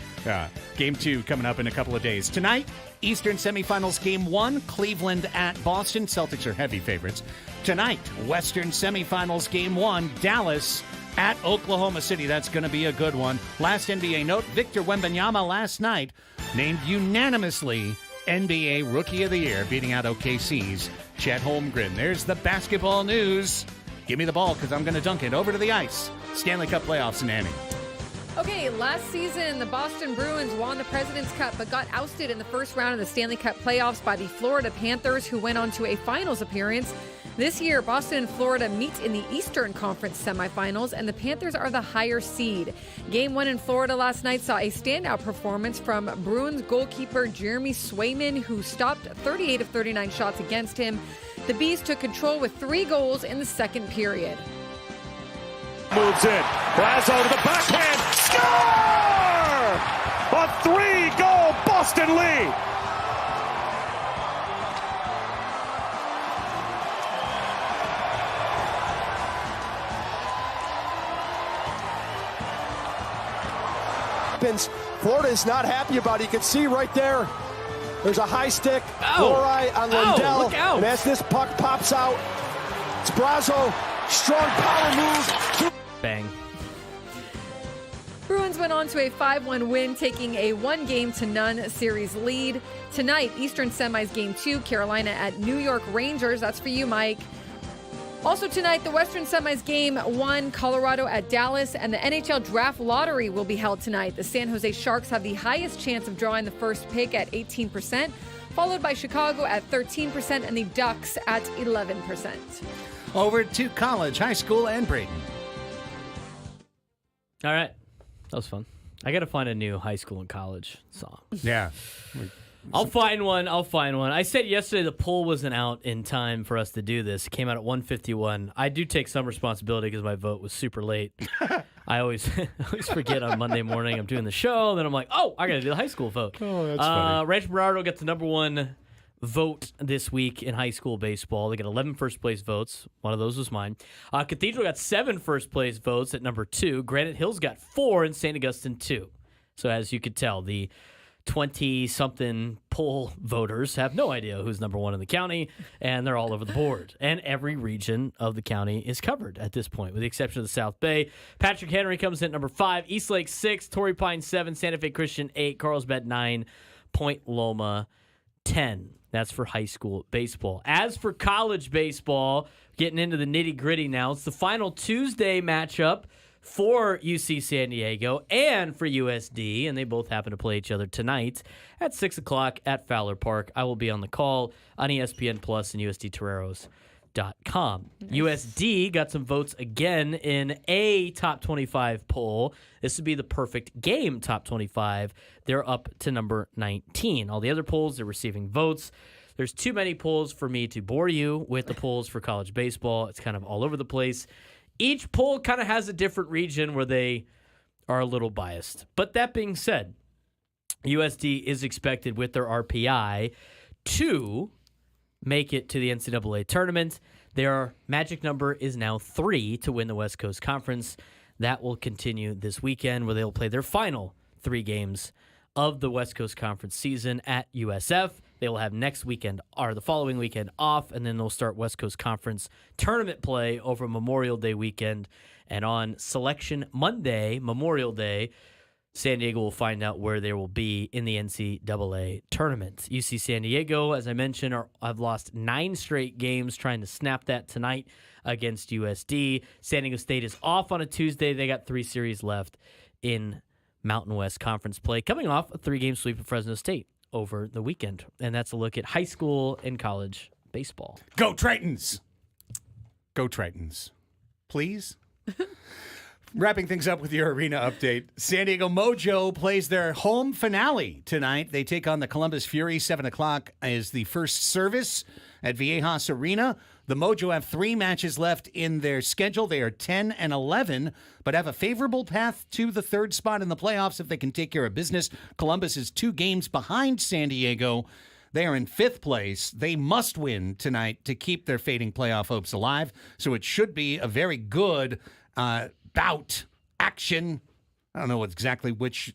A: Game 2 coming up in a couple of days. Tonight, Eastern semifinals Game 1, Cleveland at Boston. Celtics are heavy favorites. Tonight, Western semifinals Game 1, Dallas at Oklahoma City. That's going to be a good one. Last NBA note, Victor Wembanyama last night named unanimously NBA Rookie of the Year, beating out OKC's Chet Holmgren. There's the basketball news. Give me the ball because I'm going to dunk it over to the ice. Stanley Cup playoffs and Annie.
B: Okay, last season, the Boston Bruins won the President's Cup but got ousted in the first round of the Stanley Cup playoffs by the Florida Panthers, who went on to a finals appearance. This year, Boston and Florida meet in the Eastern Conference semifinals, and the Panthers are the higher seed. Game 1 in Florida last night saw a standout performance from Bruins goalkeeper Jeremy Swayman, who stopped 38 of 39 shots against him. The Bees took control with 3 goals in the second period.
G: Moves in. Brazo to the backhand. Score! A 3-goal Boston lead. Bruins. Florida is not happy about it. You can see right there, there's a high stick. Lori on Lundell.
C: Look out.
G: And as this puck pops out, it's Brazo. Strong power move.
C: Bang.
B: Bruins went on to a 5-1 win, taking a 1-0 series lead. Tonight, Eastern Semis Game 2, Carolina at New York Rangers. That's for you, Mike. Also tonight, the Western Semis Game 1, Colorado at Dallas, and the NHL Draft Lottery will be held tonight. The San Jose Sharks have the highest chance of drawing the first pick at 18%, followed by Chicago at 13% and the Ducks at 11%.
A: Over to college, high school, and Braden.
C: All right. That was fun. I got to find a new high school and college song.
A: Yeah.
C: I'll find one. I said yesterday the poll wasn't out in time for us to do this. It came out at 1:51. I do take some responsibility because my vote was super late. I always forget on Monday morning I'm doing the show. Then I'm like, oh, I got to do the high school vote.
A: Oh, that's funny.
C: Rancho Bernardo got the number one vote this week in high school baseball. They got 11 first-place votes. One of those was mine. Cathedral got 7 first-place votes at number 2. Granite Hills got 4, and St. Augustine 2. So as you could tell, the 20-something poll voters have no idea who's number 1 in the county, and they're all over the board. And every region of the county is covered at this point, with the exception of the South Bay. Patrick Henry comes in at number 5, East Lake 6, Torrey Pine 7, Santa Fe Christian 8, Carlsbad 9, Point Loma 10. That's for high school baseball. As for college baseball, getting into the nitty-gritty now, it's the final Tuesday matchup for UC San Diego and for USD, and they both happen to play each other tonight at 6 o'clock at Fowler Park. I will be on the call on ESPN Plus and USDToreros.com. Nice. USD got some votes again in a top 25 poll. This would be the perfect game top 25. They're up to number 19. All the other polls, they're receiving votes. There's too many polls for me to bore you with the polls for college baseball. It's kind of all over the place. Each poll kind of has a different region where they are a little biased. But that being said, USD is expected with their RPI to make it to the NCAA tournament. Their magic number is now 3 to win the West Coast Conference. That will continue this weekend where they'll play their final 3 games of the West Coast Conference season at USF. They will have next weekend or the following weekend off, and then they'll start West Coast Conference tournament play over Memorial Day weekend. And on Selection Monday, Memorial Day, San Diego will find out where they will be in the NCAA tournament. UC San Diego, as I mentioned, have lost 9 straight games, trying to snap that tonight against USD. San Diego State is off on a Tuesday. They got 3 series left in Mountain West Conference play, coming off a 3-game sweep of Fresno State over the weekend. And that's a look at high school and college baseball.
A: Go Tritons! Go Tritons. Please? Wrapping things up with your arena update, San Diego Mojo plays their home finale tonight. They take on the Columbus Fury. 7 o'clock is the first service at Viejas Arena. The Mojo have 3 matches left in their schedule. They are 10-11, but have a favorable path to the 3rd spot in the playoffs if they can take care of business. Columbus is 2 games behind San Diego. They are in 5th place. They must win tonight to keep their fading playoff hopes alive. So it should be a very good bout, action. I don't know exactly which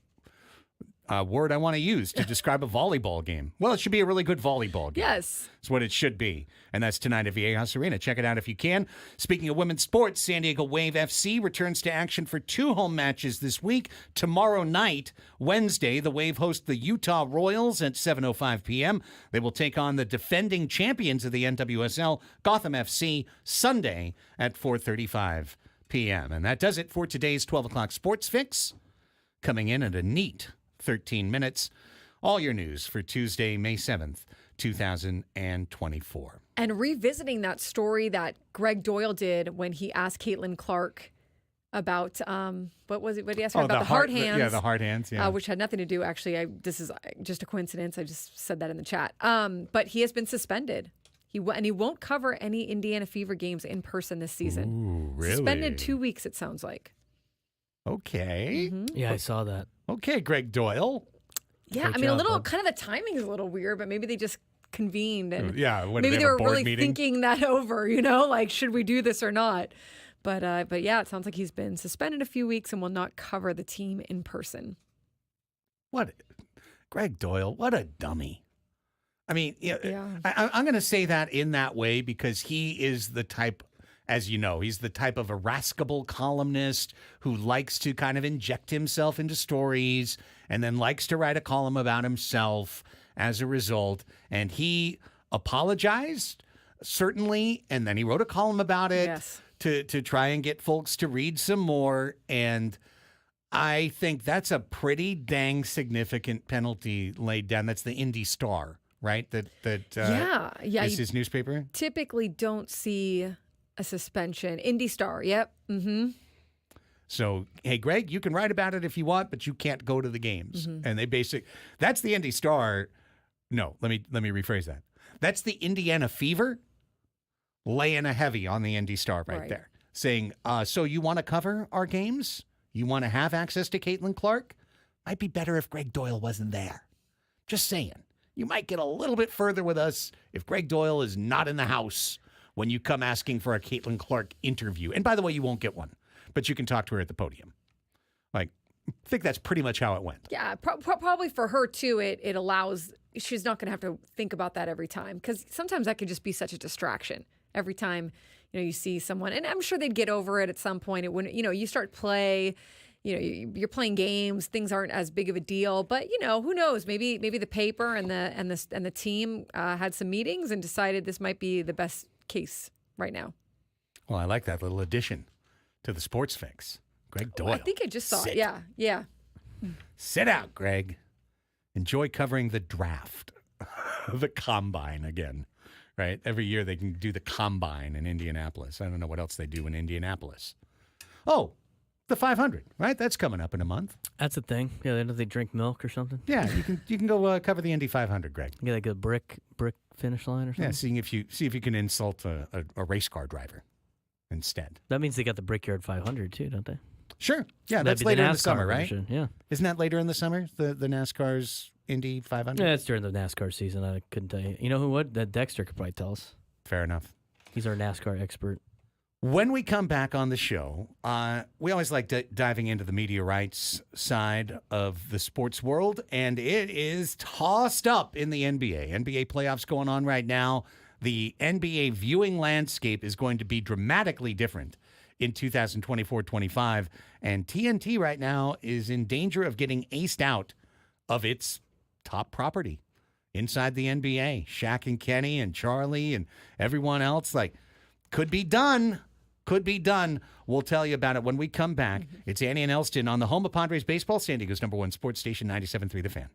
A: word I want to use to describe a volleyball game. Well, it should be a really good volleyball game.
B: Yes.
A: That's what it should be. And that's tonight at Viejas Arena. Check it out if you can. Speaking of women's sports, San Diego Wave FC returns to action for 2 home matches this week. Tomorrow night, Wednesday, the Wave host the Utah Royals at 7:05 p.m. They will take on the defending champions of the NWSL, Gotham FC, Sunday at 4:35 p.m. And that does it for today's 12 o'clock Sports Fix. Coming in at a neat 13 minutes. All your news for Tuesday, May 7th, 2024.
B: And revisiting that story that Greg Doyle did when he asked Caitlin Clark about, what was it? What did he ask her about? The hard hands.
A: Yeah, the hard hands, yeah.
B: Which had nothing to do, actually. This is just a coincidence. I just said that in the chat. But he has been suspended. He won't cover any Indiana Fever games in person this season.
A: Ooh, really?
B: Suspended 2 weeks, it sounds like.
A: Okay.
B: Mm-hmm.
C: Yeah, I saw that.
A: Okay, Greg Doyle.
B: Yeah,
C: Great
B: I mean,
C: job,
B: a little,
C: bud.
B: kind of the timing is a little weird, but maybe they just convened and
A: Yeah, what,
B: maybe
A: they
B: they
A: have a
B: were
A: board
B: really
A: meeting?
B: thinking that over, like, should we do this or not? But yeah, it sounds like he's been suspended a few weeks and will not cover the team in person.
A: What, Greg Doyle? What a dummy. I mean,
B: Yeah.
A: I'm going to say that in that way because he is the type, as you know, he's the type of irascible columnist who likes to kind of inject himself into stories and then likes to write a column about himself as a result. And he apologized, certainly, and then he wrote a column about it
B: Yes.
A: to try and get folks to read some more. And I think that's a pretty dang significant penalty laid down. That's the Indy Star, right? That
B: Yeah.
A: is
B: You
A: his newspaper.
B: typically don't see a suspension. Indy Star. Yep. Mm-hmm.
A: So, hey, Greg, you can write about it if you want, but you can't go to the games. And that's the Indy Star. No, let me rephrase that. That's the Indiana Fever laying a heavy on the Indy Star right there, saying, so you want to cover our games? You want to have access to Caitlin Clark? Might be better if Greg Doyle wasn't there. Just saying. You might get a little bit further with us if Greg Doyle is not in the house when you come asking for a Caitlin Clark interview. And by the way, you won't get one, but you can talk to her at the podium. Like, I think that's pretty much how it went.
B: Yeah, probably for her too. It allows she's not going to have to think about that every time because sometimes that could just be such a distraction. Every time you see someone, and I'm sure they'd get over it at some point. It wouldn't, you start play. You're playing games. Things aren't as big of a deal, but who knows? Maybe the paper and the team had some meetings and decided this might be the best case right now.
A: Well, I like that little addition to the sports fix. Greg Doyle.
B: I think I just saw
A: Sit.
B: it. Yeah.
A: Sit out, Greg. Enjoy covering the draft, the combine again, right? Every year they can do the combine in Indianapolis. I don't know what else they do in Indianapolis. Oh, the 500, right? That's coming up in a month.
C: That's a thing. Yeah, they drink milk or something.
A: Yeah, you can go cover the Indy 500, Greg.
C: Get like a brick finish line or something.
A: Yeah, see if you can insult a race car driver instead.
C: That means they got the Brickyard 500 too, don't they?
A: Sure. Yeah,
C: That'd
A: that's
C: be the
A: later in the
C: NASCAR
A: summer, right?
C: version, yeah.
A: Isn't that later in the summer? The NASCAR's Indy 500.
C: Yeah, it's during the NASCAR season. I couldn't tell you. You know who would? That Dexter could probably tell us.
A: Fair enough.
C: He's our NASCAR expert.
A: When we come back on the show, we always like diving into the media rights side of the sports world, and it is tossed up in the NBA. NBA playoffs going on right now. The NBA viewing landscape is going to be dramatically different in 2024-25, and TNT right now is in danger of getting aced out of its top property inside the NBA. Shaq and Kenny and Charlie and everyone else, could be done. Could be done. We'll tell you about it when we come back. It's Annie and Elsten on the home of Padres baseball, San Diego's #1 sports station, 97.3 The Fan.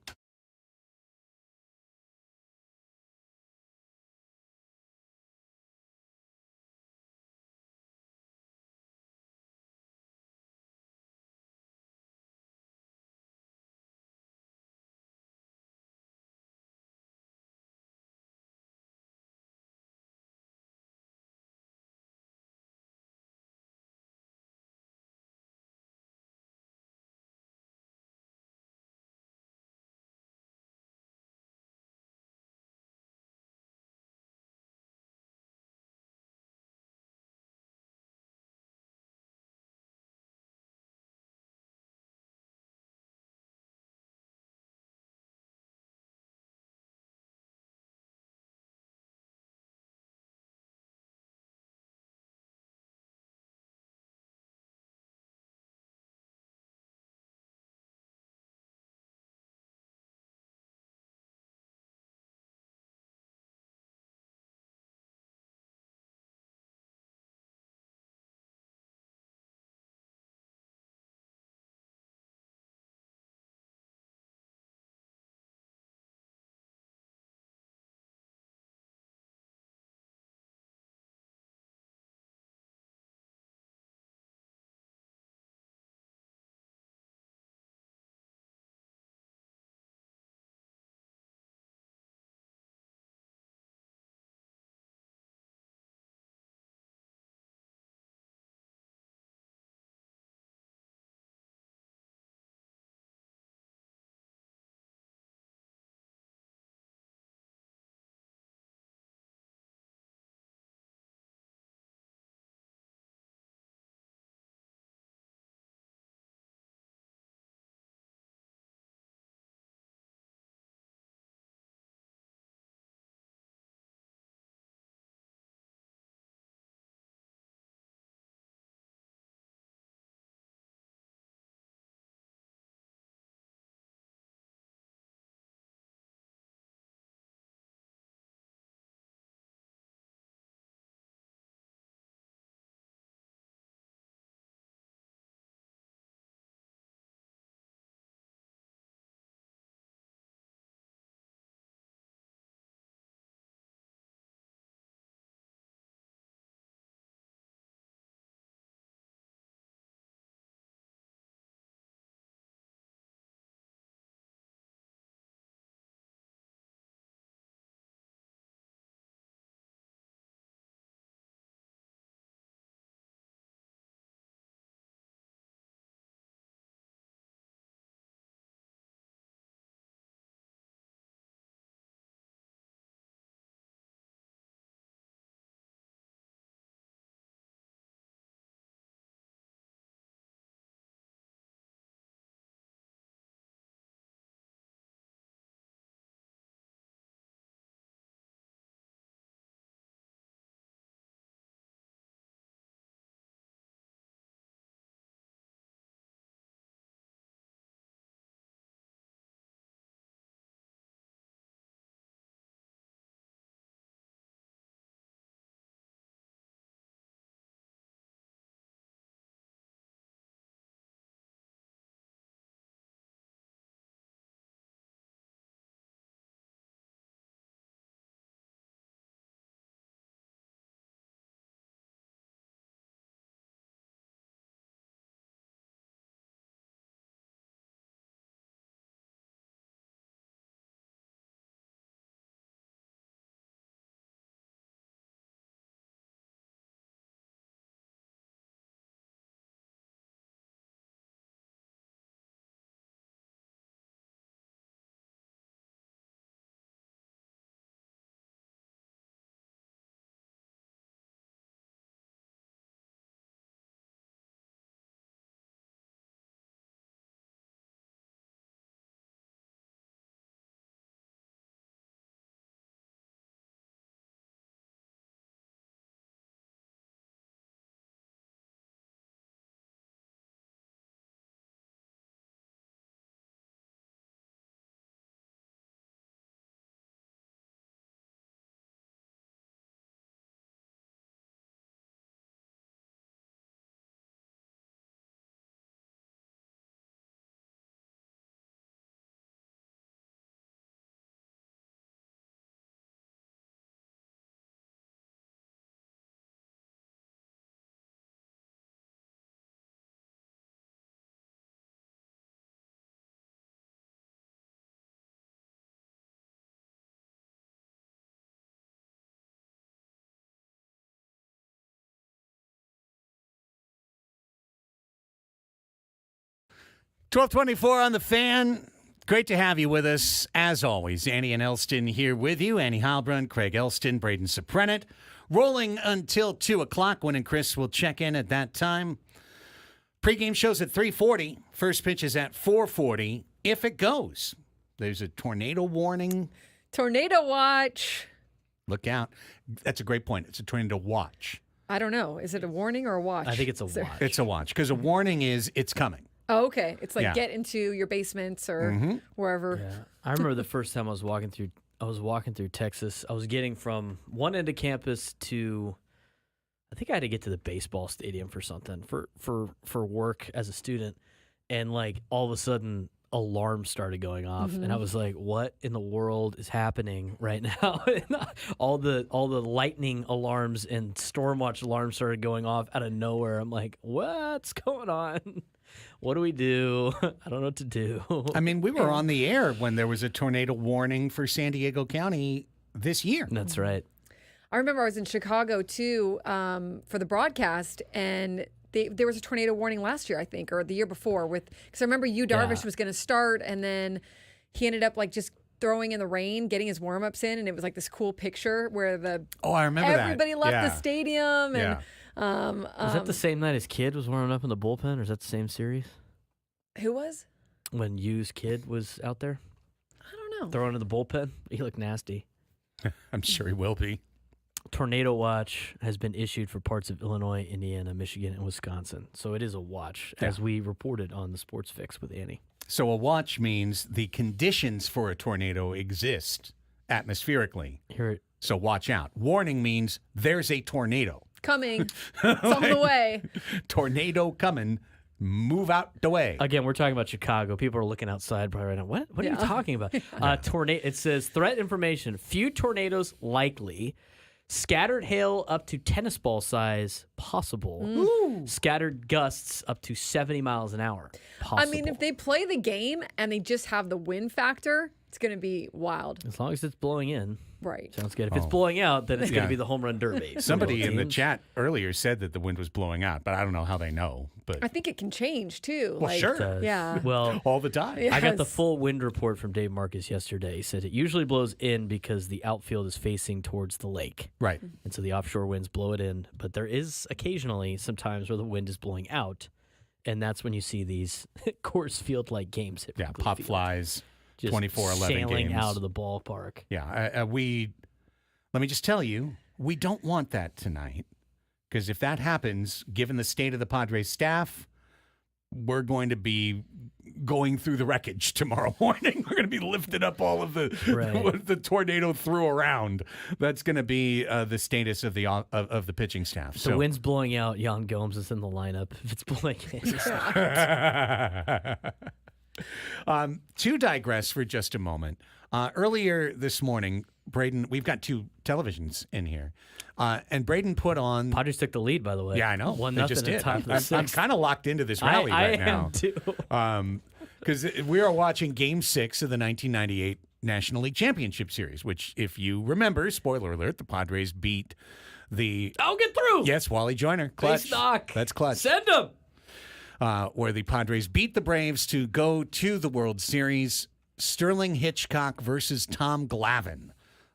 A: 1224 on the Fan. Great to have you with us. As always, Annie and Elsten here with you. Annie Heilbrunn, Craig Elsten, Braden Soprenet. Rolling until 2 o'clock. When and Chris will check in at that time. Pre-game show's at 3:40. First pitch is at 4:40. If it goes, there's a tornado warning.
B: Tornado watch.
A: Look out. That's a great point. It's a tornado watch.
B: I don't know. Is it a warning or a watch?
C: I think it's a watch.
A: It's a watch because a warning is it's coming.
B: Oh, okay. It's like
A: Yeah.
B: get into your basements or wherever.
C: Yeah. I remember the first time I was walking through Texas. I was getting from one end of campus to, I think I had to get to the baseball stadium for something for work as a student, and like all of a sudden alarms started going off, and I was like, "What in the world is happening right now?" And all the lightning alarms and storm watch alarms started going off out of nowhere. I'm like, "What's going on? What do we do? I don't know what to do."
A: I mean, we were on the air when there was a tornado warning for San Diego County this year.
C: That's right.
B: I remember I was in Chicago too for the broadcast, and there was a tornado warning last year, I think, or the year before. Because I remember Darvish was going to start, and then he ended up like just throwing in the rain, getting his warm-ups in, and it was like this cool picture where
A: I remember that.
B: everybody left
A: Yeah.
B: the stadium, and
C: Was that the same night his kid was warming up in the bullpen, or is that the same series?
B: who was?
C: When Yu's kid was out there
B: I don't know.
C: throwing in the bullpen? He looked nasty.
A: I'm sure he will be.
C: Tornado watch has been issued for parts of Illinois, Indiana, Michigan, and Wisconsin. So it is a watch, as we reported on the Sports Fix with Annie.
A: So a watch means the conditions for a tornado exist atmospherically.
C: Here,
A: So watch out. Warning means there's a tornado.
B: Coming. It's on the way.
A: Tornado coming. Move out the way.
C: again, we're talking about Chicago. People are looking outside probably right now. What are you
B: Yeah.
C: talking about? Tornado. It says threat information: few tornadoes likely. Scattered hail up to tennis ball size possible. Scattered gusts up to 70 miles an hour possible.
B: I mean, if they play the game and they just have the wind factor, it's going to be wild.
C: as long as it's blowing in,
B: Right.
C: sounds good. If it's blowing out, then it's going
A: Yeah.
C: to be the home run derby.
A: Somebody
C: For both
A: in the
C: teams.
A: chat earlier said that the wind was blowing out, but I don't know how they know. But
B: I think it can change too.
A: Well, sure.
C: Does.
B: Yeah.
C: Well,
A: all the time.
B: Yeah.
C: I got the
B: Yes.
C: full wind report from Dave Marcus yesterday. He said it usually blows in because the outfield is facing towards the lake.
A: Right.
C: And so the offshore winds blow it in. But there is occasionally some times where the wind is blowing out. And that's when you see these course field like games hit
A: Yeah.
C: Wrigley
A: Pop
C: Field.
A: flies.
C: Just
A: 24-11
C: sailing
A: games.
C: out of the ballpark.
A: Yeah. Let me just tell you, we don't want that tonight. Because if that happens, given the state of the Padres staff, we're going to be going through the wreckage tomorrow morning. We're going to be lifting up all of the
C: Right.
A: the tornado threw around. That's going to be the status of the pitching staff.
C: The
A: So
C: wind's blowing out. Jan Gomes is in the lineup. If it's blowing in.
A: To digress for just a moment, earlier this morning, Braden, we've got two televisions in here, and Braden put on.
C: Padres took the lead, by the way.
A: Yeah, I know.
C: 1-0
A: They just
C: at
A: did.
C: top of the
A: I'm
C: sixth.
A: kind of locked into this rally
C: I
A: right
C: am
A: now.
C: too.
A: Because we are watching Game 6 of the 1998 National League Championship Series, which, if you remember, spoiler alert, the Padres beat the.
C: I'll get through.
A: Yes, Wally Joyner. Clutch.
C: Base knock.
A: That's clutch.
C: Send him.
A: Where the Padres beat the Braves to go to the World Series. Sterling Hitchcock versus Tom Glavine,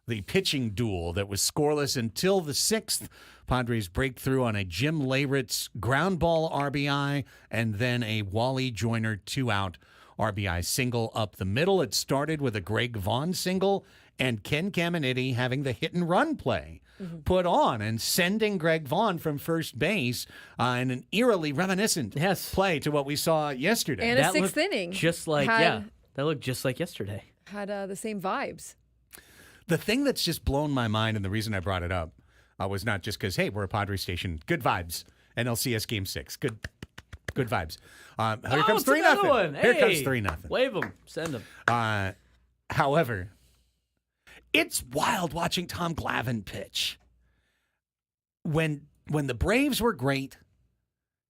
A: the pitching duel that was scoreless until the sixth. Padres break through on a Jim Leyritz ground ball RBI and then a Wally Joyner 2-out RBI single up the middle. It started with a Greg Vaughn single and Ken Caminiti having the hit and run play put on and sending Greg Vaughn from first base in an eerily reminiscent play to what we saw yesterday.
B: And a
C: That
B: sixth
C: looked
B: inning.
C: Just like, that looked just like yesterday.
B: Had the same vibes.
A: The thing that's just blown my mind, and the reason I brought it up, was not just because, hey, we're a Padres station. Good vibes. NLCS Game 6. Good vibes. Here comes
C: it's another
A: 3-0.
C: one.
A: Here comes
C: Hey,
A: 3-0.
C: Wave him. Send him.
A: However, it's wild watching Tom Glavine pitch. When the Braves were great,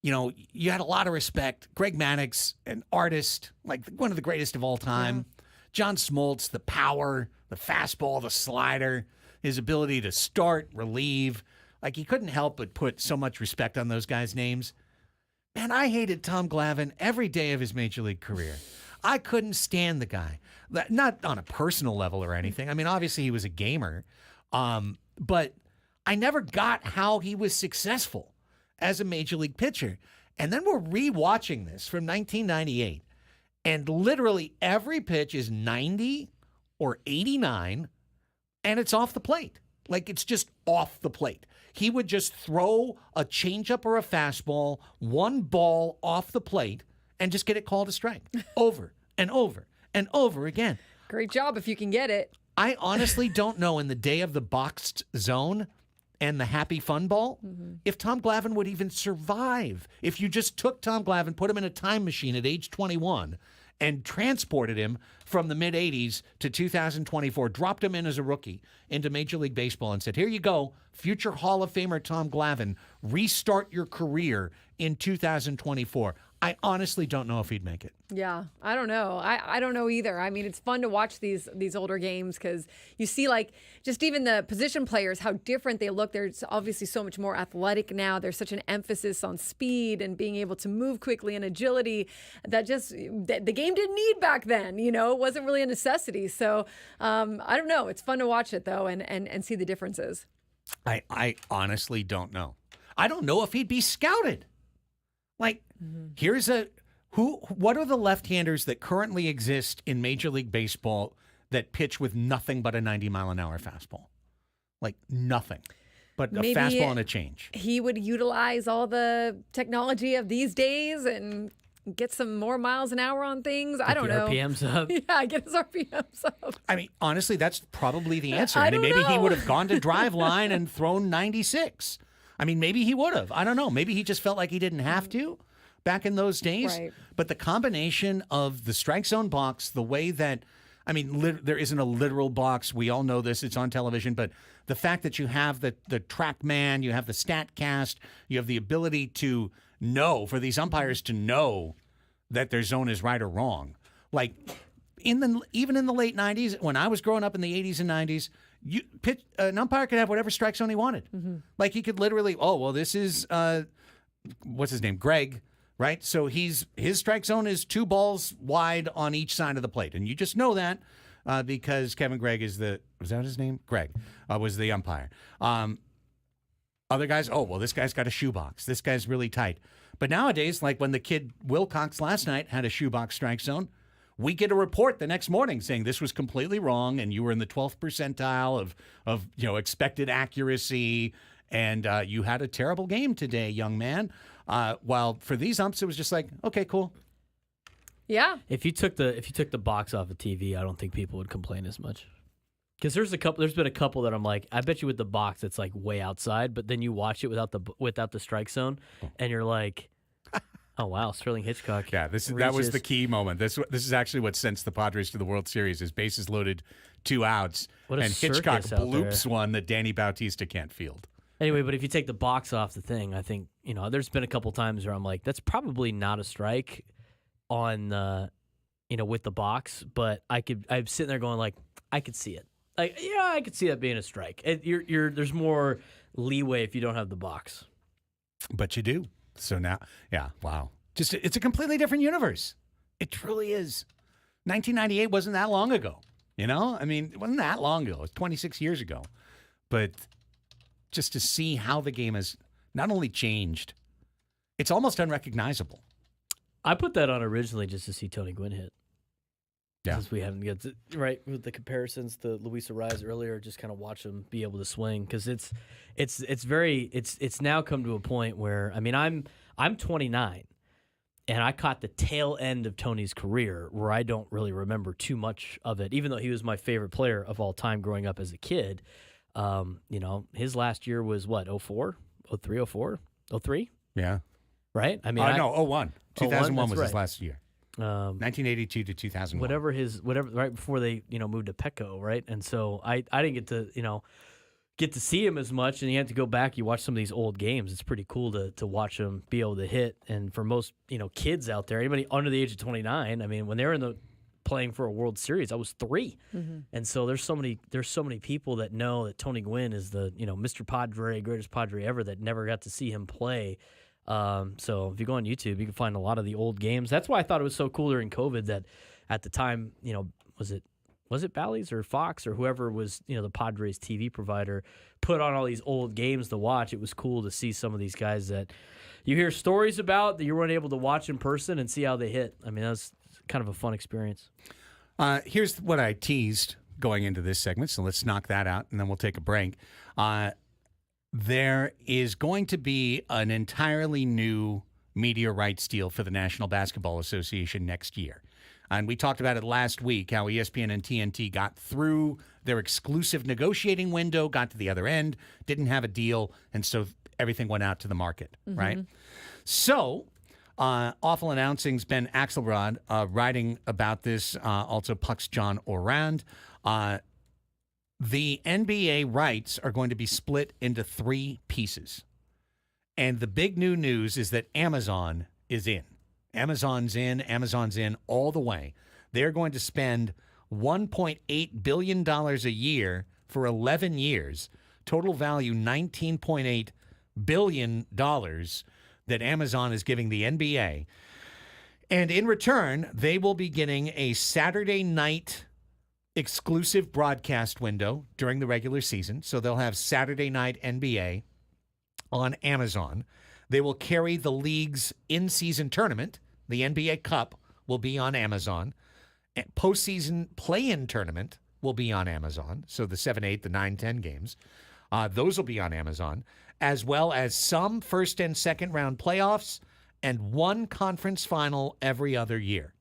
A: you had a lot of respect. Greg Maddux, an artist, like one of the greatest of all time. John Smoltz, the power, the fastball, the slider, his ability to start, relieve. Like, he couldn't help but put so much respect on those guys' names. Man, I hated Tom Glavine every day of his major league career. I couldn't stand the guy. Not on a personal level or anything. I mean, obviously he was a gamer, but I never got how he was successful as a major league pitcher. And then we're rewatching this from 1998, and literally every pitch is 90 or 89, and it's off the plate. Like, it's just off the plate. He would just throw a changeup or a fastball, one ball off the plate, and just get it called a strike over and over and over again.
B: Great job if you can get it.
A: I honestly don't know, in the day of the boxed zone and the happy fun ball, if Tom Glavine would even survive. If you just took Tom Glavine, put him in a time machine at age 21, and transported him from the mid-'80s to 2024, dropped him in as a rookie into Major League Baseball and said, here you go, future Hall of Famer Tom Glavine, restart your career in 2024. I honestly don't know if he'd make it.
B: Yeah, I don't know. I don't know either. I mean, it's fun to watch these older games because you see, like, just even the position players, how different they look. There's obviously so much more athletic now. There's such an emphasis on speed and being able to move quickly and agility that just the game didn't need back then. You know, it wasn't really a necessity. So I don't know. It's fun to watch it, though, and see the differences.
A: I honestly don't know. I don't know if he'd be scouted. Like, here's what are the left-handers that currently exist in Major League Baseball that pitch with nothing but a 90-mile-an-hour fastball? Like, nothing but a fastball and a change.
B: He would utilize all the technology of these days and get some more miles an hour on things. I don't know.
C: RPMs up.
B: Yeah, get his RPMs up.
A: I mean, honestly, that's probably the answer.
B: I don't
A: maybe he
B: know.
A: would have gone to Driveline and thrown 96. I mean, maybe he would have. I don't know. Maybe he just felt like he didn't have to back in those days.
B: Right.
A: But the combination of the strike zone box, the way that, I mean, there isn't a literal box. We all know this. It's on television. But the fact that you have the TrackMan, you have the StatCast, you have the ability to know, for these umpires to know that their zone is right or wrong. Like, even in the late 90s, when I was growing up in the 80s and 90s, an umpire could have whatever strike zone he wanted. Like, he could literally, this is, what's his name? Greg, right? So his strike zone is 2 balls wide on each side of the plate. And you just know that because Kevin Gregg was that his name? Greg was the umpire. Other guys, this guy's got a shoebox. This guy's really tight. But nowadays, like when the kid Wilcox last night had a shoebox strike zone, we get a report the next morning saying this was completely wrong and you were in the 12th percentile of expected accuracy and you had a terrible game today, young man. While for these umps, it was just like, okay, cool.
B: Yeah.
C: If you took the box off of TV, I don't think people would complain as much. Because there's been a couple that I'm like, I bet you with the box it's like way outside, but then you watch it without the strike zone, and you're like, oh wow, Sterling Hitchcock.
A: Yeah, that was the key moment. This is actually what sent the Padres to the World Series. Is bases loaded, 2 outs, and Hitchcock bloops one that Danny Bautista can't field.
C: Anyway, but if you take the box off the thing, I think there's been a couple times where I'm like, that's probably not a strike on with the box, but I'm sitting there going like, I could see it. Like, yeah, I could see that being a strike. There's more leeway if you don't have the box.
A: But you do. So now, yeah, wow. It's a completely different universe. It truly is. 1998 wasn't that long ago. I mean, it wasn't that long ago. It was 26 years ago. But just to see how the game has not only changed, it's almost unrecognizable.
C: I put that on originally just to see Tony Gwynn hit.
A: Yeah.
C: Since we haven't got to, right with the comparisons to Luis Arraez earlier, just kind of watch him be able to swing because it's now come to a point where I'm 29 and I caught the tail end of Tony's career where I don't really remember too much of it, even though he was my favorite player of all time growing up as a kid. His last year was what, 04, 03, 04, 03?
A: Yeah.
C: Right? I mean,
A: no, 01. 2001 was his
C: right.
A: last year. 1982 to 2001.
C: Whatever right before they moved to Petco, right? And so I didn't get to see him as much, and you had to go back. You watch some of these old games. It's pretty cool to watch him be able to hit. And for most kids out there, anybody under the age of 29, I mean, when they were playing for a World Series, I was 3, and so there's so many people that know that Tony Gwynn is the Mr. Padre, greatest Padre ever that never got to see him play. So if you go on YouTube, you can find a lot of the old games. That's why I thought it was so cool during COVID that at the time, was it Bally's or Fox or whoever was, the Padres TV provider put on all these old games to watch. It was cool to see some of these guys that you hear stories about that you weren't able to watch in person and see how they hit. I mean, that's kind of a fun experience.
A: Here's what I teased going into this segment, so let's knock that out, and then we'll take a break. There is going to be an entirely new media rights deal for the National Basketball Association next year. And we talked about it last week, how ESPN and TNT got through their exclusive negotiating window, got to the other end, didn't have a deal, and so everything went out to the market, right? So, Awful Announcing's Ben Axelrod writing about this, also Puck's John Orand. The NBA rights are going to be split into 3 pieces. And the big new news is that Amazon is in. Amazon's in all the way. They're going to spend $1.8 billion a year for 11 years, total value $19.8 billion that Amazon is giving the NBA. And in return, they will be getting a Saturday night exclusive broadcast window during the regular season. So they'll have Saturday night NBA on Amazon. They will carry the league's in-season tournament. The NBA Cup will be on Amazon. Postseason play-in tournament will be on Amazon. So the 7, 8, the 9, 10 games. Those will be on Amazon, as well as some first and second round playoffs and one conference final every other year.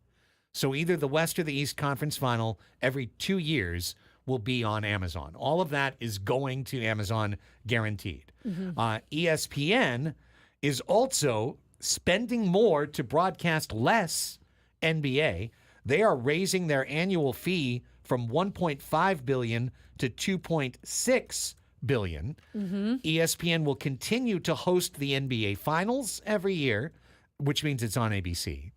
A: So either the West or the East Conference Final every 2 years will be on Amazon. All of that is going to Amazon guaranteed. ESPN is also spending more to broadcast less NBA. They are raising their annual fee from $1.5 billion to $2.6 billion. ESPN will continue to host the NBA Finals every year, which means it's on ABC.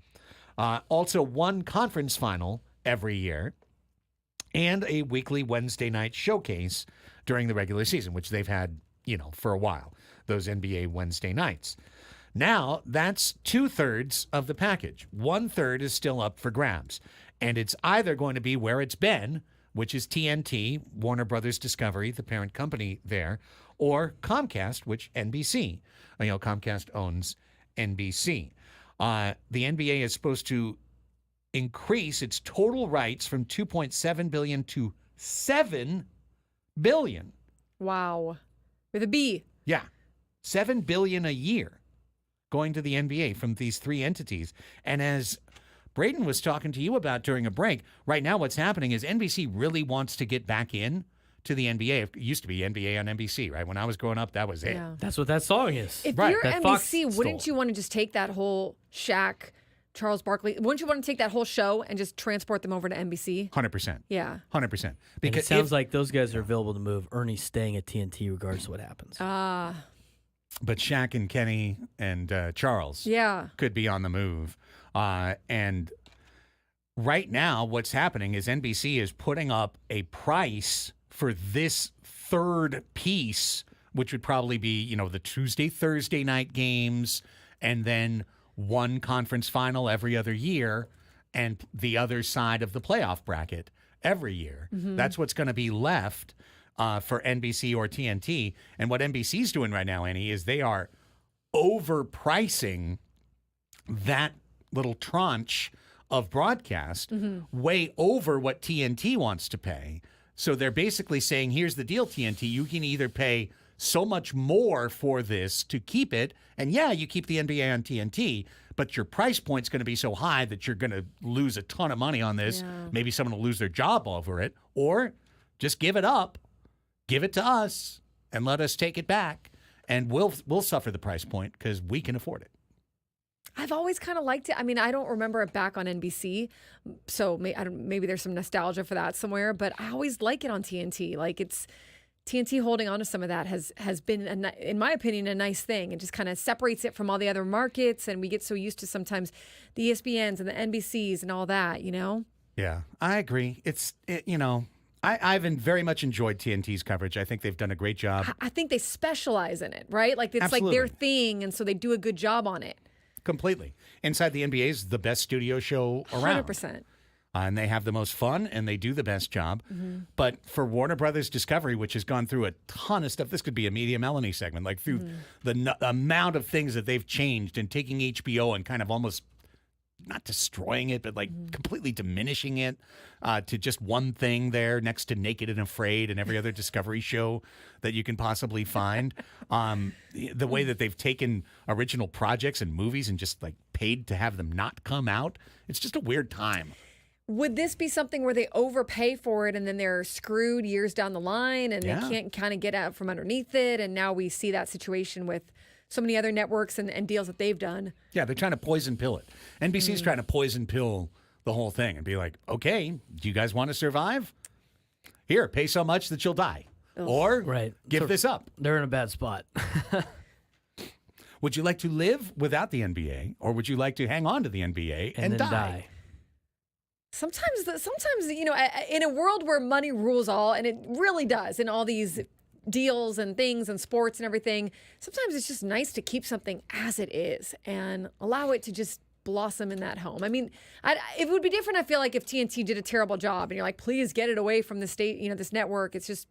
A: Also, one conference final every year, and a weekly Wednesday night showcase during the regular season, which they've had, for a while, those NBA Wednesday nights. Now, that's 2/3 of the package. 1/3 is still up for grabs, and it's either going to be where it's been, which is TNT, Warner Brothers Discovery, the parent company there, or Comcast, which NBC, Comcast owns NBC. The NBA is supposed to increase its total rights from $2.7 billion to $7 billion.
B: Wow. With a B.
A: Yeah. $7 billion a year going to the NBA from these 3 entities. And as Braden was talking to you about during a break, right now what's happening is NBC really wants to get back in to the NBA. It used to be NBA on NBC, right? When I was growing up, that was it.
B: Yeah.
C: That's what that song is.
B: If
A: Right.
B: you're
C: That
B: NBC,
C: Fox
B: wouldn't
C: stole.
B: you want to just take that whole Shaq, Charles Barkley, wouldn't you want to take that whole show and just transport them over to NBC?
A: 100%.
B: Yeah.
A: 100%.
C: And
A: Because
C: it sounds like those guys are available to move. Ernie's staying at TNT regardless of what happens.
A: but Shaq and Kenny and Charles
B: Yeah.
A: could be on the move. And right now, what's happening is NBC is putting up a price for this third piece, which would probably be, the Tuesday, Thursday night games, and then one conference final every other year, and the other side of the playoff bracket every year. That's what's going to be left for NBC or TNT. And what NBC's doing right now, Annie, is they are overpricing that little tranche of broadcast way over what TNT wants to pay. So they're basically saying, here's the deal, TNT. You can either pay so much more for this to keep it, and yeah, you keep the NBA on TNT, but your price point's going to be so high that you're going to lose a ton of money on this.
B: Yeah.
A: Maybe someone will lose their job over it, or just give it up, give it to us, and let us take it back, and we'll suffer the price point because we can afford it.
B: I've always kind of liked it. I mean, I don't remember it back on NBC, so maybe there's some nostalgia for that somewhere. But I always like it on TNT. Like it's TNT holding on to some of that has been, in my opinion, a nice thing. It just kind of separates it from all the other markets, and we get so used to sometimes the ESPNs and the NBCs and all that.
A: Yeah, I agree. I've very much enjoyed TNT's coverage. I think they've done a great job.
B: I think they specialize in it, right? Like it's like their
A: Absolutely.
B: thing, and so they do a good job on it.
A: Completely. Inside the NBA is the best studio show around.
B: 100%.
A: And they have the most fun, and they do the best job.
B: Mm-hmm.
A: But for Warner Brothers Discovery, which has gone through a ton of stuff, this could be a Media Melanie segment, like through the amount of things that they've changed and taking HBO and kind of almost not destroying it, but like completely diminishing it to just one thing there next to Naked and Afraid and every other Discovery show that you can possibly find. The way that they've taken original projects and movies and just like paid to have them not come out, it's just a weird time.
B: Would this be something where they overpay for it and then they're screwed years down the line and
A: Yeah.
B: they can't kind of get out from underneath it? And now we see that situation with so many other networks and deals that they've done.
A: Yeah, they're trying to poison pill it. NBC's trying to poison pill the whole thing and be like, okay, do you guys want to survive? Here, pay so much that you'll die. Or
C: Right.
A: give
C: So-
A: this up.
C: They're in a bad spot.
A: Would you like to live without the NBA, or would you like to hang on to the NBA and,
C: then die.
B: Sometimes, you know, in a world where money rules all, and it really does in all these deals and things and sports and everything, sometimes it's just nice to keep something as it is and allow it to just blossom in that home. I mean, it would be different, I feel like, if TNT did a terrible job and you're like, please get it away from the state, you know, this network. It's just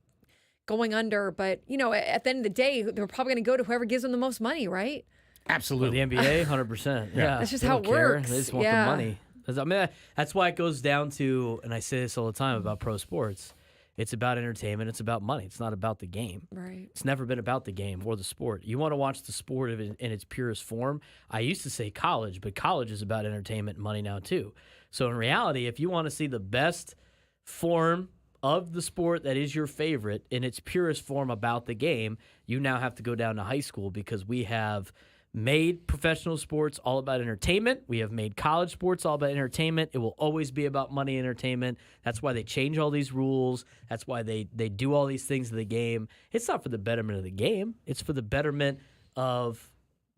B: going under. But, you know, at the end of the day, they're probably going to go to whoever gives them the most money, right?
C: For
A: Absolutely.
C: the NBA, 100%. Yeah,
B: That's just
C: they
B: how
C: don't
B: it
C: care.
B: works.
C: They just want
B: Yeah.
C: the money. I mean, that's why it goes down to, and I say this all the time about pro sports. It's about entertainment. It's about money. It's not about the game.
B: Right.
C: It's never been about the game or the sport. You want to watch the sport in its purest form. I used to say college, but college is about entertainment and money now too. So in reality, if you want to see the best form of the sport that is your favorite in its purest form about the game, you now have to go down to high school, because we have made professional sports all about entertainment. We have made college sports all about entertainment. It will always be about money and entertainment. That's why they change all these rules. That's why they do all these things to the game. It's not for the betterment of the game. It's for the betterment of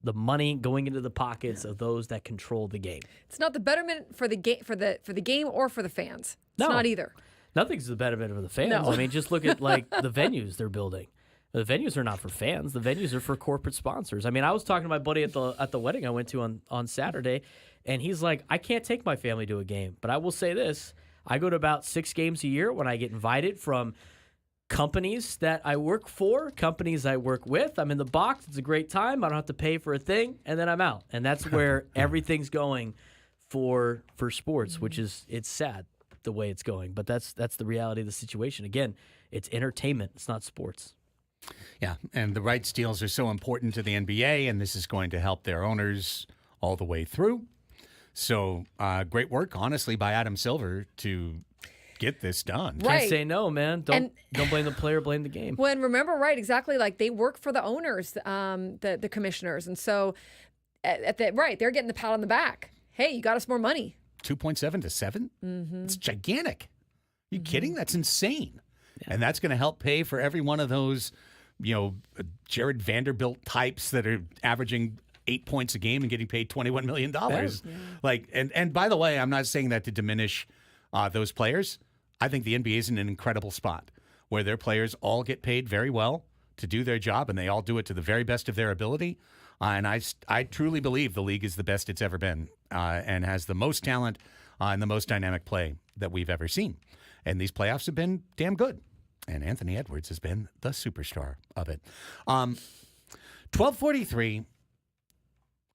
C: the money going into the pockets of those that control the game.
B: It's not the betterment for the game for the game or for the fans. It's
C: No.
B: not either.
C: Nothing's the betterment of the fans.
B: No.
C: I mean, just look at like the venues they're building. The venues are not for fans. The venues are for corporate sponsors. I mean, I was talking to my buddy at the wedding I went to on Saturday, and he's like, I can't take my family to a game, but I will say this. I go to about 6 games a year when I get invited from companies that I work for, companies I work with. I'm in the box. It's a great time. I don't have to pay for a thing, and then I'm out. And that's where everything's going for sports, which is, it's sad the way it's going, but that's the reality of the situation. Again, it's entertainment. It's not sports.
A: Yeah, and the rights deals are so important to the NBA, and this is going to help their owners all the way through. So great work, honestly, by Adam Silver to get this done.
B: Right.
C: Can't say no, man. Don't blame the player, blame the game.
B: Well, and remember, right, exactly, like they work for the owners, the commissioners. And so, right, they're getting the pat on the back. Hey, you got us more money.
A: 2.7 to 7? It's gigantic. Are you kidding? That's insane. Yeah. And that's going to help pay for every one of those, Jared Vanderbilt types that are averaging 8 points a game and getting paid $21 million. Yeah. Like, and by the way, I'm not saying that to diminish those players. I think the NBA is in an incredible spot where their players all get paid very well to do their job, and they all do it to the very best of their ability. And I truly believe the league is the best it's ever been and has the most talent and the most dynamic play that we've ever seen. And these playoffs have been damn good. And Anthony Edwards has been the superstar of it. 12:43.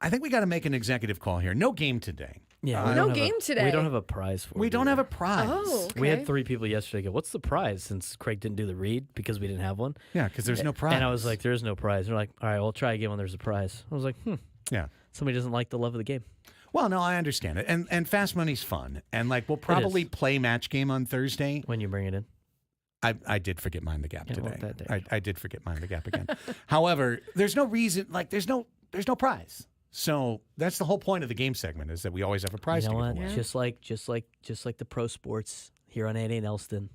A: I think we got to make an executive call here. No game today.
C: Yeah,
B: No game today.
C: We don't have a prize for it.
A: We don't have a prize.
B: Oh, okay.
C: We had 3 people yesterday go, what's the prize? Since Craig didn't do the read because we didn't have one.
A: Yeah, because there's no prize.
C: And I was like, there is no prize. They're like, all right, we'll try again when there's a prize. I was like,
A: yeah.
C: Somebody doesn't like the love of the game.
A: Well, no, I understand it. And fast money's fun. And like we'll probably play match game on Thursday.
C: When you bring it in.
A: I did forget Mind the Gap
C: Yeah, well,
A: today.
C: that day.
A: I did forget Mind the Gap again. However, there's no reason, like there's no prize. So that's the whole point of the game segment, is that we always have a prize
C: You know
A: to
C: what?
A: give away.
C: Just like the pro sports here on Annie and Elston.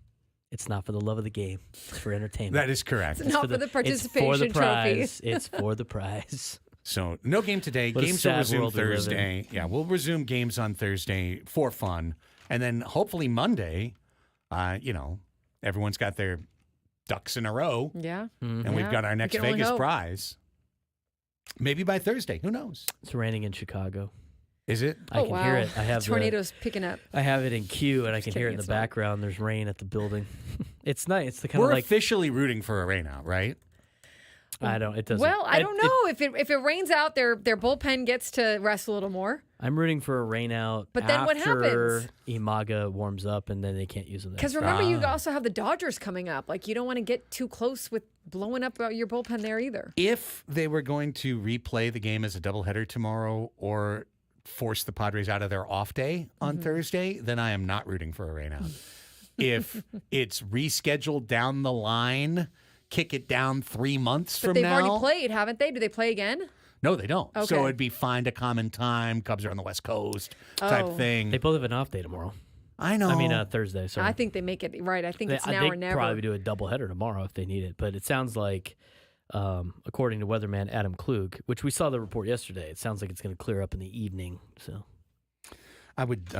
C: It's not for the love of the game. It's for entertainment.
A: That is correct.
B: It's not for the
C: It's for the
B: participation trophy.
C: prize. It's for the prize.
A: So no game today.
C: What a
A: Games will
C: sad
A: resume
C: world we live in.
A: Thursday. Yeah, we'll resume games on Thursday for fun. And then hopefully Monday, everyone's got their ducks in a row,
B: Yeah.
A: and we've
B: Yeah.
A: got our
B: You
A: next
B: can only
A: Vegas
B: hope.
A: prize. Maybe by Thursday. Who knows?
C: It's raining in Chicago.
A: Is it?
C: I can hear it. I have
B: tornadoes picking up.
C: I have it in queue, and I can hear it in
B: kidding,
C: the
B: it's not.
C: background. There's rain at the building. It's nice. It's the kind
A: We're
C: of like
A: officially rooting for a rain out, right?
C: I don't. It doesn't.
B: Well, I don't know if it rains out, their bullpen gets to rest a little more.
C: I'm rooting for a rain out.
B: But then what
C: after
B: happens?
C: Imaga warms up, and then they can't use them.
B: Because remember, you also have the Dodgers coming up. Like, you don't want to get too close with blowing up your bullpen there either.
A: If they were going to replay the game as a doubleheader tomorrow or force the Padres out of their off day on Thursday, then I am not rooting for a rain out. If it's rescheduled down the line, kick it down 3 months
B: But
A: from
B: they've
A: now.
B: already played, haven't they? Do they play again?
A: No, they don't.
B: Okay.
A: So it'd be find a common time. Cubs are on the West Coast type
B: Oh.
A: thing.
C: They both have an off day tomorrow.
A: I know.
C: I mean, Thursday. Sorry.
B: I think they make it right. I think it's now
C: they
B: or never.
C: probably do a doubleheader tomorrow if they need it. But it sounds like, according to weatherman Adam Klug, which we saw the report yesterday, it sounds like it's going to clear up in the evening. So
A: I would.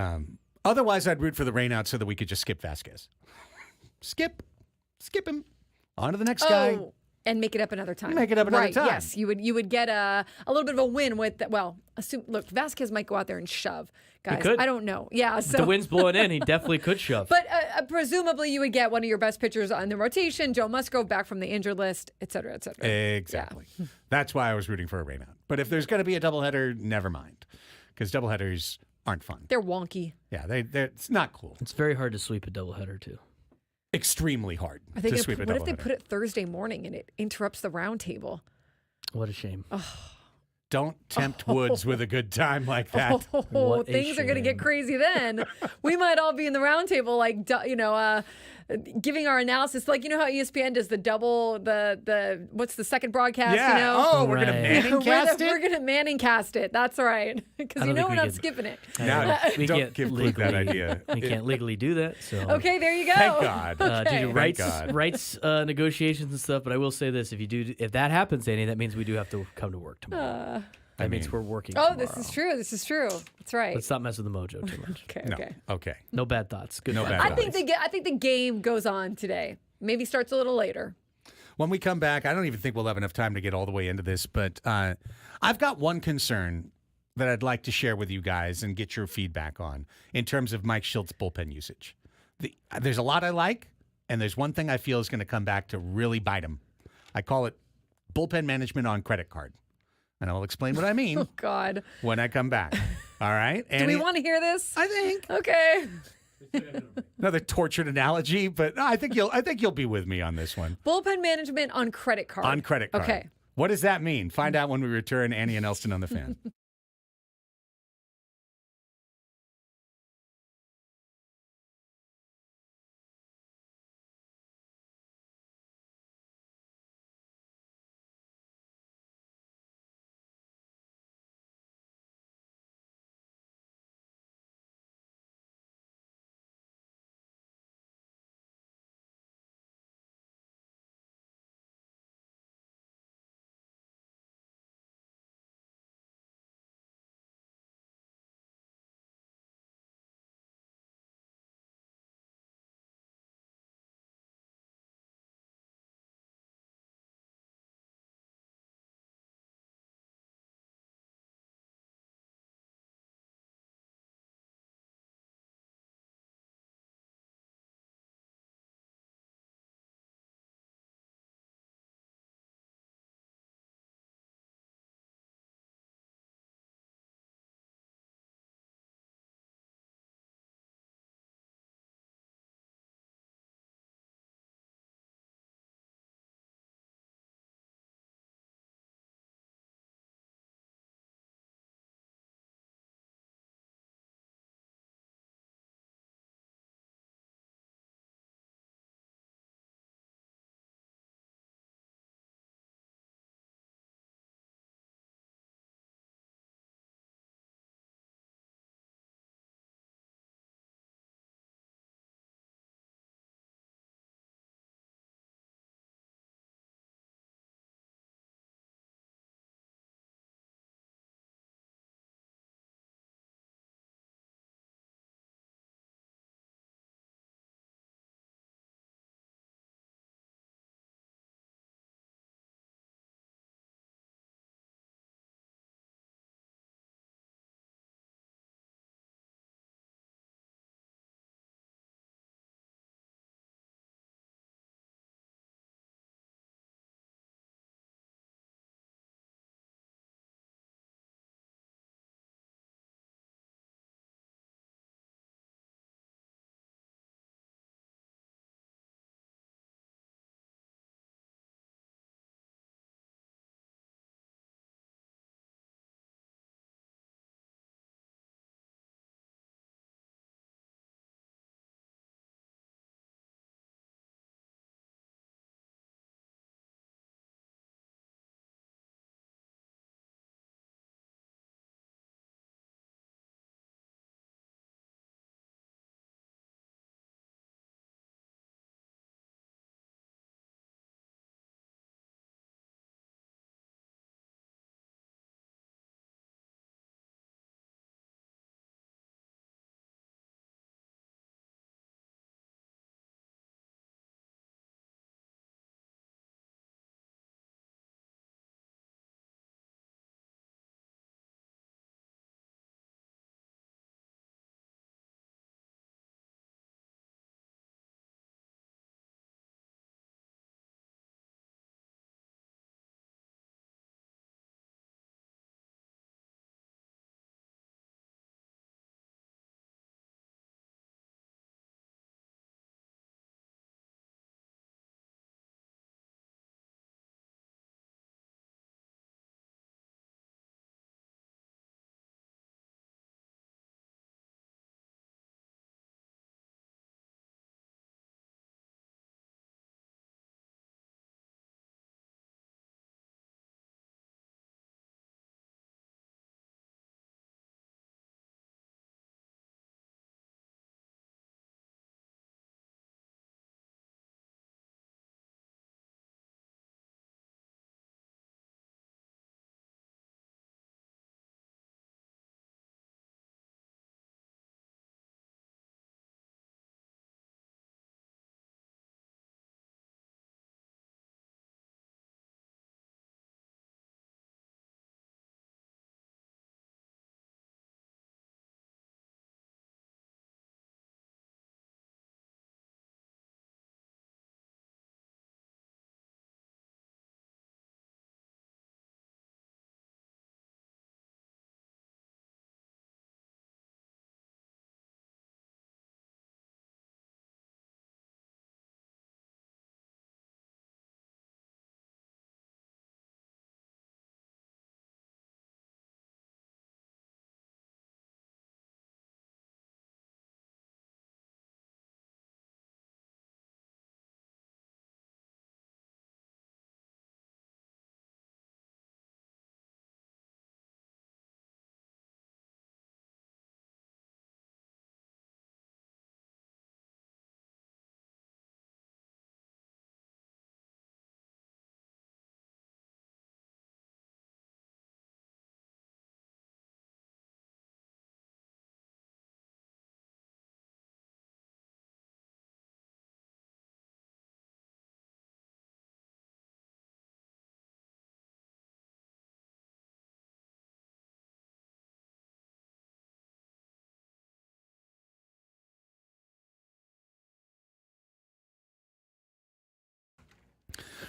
A: Otherwise, I'd root for the rain out so that we could just skip Vasquez. Skip him. On to the next guy.
B: And make it up another time.
A: Make it up another
B: right,
A: time.
B: Yes, you would get a little bit of a win with that. Well, look, Vasquez might go out there and shove, guys.
C: could.
B: I don't know. Yeah,
C: if
B: so
C: the wind's blowing in, he definitely could shove.
B: but presumably you would get one of your best pitchers on the rotation, Joe Musgrove back from the injured list, et cetera, et cetera.
A: Exactly. That's why I was rooting for a rain out. But if there's going to be a doubleheader, never mind, because doubleheaders aren't fun.
B: They're wonky.
A: Yeah, they're it's not cool.
C: It's very hard to sweep a doubleheader too.
A: Extremely hard
B: Are they
A: to
B: gonna
A: sweep a
B: what if they
A: doubleheader.
B: put it Thursday morning and it interrupts the roundtable?
C: What a shame.
A: Don't tempt Woods with a good time like that.
B: Oh,
C: What a
B: things are going to get
C: shame.
B: crazy then. We might all be in the roundtable, like, giving our analysis. Like, you know how ESPN does the double, the what's the second broadcast,
A: Yeah.
B: you know?
A: Oh, we're going to
C: Right.
A: Manning cast
B: We're
A: it?
B: going to Manning cast it. That's right. Because
C: I
B: you
C: don't
B: know
C: think
B: we're
C: we
B: not
C: can-
B: skipping it.
A: No,
C: We
A: don't
C: can't
A: give Klug that idea.
C: We can't legally do that. So
B: Okay, there you go.
A: Thank God.
C: due
B: Okay.
C: to
A: Thank
C: rights
A: God.
C: negotiations and stuff. But I will say this: if that happens, Annie, that means we do have to come to work tomorrow. That means we're working.
B: Oh,
C: tomorrow.
B: this is true. This is true. That's right.
C: Let's not mess with the mojo too much.
B: Okay,
A: No.
B: okay.
A: Okay.
C: No bad thoughts. Good.
A: No
C: vibes.
A: bad
B: I
A: thoughts.
B: think the game goes on today. Maybe starts a little later.
A: When we come back, I don't even think we'll have enough time to get all the way into this, but I've got one concern that I'd like to share with you guys and get your feedback on in terms of Mike Schilt's bullpen usage. There's a lot I like, and there's one thing I feel is going to come back to really bite him. I call it bullpen management on credit card. And I'll explain what I mean
B: Oh, God.
A: when I come back. All right?
B: Do we want to hear this?
A: I think
B: Okay.
A: another tortured analogy, but I think you'll be with me on this one.
B: Bullpen management on credit card.
A: On credit card.
B: Okay.
A: What does that mean? Find out when we return. Annie and Elsten on the Fan.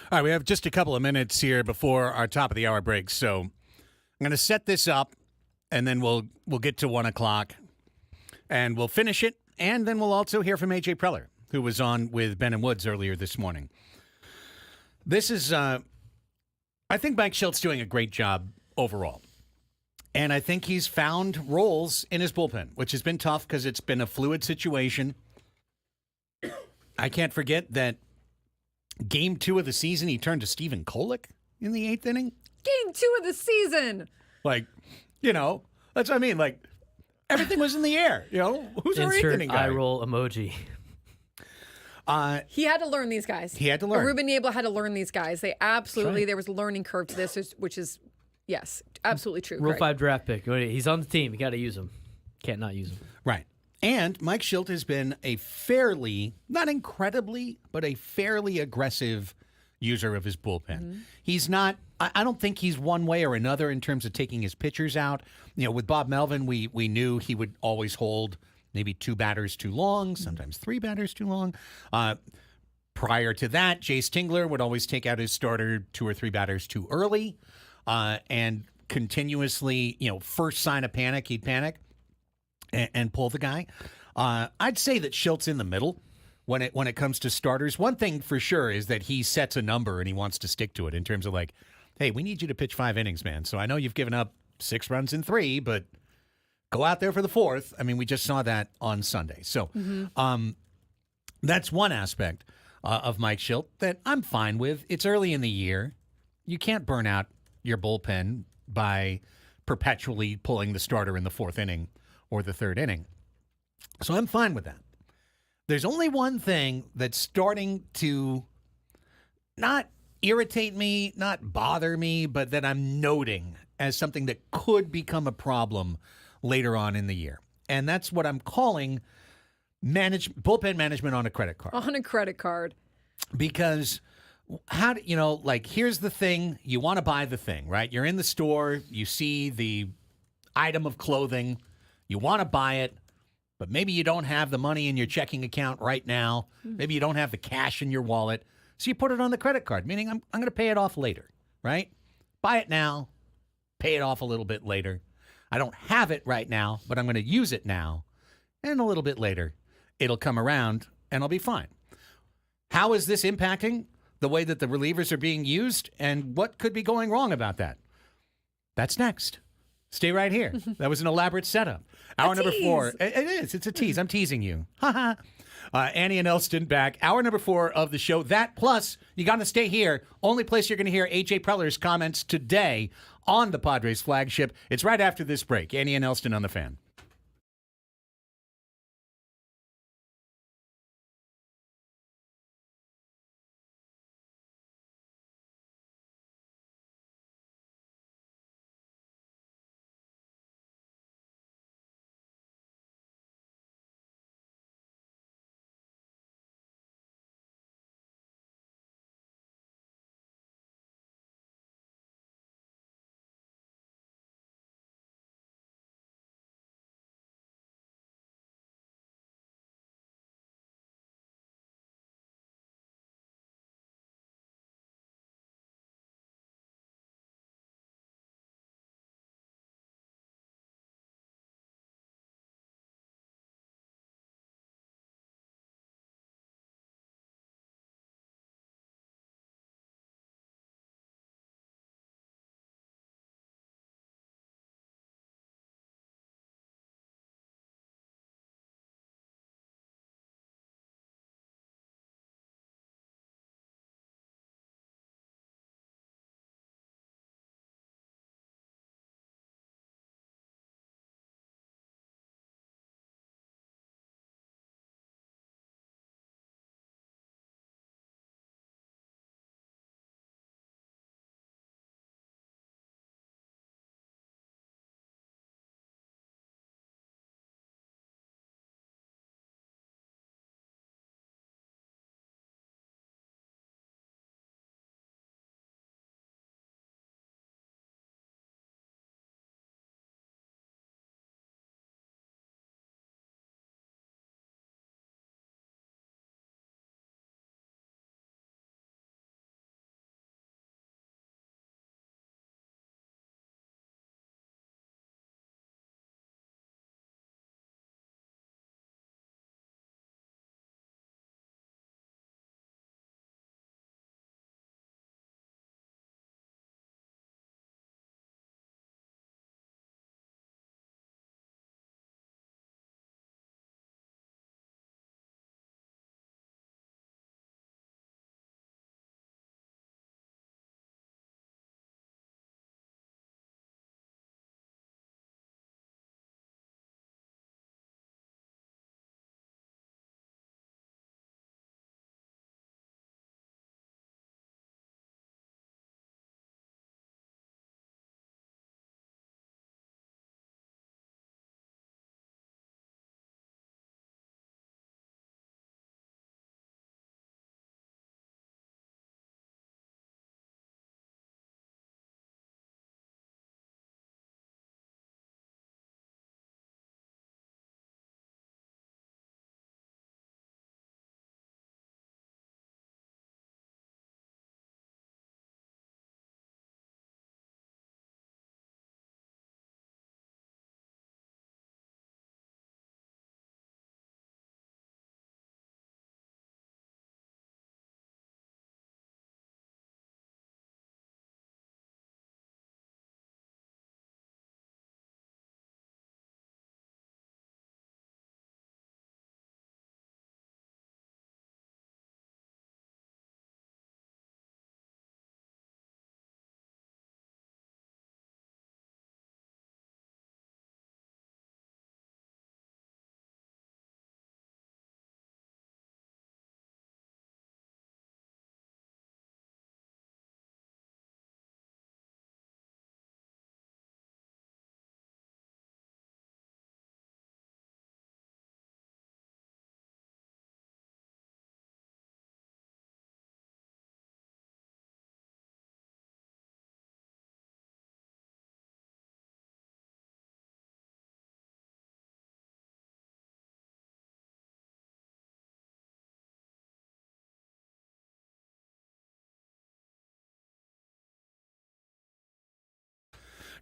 A: All right, we have just a couple of minutes here before our top of the hour break, so I'm going to set this up, and then we'll get to 1 o'clock, and we'll finish it, and then we'll also hear from AJ Preller, who was on with Ben and Woods earlier this morning. This is, I think Mike Shilt's doing a great job overall, and I think he's found roles in his bullpen, which has been tough because it's been a fluid situation. I can't forget that Game 2 of the season, he turned to Stephen Kolek in the 8th inning.
B: Game 2 of the season.
A: Like, that's what I mean. Like, everything was in the air. Who's our 8th inning guy?
C: Eye roll emoji.
B: He had to learn these guys.
A: He had to learn.
B: Ruben Niebla had to learn these guys. They absolutely, there was a learning curve to this, which is, yes, absolutely true.
C: Rule
B: Craig.
C: 5 draft pick. He's on the team. You got to use him. Can't not use him.
A: Right. And Mike Shildt has been a fairly, not incredibly, but a fairly aggressive user of his bullpen. Mm-hmm. He's not, I don't think he's one way or another in terms of taking his pitchers out. With Bob Melvin, we knew he would always hold maybe 2 batters too long, sometimes 3 batters too long. Prior to that, Jace Tingler would always take out his starter 2 or 3 batters too early. And continuously, first sign of panic, he'd panic and pull the guy. I'd say that Shilt's in the middle when it comes to starters. One thing for sure is that he sets a number and he wants to stick to it in terms of like, hey, we need you to pitch 5 innings, man. So I know you've given up 6 runs in 3, but go out there for the 4th. I mean, we just saw that on Sunday. So that's one aspect of Mike Shildt that I'm fine with. It's early in the year. You can't burn out your bullpen by perpetually pulling the starter in the 4th inning or the 3rd inning. So I'm fine with that. There's only one thing that's starting to not irritate me, not bother me, but that I'm noting as something that could become a problem later on in the year. And that's what I'm calling bullpen management on a credit card.
B: On a credit card.
A: Because here's the thing, you want to buy the thing, right? You're in the store, you see the item of clothing, you want to buy it, but maybe you don't have the money in your checking account right now. Maybe you don't have the cash in your wallet. So you put it on the credit card, meaning I'm going to pay it off later, right? Buy it now, pay it off a little bit later. I don't have it right now, but I'm going to use it now. And a little bit later, it'll come around and I'll be fine. How is this impacting the way that the relievers are being used? And what could be going wrong about that? That's next. Stay right here. That was an elaborate setup. Hour number 4. It is. It's a tease. I'm teasing you. Annie and Elsten back. Hour number 4 of the show. That plus, you got to stay here. Only place you're going to hear AJ Preller's comments today on the Padres flagship. It's right after this break. Annie and Elsten on the Fan.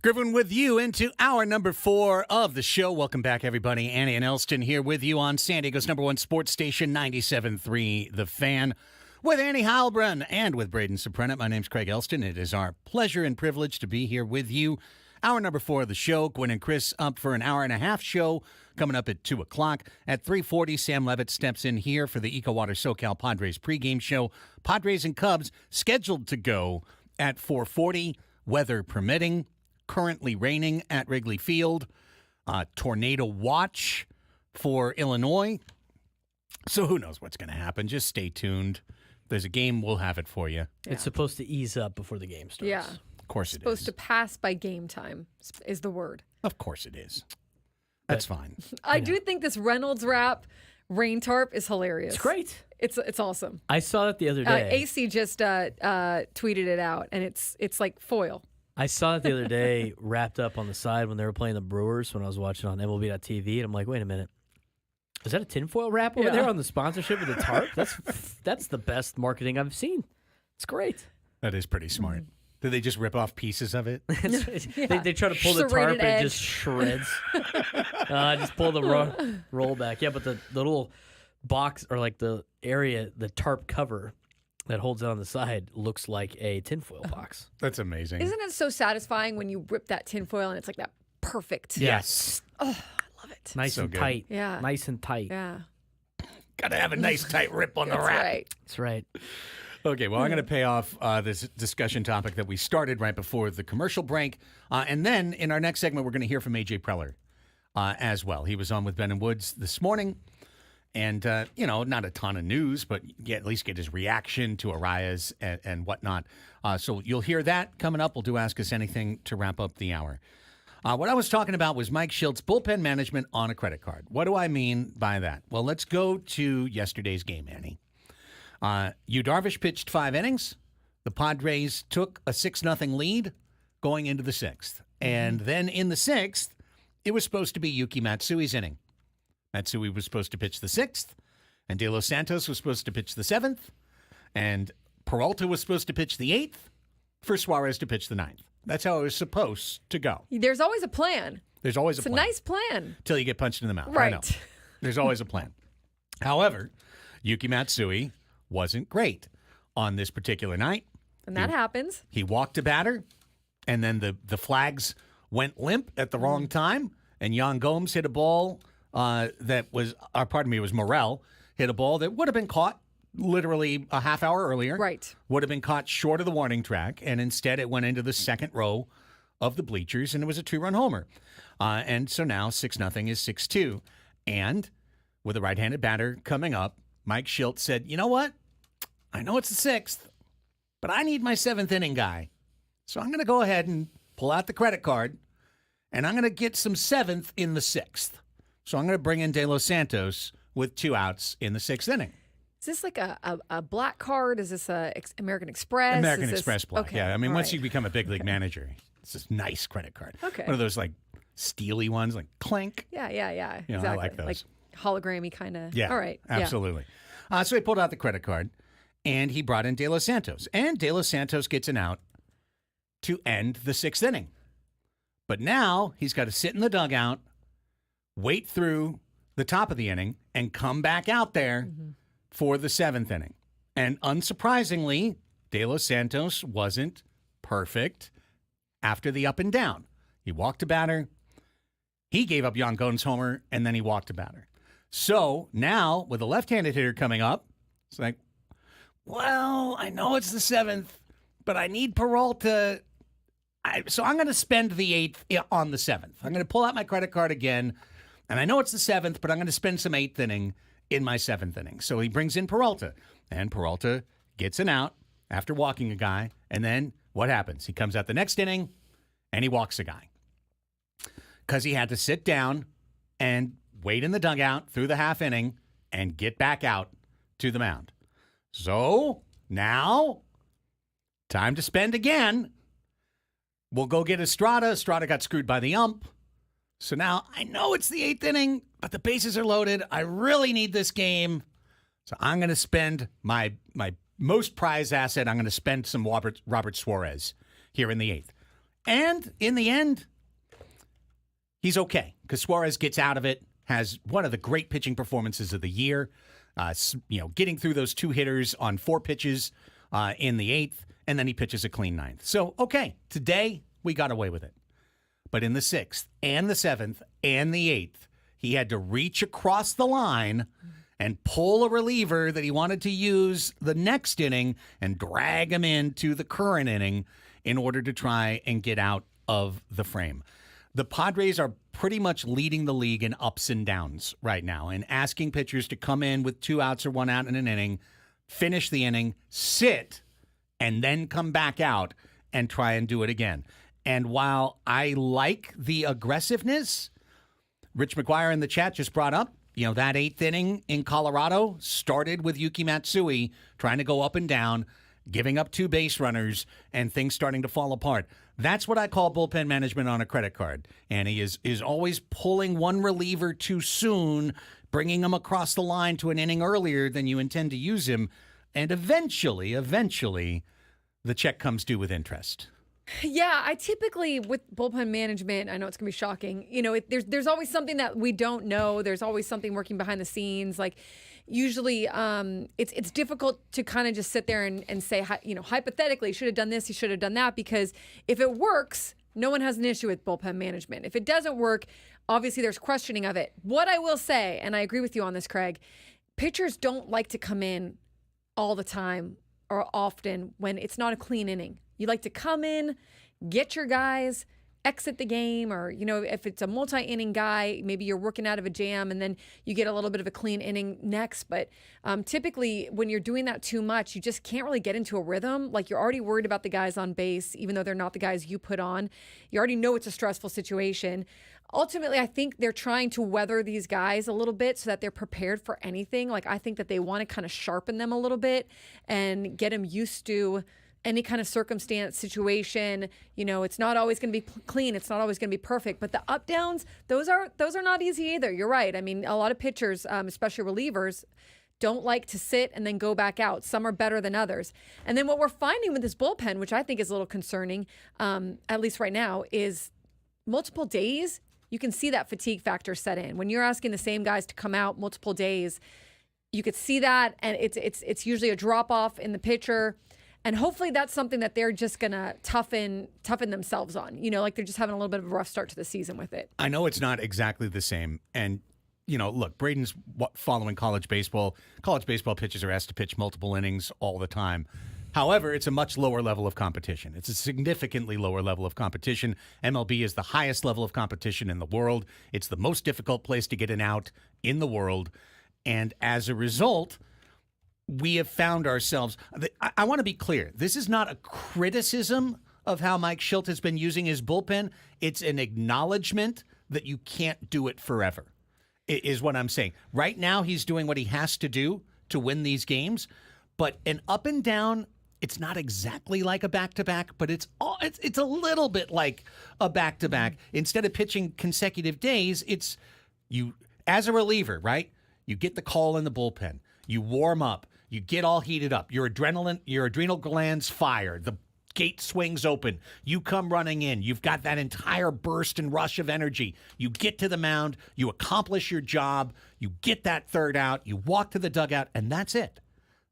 A: Griffin with you into hour number 4 of the show. Welcome back, everybody. Annie and Elsten here with you on San Diego's #1 sports station, 97.3 The Fan. With Annie Heilbrunn and with Braden Soprano. My name's Craig Elsten. It is our pleasure and privilege to be here with you. Hour number 4 of the show. Gwen and Chris up for an hour and a half show coming up at 2 o'clock. At 3:40, Sam Levitt steps in here for the EcoWater SoCal Padres pregame show. Padres and Cubs scheduled to go at 4:40, weather permitting. Currently raining at Wrigley Field. Tornado watch for Illinois. So who knows what's going to happen. Just stay tuned. If there's a game, we'll have it for you.
C: It's supposed to ease up before the game starts.
B: Yeah.
A: Of course it is.
B: Supposed to pass by game time is the word.
A: Of course it is. That's fine.
B: I do think this Reynolds wrap rain tarp is hilarious.
C: It's great.
B: It's awesome.
C: I saw it the other day.
B: AC just tweeted it out, and it's like foil.
C: I saw it the other day wrapped up on the side when they were playing the Brewers when I was watching on MLB.TV, and I'm like, wait a minute. Is that a tinfoil wrap over there on the sponsorship with the tarp? That's the best marketing I've seen. It's great.
A: That is pretty smart. Did they just rip off pieces of it?
C: They try to pull the tarp
B: Serrated
C: and it
B: edge.
C: just shreds. Just pull the roll back. Yeah, but the little box or like the area, the tarp cover that holds it on the side looks like a tinfoil box.
A: That's amazing.
B: Isn't it so satisfying when you rip that tinfoil and it's like that perfect?
A: Yes.
B: Oh, I love it.
C: Nice
A: So
C: and
A: good.
C: tight.
B: Yeah.
C: Nice and tight.
B: Yeah.
A: Got to have a nice tight rip on the
B: That's
A: wrap.
B: right.
C: That's right.
A: Okay, well, I'm going to pay off this discussion topic that we started right before the commercial break. And then in our next segment, we're going to hear from A.J. Preller as well. He was on with Ben and Woods this morning. And, not a ton of news, but at least get his reaction to Arias and whatnot. So you'll hear that coming up. We'll do Ask Us Anything to wrap up the hour. What I was talking about was Mike Shilt's bullpen management on a credit card. What do I mean by that? Well, let's go to yesterday's game, Annie. Yu Darvish pitched 5 innings. The Padres took a 6-0 lead going into the 6th. And then in the 6th, it was supposed to be Yuki Matsui's inning. Matsui was supposed to pitch the 6th, and De Los Santos was supposed to pitch the 7th, and Peralta was supposed to pitch the 8th, for Suarez to pitch the 9th. That's how it was supposed to go.
B: There's always a plan.
A: There's always a
B: It's a
A: plan.
B: nice plan.
A: Till you get punched in the mouth. I
B: Right.
A: know. There's always a plan. However, Yuki Matsui wasn't great on this particular night.
B: And that happens.
A: He walked a batter, and then the flags went limp at the wrong time, and Yan Gomes hit a ball it was Morel, hit a ball that would have been caught literally a half hour earlier.
B: Right.
A: Would have been caught short of the warning track, and instead it went into the second row of the bleachers, and it was a 2-run homer. And so now 6-0 is 6-2. And with a right-handed batter coming up, Mike Schilt said, you know what? I know it's the 6th, but I need my 7th inning guy. So I'm going to go ahead and pull out the credit card, and I'm going to get some 7th in the 6th. So I'm going to bring in De Los Santos with 2 outs in the 6th inning.
B: Is this like a black card? Is this a American Express?
A: American
B: Is this-
A: Express Black.
B: Okay.
A: Yeah, I mean,
B: all
A: once
B: right.
A: you become a big league manager, it's this nice credit card.
B: Okay.
A: One of those like steely ones, like clink.
B: Yeah.
A: You know, I
B: exactly.
A: like those.
B: Like hologrammy kind of.
A: Yeah.
B: All right.
A: Absolutely. So he pulled out the credit card, and he brought in De Los Santos. And De Los Santos gets an out to end the 6th inning. But now he's got to sit in the dugout, wait through the top of the inning, and come back out there for the 7th inning. And unsurprisingly, De Los Santos wasn't perfect after the up and down. He walked a batter. He gave up Yan Gomes' homer, and then he walked a batter. So now, with a left-handed hitter coming up, it's like, well, I know it's the 7th, but I need Peralta. So I'm going to spend the 8th on the 7th. I'm going to pull out my credit card again, and I know it's the 7th, but I'm going to spend some 8th inning in my 7th inning. So he brings in Peralta, and Peralta gets an out after walking a guy, and then what happens? He comes out the next inning, and he walks a guy because he had to sit down and wait in the dugout through the half inning and get back out to the mound. So now, time to spend again. We'll go get Estrada. Estrada got screwed by the ump. So now I know it's the 8th inning, but the bases are loaded. I really need this game. So I'm going to spend my most prized asset. I'm going to spend some Robert Suarez here in the 8th. And in the end, he's okay because Suarez gets out of it, has one of the great pitching performances of the year, getting through those 2 hitters on 4 pitches in the 8th, and then he pitches a clean 9th. So, okay, today we got away with it. But in the 6th and the 7th and the 8th, he had to reach across the line and pull a reliever that he wanted to use the next inning and drag him into the current inning in order to try and get out of the frame. The Padres are pretty much leading the league in ups and downs right now and asking pitchers to come in with 2 outs or 1 out in an inning, finish the inning, sit, and then come back out and try and do it again. And while I like the aggressiveness, Rich McGuire in the chat just brought up, that 8th inning in Colorado started with Yuki Matsui trying to go up and down, giving up 2 base runners, and things starting to fall apart. That's what I call bullpen management on a credit card. And he is always pulling one reliever too soon, bringing him across the line to an inning earlier than you intend to use him. And eventually, the check comes due with interest.
B: Yeah, I typically, with bullpen management, I know it's going to be shocking. There's always something that we don't know. There's always something working behind the scenes. Like, usually it's difficult to kind of just sit there and say, hypothetically, should have done this, he should have done that, because if it works, no one has an issue with bullpen management. If it doesn't work, obviously there's questioning of it. What I will say, and I agree with you on this, Craig, pitchers don't like to come in all the time or often when it's not a clean inning. You like to come in, get your guys, exit the game, or, if it's a multi-inning guy, maybe you're working out of a jam and then you get a little bit of a clean inning next. But typically when you're doing that too much, you just can't really get into a rhythm. Like, you're already worried about the guys on base, even though they're not the guys you put on. You already know it's a stressful situation. Ultimately, I think they're trying to weather these guys a little bit so that they're prepared for anything. Like, I think that they want to kind of sharpen them a little bit and get them used to any kind of circumstance, situation. It's not always going to be clean. It's not always going to be perfect. But the up downs, those are not easy either. You're right. I mean, a lot of pitchers, especially relievers, don't like to sit and then go back out. Some are better than others. And then what we're finding with this bullpen, which I think is a little concerning, at least right now, is multiple days. You can see that fatigue factor set in. When you're asking the same guys to come out multiple days, you could see that, and it's usually a drop off in the pitcher. And hopefully that's something that they're just going to toughen themselves on. Like, they're just having a little bit of a rough start to the season with it.
A: I know it's not exactly the same. And, look, Braden's following college baseball. College baseball pitchers are asked to pitch multiple innings all the time. However, it's a much lower level of competition. It's a significantly lower level of competition. MLB is the highest level of competition in the world. It's the most difficult place to get an out in the world. And as a result, we have found ourselves, I want to be clear, this is not a criticism of how Mike Shildt has been using his bullpen. It's an acknowledgement that you can't do it forever, is what I'm saying. Right now, he's doing what he has to do to win these games, but an up and down, it's not exactly like a back-to-back, but it's a little bit like a back-to-back. Instead of pitching consecutive days, it's you, as a reliever, right? You get the call in the bullpen. You warm up. You get all heated up. Your adrenal glands fire. The gate swings open. You come running in. You've got that entire burst and rush of energy. You get to the mound. You accomplish your job. You get that 3rd out. You walk to the dugout, and that's it.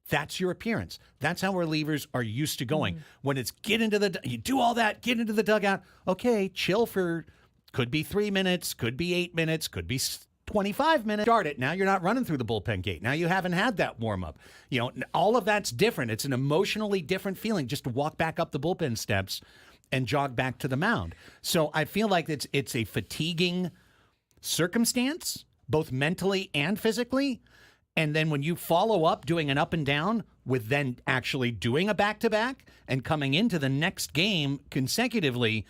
A: That's your appearance. That's how relievers are used to going. When it's you do all that, get into the dugout. Okay, chill for, could be 3 minutes, could be 8 minutes, could be 25 minutes. Start it. Now you're not running through the bullpen gate. Now you haven't had that warm up. All of that's different. It's an emotionally different feeling just to walk back up the bullpen steps and jog back to the mound. So I feel like it's a fatiguing circumstance, both mentally and physically. And then when you follow up doing an up and down with then actually doing a back-to-back and coming into the next game consecutively,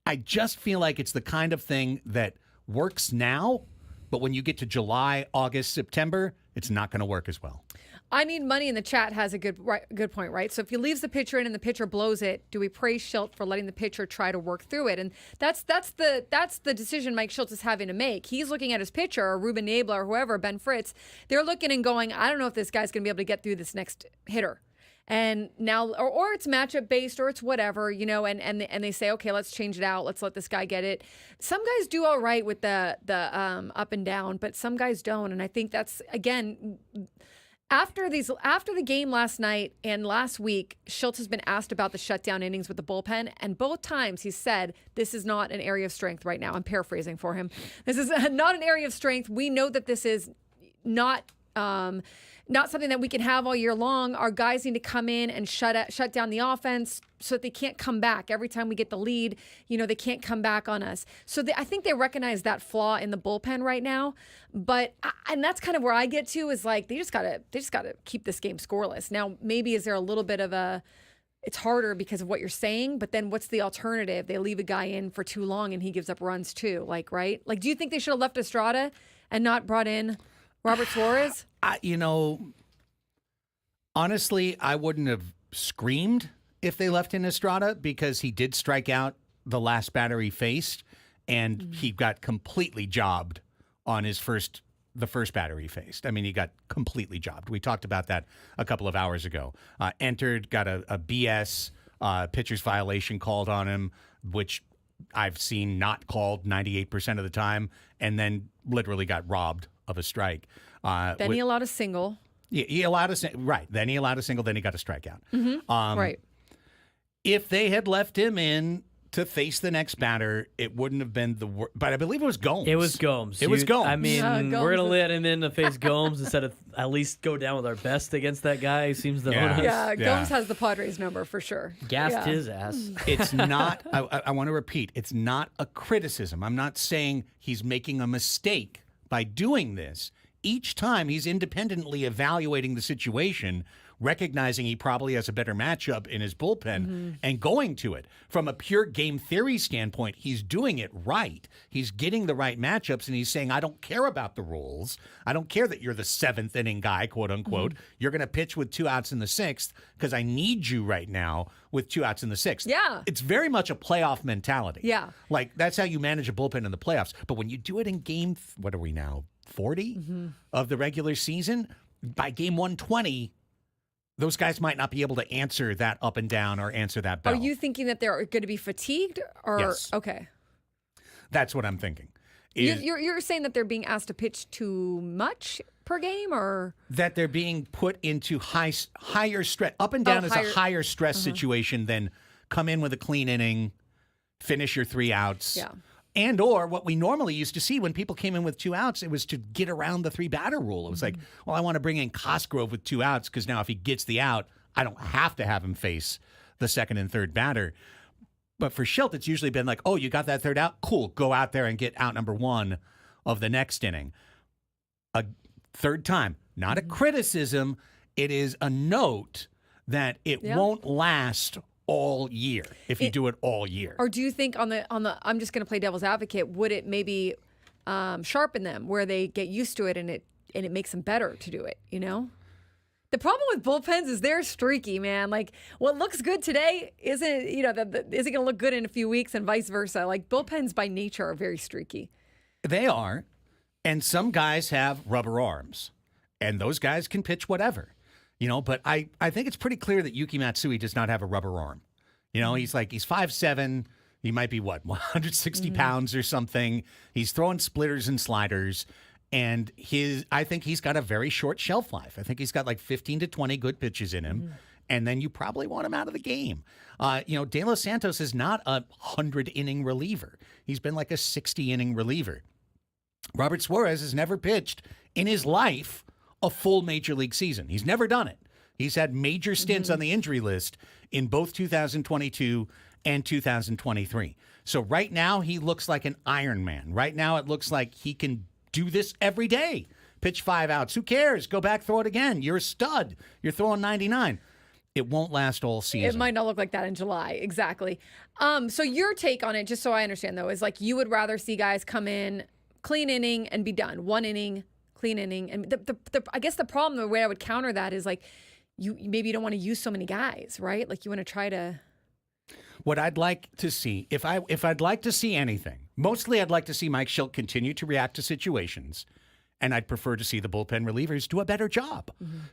A: I just feel like it's the kind of thing that works now, but when you get to July, August, September, it's not going to work as well.
B: I Need Money in the chat has a good point, right? So if he leaves the pitcher in and the pitcher blows it, do we praise Shildt for letting the pitcher try to work through it? And that's the decision Mike Shildt is having to make. He's looking at his pitcher, or Ruben Nabla, or whoever, Ben Fritz. They're looking and going, I don't know if this guy's going to be able to get through this next hitter. And now, or it's matchup based, or it's whatever, you know, and they say, okay, let's change it out. Let's let this guy get it. Some guys do all right with the up and down, but some guys don't. And I think that's, again, after the game last night and last week, Schultz has been asked about the shutdown innings with the bullpen, and both times he said, this is not an area of strength right now. I'm paraphrasing for him. This is not an area of strength. We know that this is not something that we can have all year long. Our guys need to come in and shut down the offense so that they can't come back. Every time we get the lead, you know, they can't come back on us. So I think they recognize that flaw in the bullpen right now. But and that's kind of where I get to, is like they just gotta keep this game scoreless. Now, maybe is there a little bit of it's harder because of what you're saying, but then what's the alternative? They leave a guy in for too long and he gives up runs too. Like, right? Like, do you think they should have left Estrada and not brought in Robert Suarez?
A: Honestly, I wouldn't have screamed if they left in Estrada, because he did strike out the last batter he faced, and he got completely jobbed on the first batter he faced. I mean, he got completely jobbed. We talked about that a couple of hours ago. Entered, got a BS pitcher's violation called on him, which I've seen not called 98% of the time, and then literally got robbed of a strike.
B: Then he allowed a single.
A: Yeah, he allowed right. Then he allowed a single. Then he got a strikeout.
B: Right.
A: If they had left him in to face the next batter, it wouldn't have been the worst. But I believe it was Gomes.
C: It was Gomes.
A: It was Gomes.
C: I mean,
B: Gomes
C: we're going to let him in to face Gomes instead of at least go down with our best against that guy. He seems to own us.
B: Yeah, Gomes has the Padres number for sure.
C: Gassed his ass.
A: It's not, I want to repeat, it's not a criticism. I'm not saying he's making a mistake by doing this. Each time he's independently evaluating the situation, recognizing he probably has a better matchup in his bullpen and going to it. From a pure game theory standpoint, he's doing it right. He's getting the right matchups, and he's saying, I don't care about the rules. I don't care that you're the seventh inning guy, quote unquote. You're going to pitch with 2 outs in the sixth because I need you right now with 2 outs in the sixth.
B: Yeah.
A: It's very much a playoff mentality.
B: Yeah.
A: Like, that's how you manage a bullpen in the playoffs. But when you do it in game, what are we now, 40 of the regular season, by game 120, those guys might not be able to answer that up and down or answer that bell.
B: Are you thinking that they're going to be fatigued? Or
A: Yes.
B: Okay.
A: That's what I'm thinking.
B: You're saying that they're being asked to pitch too much per game, or
A: that they're being put into higher stress. Up and down is a higher stress situation than come in with a clean inning, finish your 3 outs.
B: Yeah.
A: And or what we normally used to see when people came in with 2 outs, it was to get around the 3-batter rule. It was like, well, I want to bring in Cosgrove with 2 outs because now if he gets the out, I don't have to have him face the second and third batter. But for Schilt, it's usually been like, oh, you got that third out? Cool, go out there and get out number 1 of the next inning. A third time, not a criticism. It is a note that it won't last all year if you do it all year.
B: Or do you think on the I'm just going to play devil's advocate, would it maybe sharpen them where they get used to it and it makes them better to do it, you know? The problem with bullpens is they're streaky, man. Like, what looks good today isn't going to look good in a few weeks, and vice versa. Like, bullpens by nature are very streaky.
A: They are. And some guys have rubber arms, and those guys can pitch whatever. But I think it's pretty clear that Yuki Matsui does not have a rubber arm. He's 5'7". He might be 160 pounds or something. He's throwing splitters and sliders. And I think he's got a very short shelf life. I think he's got like 15 to 20 good pitches in him. And then you probably want him out of the game. De Los Santos is not a 100-inning reliever. He's been like a 60-inning reliever. Robert Suarez has never pitched in his life a full major league season. He's never done it. He's had major stints on the injury list in both 2022 and 2023. So right now he looks like an Iron Man. Right now it looks like he can do this every day. Pitch 5 outs. Who cares? Go back, throw it again. You're a stud. You're throwing 99. It won't last all season.
B: It might not look like that in July. Exactly. So your take on it, just so I understand though, is like you would rather see guys come in, clean inning and be done. 1 inning, clean inning. And I guess the problem, the way I would counter that is like you don't want to use so many guys, right? Like you want to try to.
A: What I'd like to see, if I'd like to see anything, mostly I'd like to see Mike Schilt continue to react to situations, and I'd prefer to see the bullpen relievers do a better job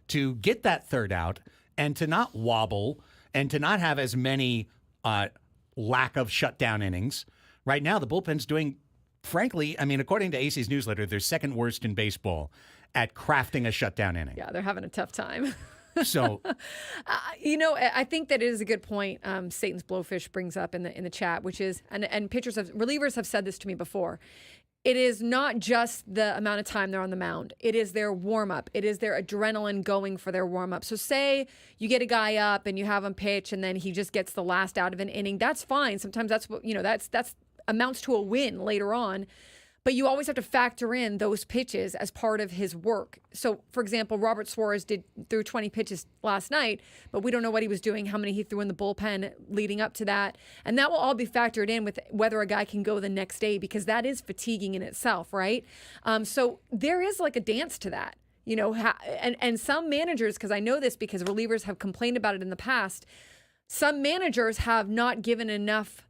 A: to get that third out and to not wobble and to not have as many lack of shutdown innings. Right now, the bullpen's doing, frankly, I mean, according to AC's newsletter, they're second worst in baseball at crafting a shutdown inning.
B: Yeah, they're having a tough time.
A: So,
B: I think that it is a good point. Satan's Blowfish brings up in the chat, which is, and relievers have said this to me before. It is not just the amount of time they're on the mound. It is their warm up. It is their adrenaline going for their warm up. So say you get a guy up and you have him pitch and then he just gets the last out of an inning. That's fine. Sometimes that's what, that's amounts to a win later on. But you always have to factor in those pitches as part of his work. So, for example, Robert Suarez threw 20 pitches last night, but we don't know what he was doing, how many he threw in the bullpen leading up to that. And that will all be factored in with whether a guy can go the next day, because that is fatiguing in itself, right? So there is like a dance to that. And some managers, because I know this because relievers have complained about it in the past, some managers have not given enough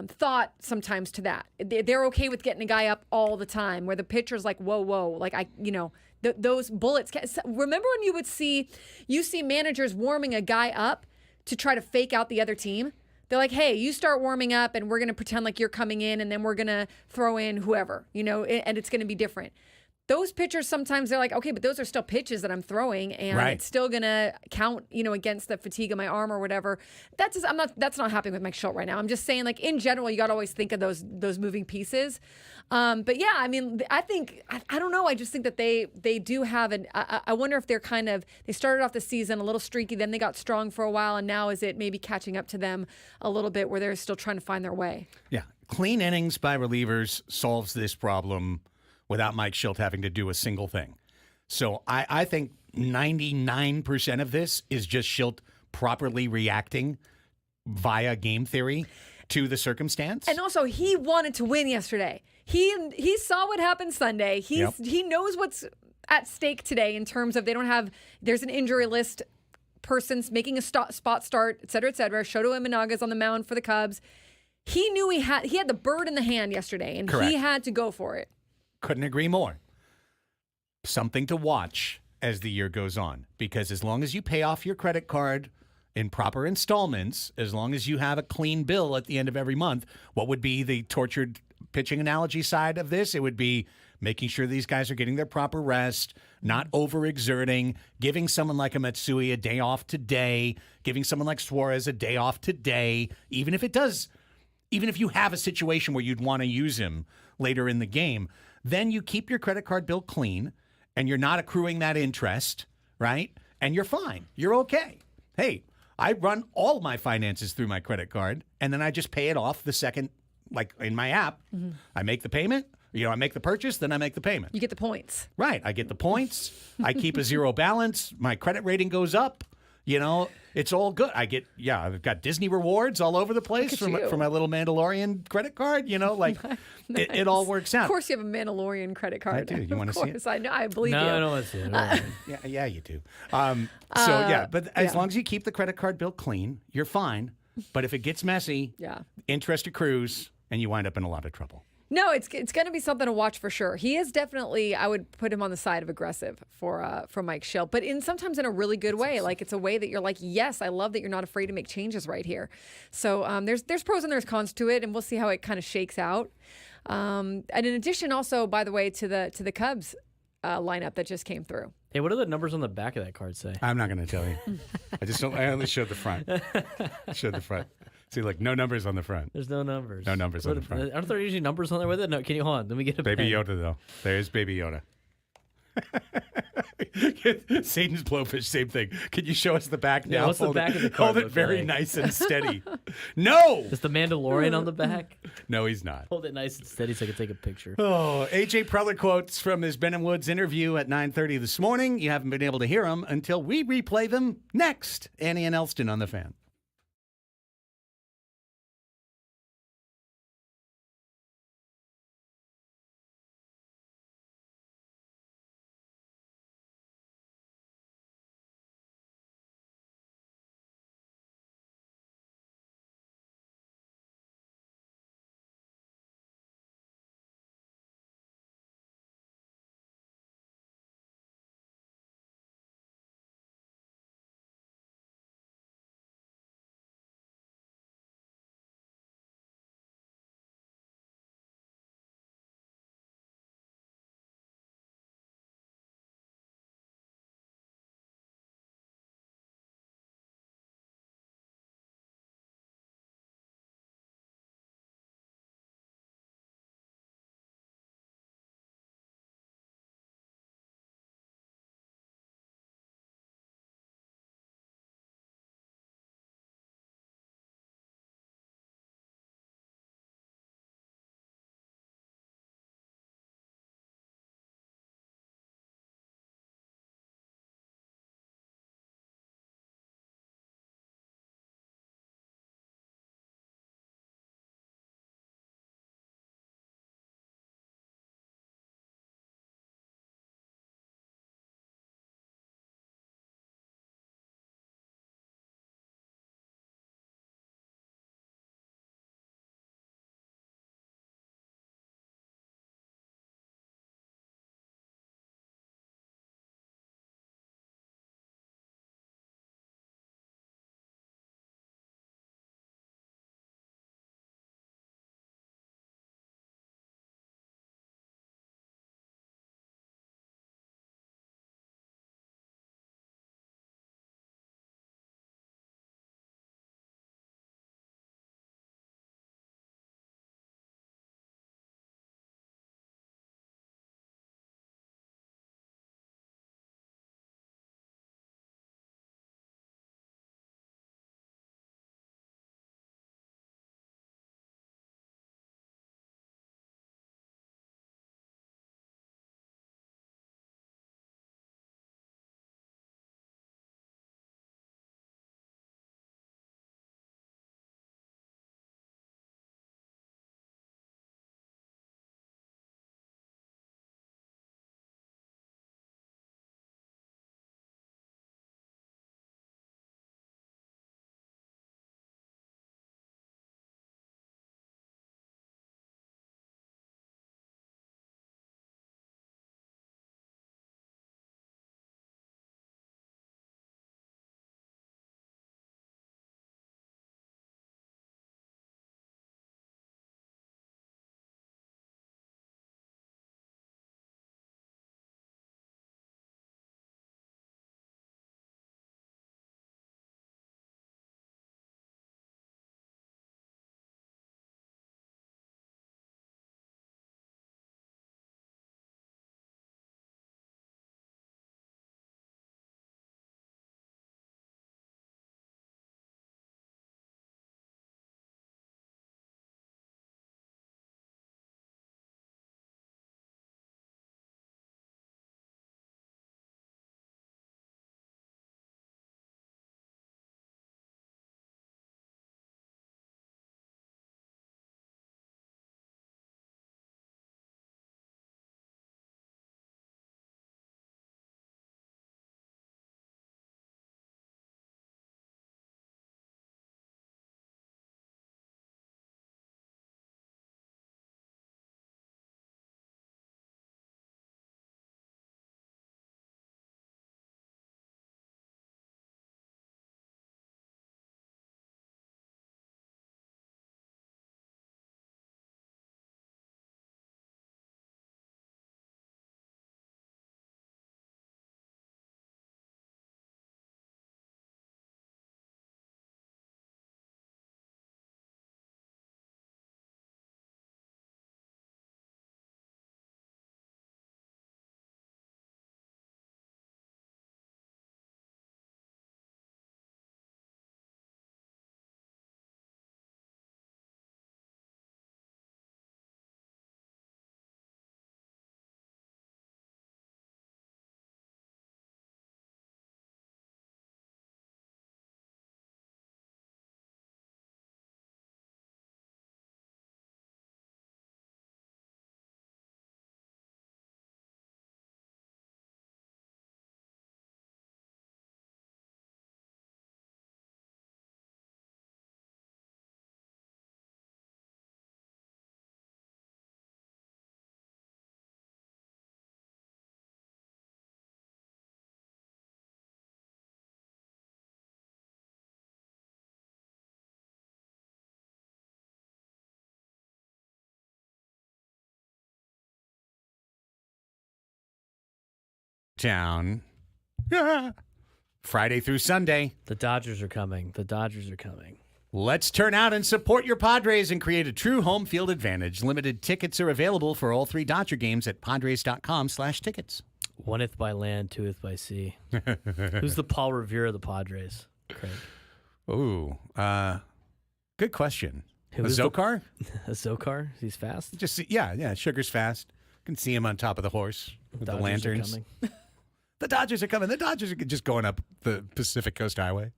B: thought sometimes to that. They're okay with getting a guy up all the time, where the pitcher's like, whoa, like those bullets. Remember when you see managers warming a guy up to try to fake out the other team? They're like, hey, you start warming up and we're going to pretend like you're coming in and then we're going to throw in whoever, and it's going to be different. Those pitchers, sometimes they're like, okay, but those are still pitches that I'm throwing, and it's still gonna count, against the fatigue of my arm or whatever. That's not happening with Mike Schultz right now. I'm just saying, like, in general, you got to always think of those moving pieces. But yeah, I mean, I think I don't know. I just think that they do have I wonder if they're they started off the season a little streaky, then they got strong for a while, and now is it maybe catching up to them a little bit where they're still trying to find their way?
A: Yeah, clean innings by relievers solves this problem without Mike Schultz having to do a single thing. So I think 99% of this is just Schultz properly reacting via game theory to the circumstance.
B: And also, he wanted to win yesterday. He saw what happened Sunday. He knows what's at stake today in terms of there's an injury list, persons making a spot start, et cetera, et cetera. Shoto Imanaga's on the mound for the Cubs. He knew he had the bird in the hand yesterday, and
A: Correct.
B: He had to go for it.
A: Couldn't agree more. Something to watch as the year goes on, because as long as you pay off your credit card in proper installments, as long as you have a clean bill at the end of every month, what would be the tortured pitching analogy side of this? It would be making sure these guys are getting their proper rest, not overexerting, giving someone like a Matsui a day off today, giving someone like Suarez a day off today, even if you have a situation where you'd want to use him later in the game. Then you keep your credit card bill clean and you're not accruing that interest, right? And you're fine. You're okay. Hey, I run all my finances through my credit card and then I just pay it off the second, like in my app. Mm-hmm. I make the payment, I make the purchase, then I make the payment.
B: You get the points.
A: Right. I get the points. I keep a zero balance. My credit rating goes up. It's all good. I've got Disney rewards all over the place for my little Mandalorian credit card. Nice. It all works out.
B: Of course, you have a Mandalorian credit card.
A: I do. You want to see it?
B: I know. I believe you.
C: No, I don't want to see it.
A: Yeah, you do. But as long as you keep the credit card bill clean, you're fine. But if it gets messy, interest accrues, and you wind up in a lot of trouble.
B: No, it's going to be something to watch for sure. He is definitely, I would put him on the side of aggressive for Mike Schultz, but sometimes in a really good way. Like, it's a way that you're like, yes, I love that you're not afraid to make changes right here. So there's pros and there's cons to it, and we'll see how it kind of shakes out. And in addition, also, by the way, to the Cubs lineup that just came through.
C: Hey, what do the numbers on the back of that card say?
A: I'm not going to tell you. I only showed the front. See, look, no numbers on the front.
C: There's no numbers.
A: No numbers on the front.
C: Aren't there usually numbers on there with it? No, can you hold on? Let me get a
A: Baby
C: pen.
A: Yoda, though. There's Baby Yoda. Satan's Blowfish, same thing. Can you show us the back now?
C: Yeah, what's the back of the card
A: Hold it
C: look
A: very
C: like?
A: nice and steady. No!
C: Is the Mandalorian on the back?
A: No, he's not.
C: Hold it nice and steady so I can take a picture.
A: Oh, AJ Preller quotes from his Ben and Woods interview at 9:30 this morning. You haven't been able to hear them until we replay them next. Annie and Elsten on the Fan. town. Friday through Sunday.
C: The Dodgers are coming. The Dodgers are coming.
A: Let's turn out and support your Padres and create a true home field advantage. Limited tickets are available for all 3 Dodger games at padres.com/tickets.
C: 1th by land, 2th by sea. Who's the Paul Revere of the Padres, Craig?
A: Ooh, good question.
C: Who's the-
A: Zokar?
C: Zokar? He's fast?
A: Yeah. Sugar's fast. Can see him on top of the horse with the
C: Dodgers are
A: lanterns.
C: coming.
A: The Dodgers are coming. The Dodgers are just going up the Pacific Coast Highway,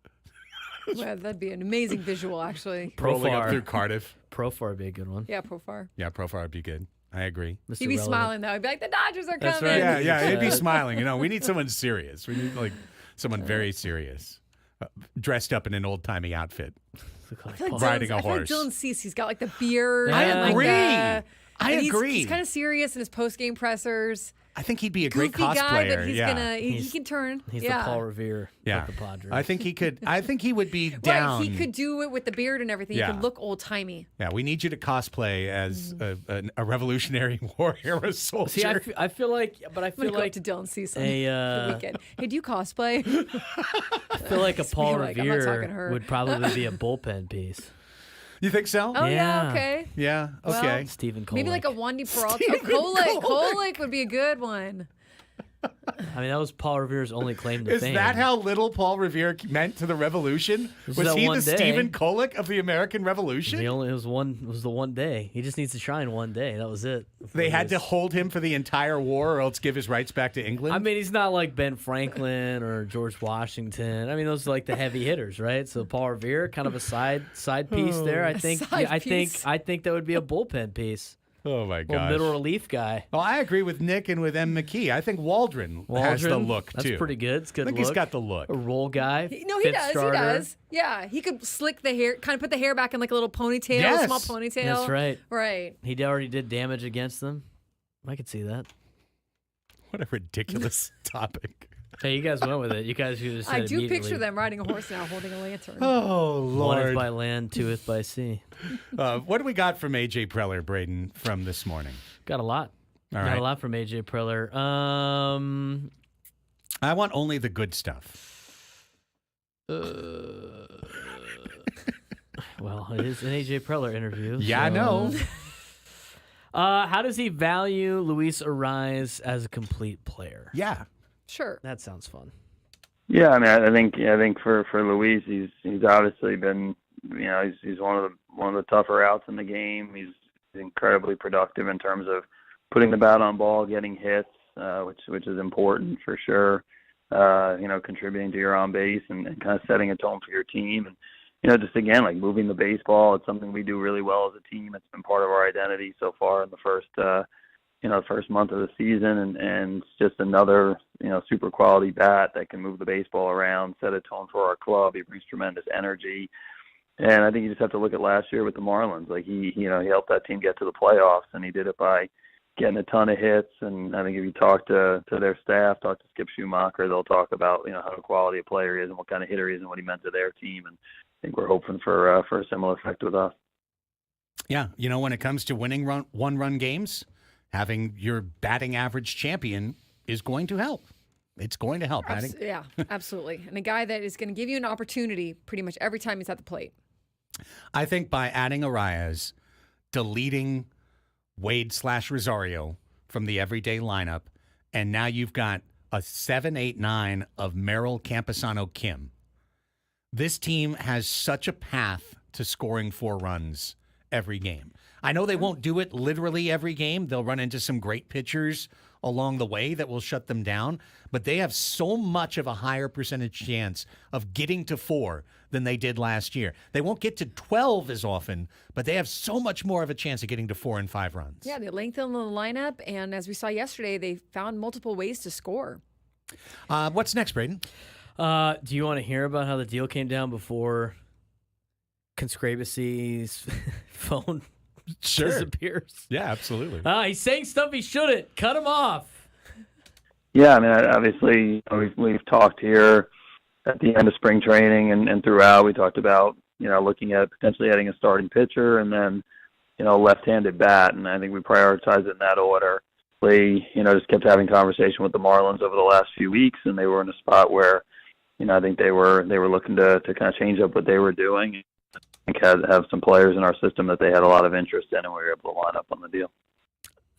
B: Well, that'd be an amazing visual, actually.
A: rolling up
C: Profar.
A: through Cardiff.
C: Profar would be a good one.
B: Yeah, Profar.
A: Yeah, Profar would be good. I agree.
C: Mr.
B: He'd be
C: Relevant.
B: smiling though. He'd be like, "The Dodgers are
C: That's
B: coming."
C: right.
A: Yeah, he'd be smiling. We need someone serious. We need someone very serious, dressed up in an old timey outfit.
C: Look like
B: I feel like
C: Paul-
A: Riding a
B: I feel like
A: horse.
B: Dylan Cease, he's got like the beard.
C: I
B: and, like,
A: agree.
B: the-
A: I
B: and
A: agree.
B: He's kind of serious in his post game pressers.
A: I think he'd be a great
B: Goofy
A: cosplayer.
B: guy, but he's
A: yeah.
B: gonna he
C: He's-
B: can turn.
C: He's
B: yeah.
C: the Paul Revere
A: Yeah.
C: of the Padres.
A: I think he could. I think he would be down.
B: Right, he could do it with the beard and everything.
A: Yeah.
B: He could look old timey.
A: Yeah, we need you to cosplay as a Revolutionary War era soldier.
C: See, I feel like, but I
B: I'm
C: feel
B: gonna go
C: like
B: to Dylan Cease on
C: a,
B: the weekend. Hey, do you cosplay?
C: I feel like a Paul
B: like, I'm not talking to
C: Revere
B: her.
C: would probably be a bullpen piece.
A: You think so?
B: Oh yeah,
C: Yeah.
B: okay.
A: Yeah.
B: Well,
A: Okay.
C: Stephen Kolek.
B: Maybe like a Wandy Peralta.
A: Stephen
B: Kolek.
A: Kolek.
B: Kolek would be a good one.
C: I mean, that was Paul Revere's only claim to
A: Is
C: fame.
A: that how little Paul Revere meant to the Revolution?
C: This
A: Was
C: is that
A: he
C: one
A: the
C: day.
A: Stephen Kolek of the American Revolution?
C: It was the one day. He just needs to shine one day. That was it.
A: They had to hold him for the entire war, or else give his rights back to England.
C: I mean, he's not like Ben Franklin or George Washington. I mean, those are like the heavy hitters, right? So Paul Revere, kind of a side piece there. I think.
B: side
C: I
B: piece.
C: think that would be a bullpen piece.
A: oh my
C: Little
A: gosh.
C: middle relief guy.
A: Well, I agree with Nick and with M. McKee. I think Waldron has the
C: Waldron,
A: look
C: that's
A: too.
C: pretty good. It's good
A: I think
C: look.
A: he's got the look.
C: A roll guy.
B: He
C: fifth
B: does.
C: starter.
B: He does. Yeah, he could slick the hair, kind of put the hair back in like a little ponytail,
A: Yes.
B: a small ponytail.
C: That's right.
B: Right.
C: He already did damage against them. I could see that.
A: What a ridiculous topic.
C: Hey, you guys went with it. You guys should have said
B: I do
C: immediately.
B: picture them riding a horse now, holding a lantern.
A: Oh
C: One is
A: Lord.
C: by land, 2th by sea.
A: What do we got from AJ Preller, Braden, from this morning?
C: Got a lot.
A: All
C: Got
A: right.
C: a lot from AJ Preller.
A: I want only the good stuff.
C: Well, it is an AJ Preller interview.
A: Yeah, I
C: so-
A: know.
C: How does he value Luis Ariz as a complete player?
A: Yeah.
B: Sure.
C: That sounds fun.
H: Yeah, I mean, I think for Luis, he's obviously been, he's one of the tougher outs in the game. He's incredibly productive in terms of putting the bat on ball, getting hits, which is important for sure. Contributing to your on base and kind of setting a tone for your team, and just again like moving the baseball. It's something we do really well as a team. It's been part of our identity so far in the first month of the season, and it's just another super quality bat that can move the baseball around, set a tone for our club. He brings tremendous energy, and I think you just have to look at last year with the Marlins. Like he helped that team get to the playoffs, and he did it by getting a ton of hits. And I think if you talk to their staff, talk to Skip Schumacher, they'll talk about how quality a player he is and what kind of hitter he is and what he meant to their team. And I think we're hoping for a similar effect with us.
A: Yeah. When it comes to winning one-run games, having your batting average champion is going to help. It's going to help.
B: Yeah, absolutely. And a guy that is going to give you an opportunity pretty much every time he's at the plate.
A: I think by adding Arias, deleting Wade/Rosario from the everyday lineup, and now you've got a 7, 8, 9 of Merrill, Camposano, Kim. This team has such a path to scoring 4 runs every game. I know they won't do it literally every game. They'll run into some great pitchers along the way that will shut them down, but they have so much of a higher percentage chance of getting to 4 than they did last year. They won't get to 12 as often, but they have so much more of a chance of getting to 4 and 5 runs.
B: Yeah, they lengthened the lineup, and as we saw yesterday, they found multiple ways to score.
A: What's next, Braden?
C: Do you want to hear about how the deal came down before Conscrabicy's phone disappears?
A: Yeah, absolutely.
C: He's saying stuff he shouldn't. Cut him off.
H: Yeah, I mean, obviously we've talked here at the end of spring training and throughout. We talked about looking at potentially adding a starting pitcher and then left-handed bat, and I think we prioritized it in that order. just kept having conversation with the Marlins over the last few weeks, and they were in a spot where, I think they were looking to kind of change up what they were doing. I think have some players in our system that they had a lot of interest in, and we were able to line up on the deal.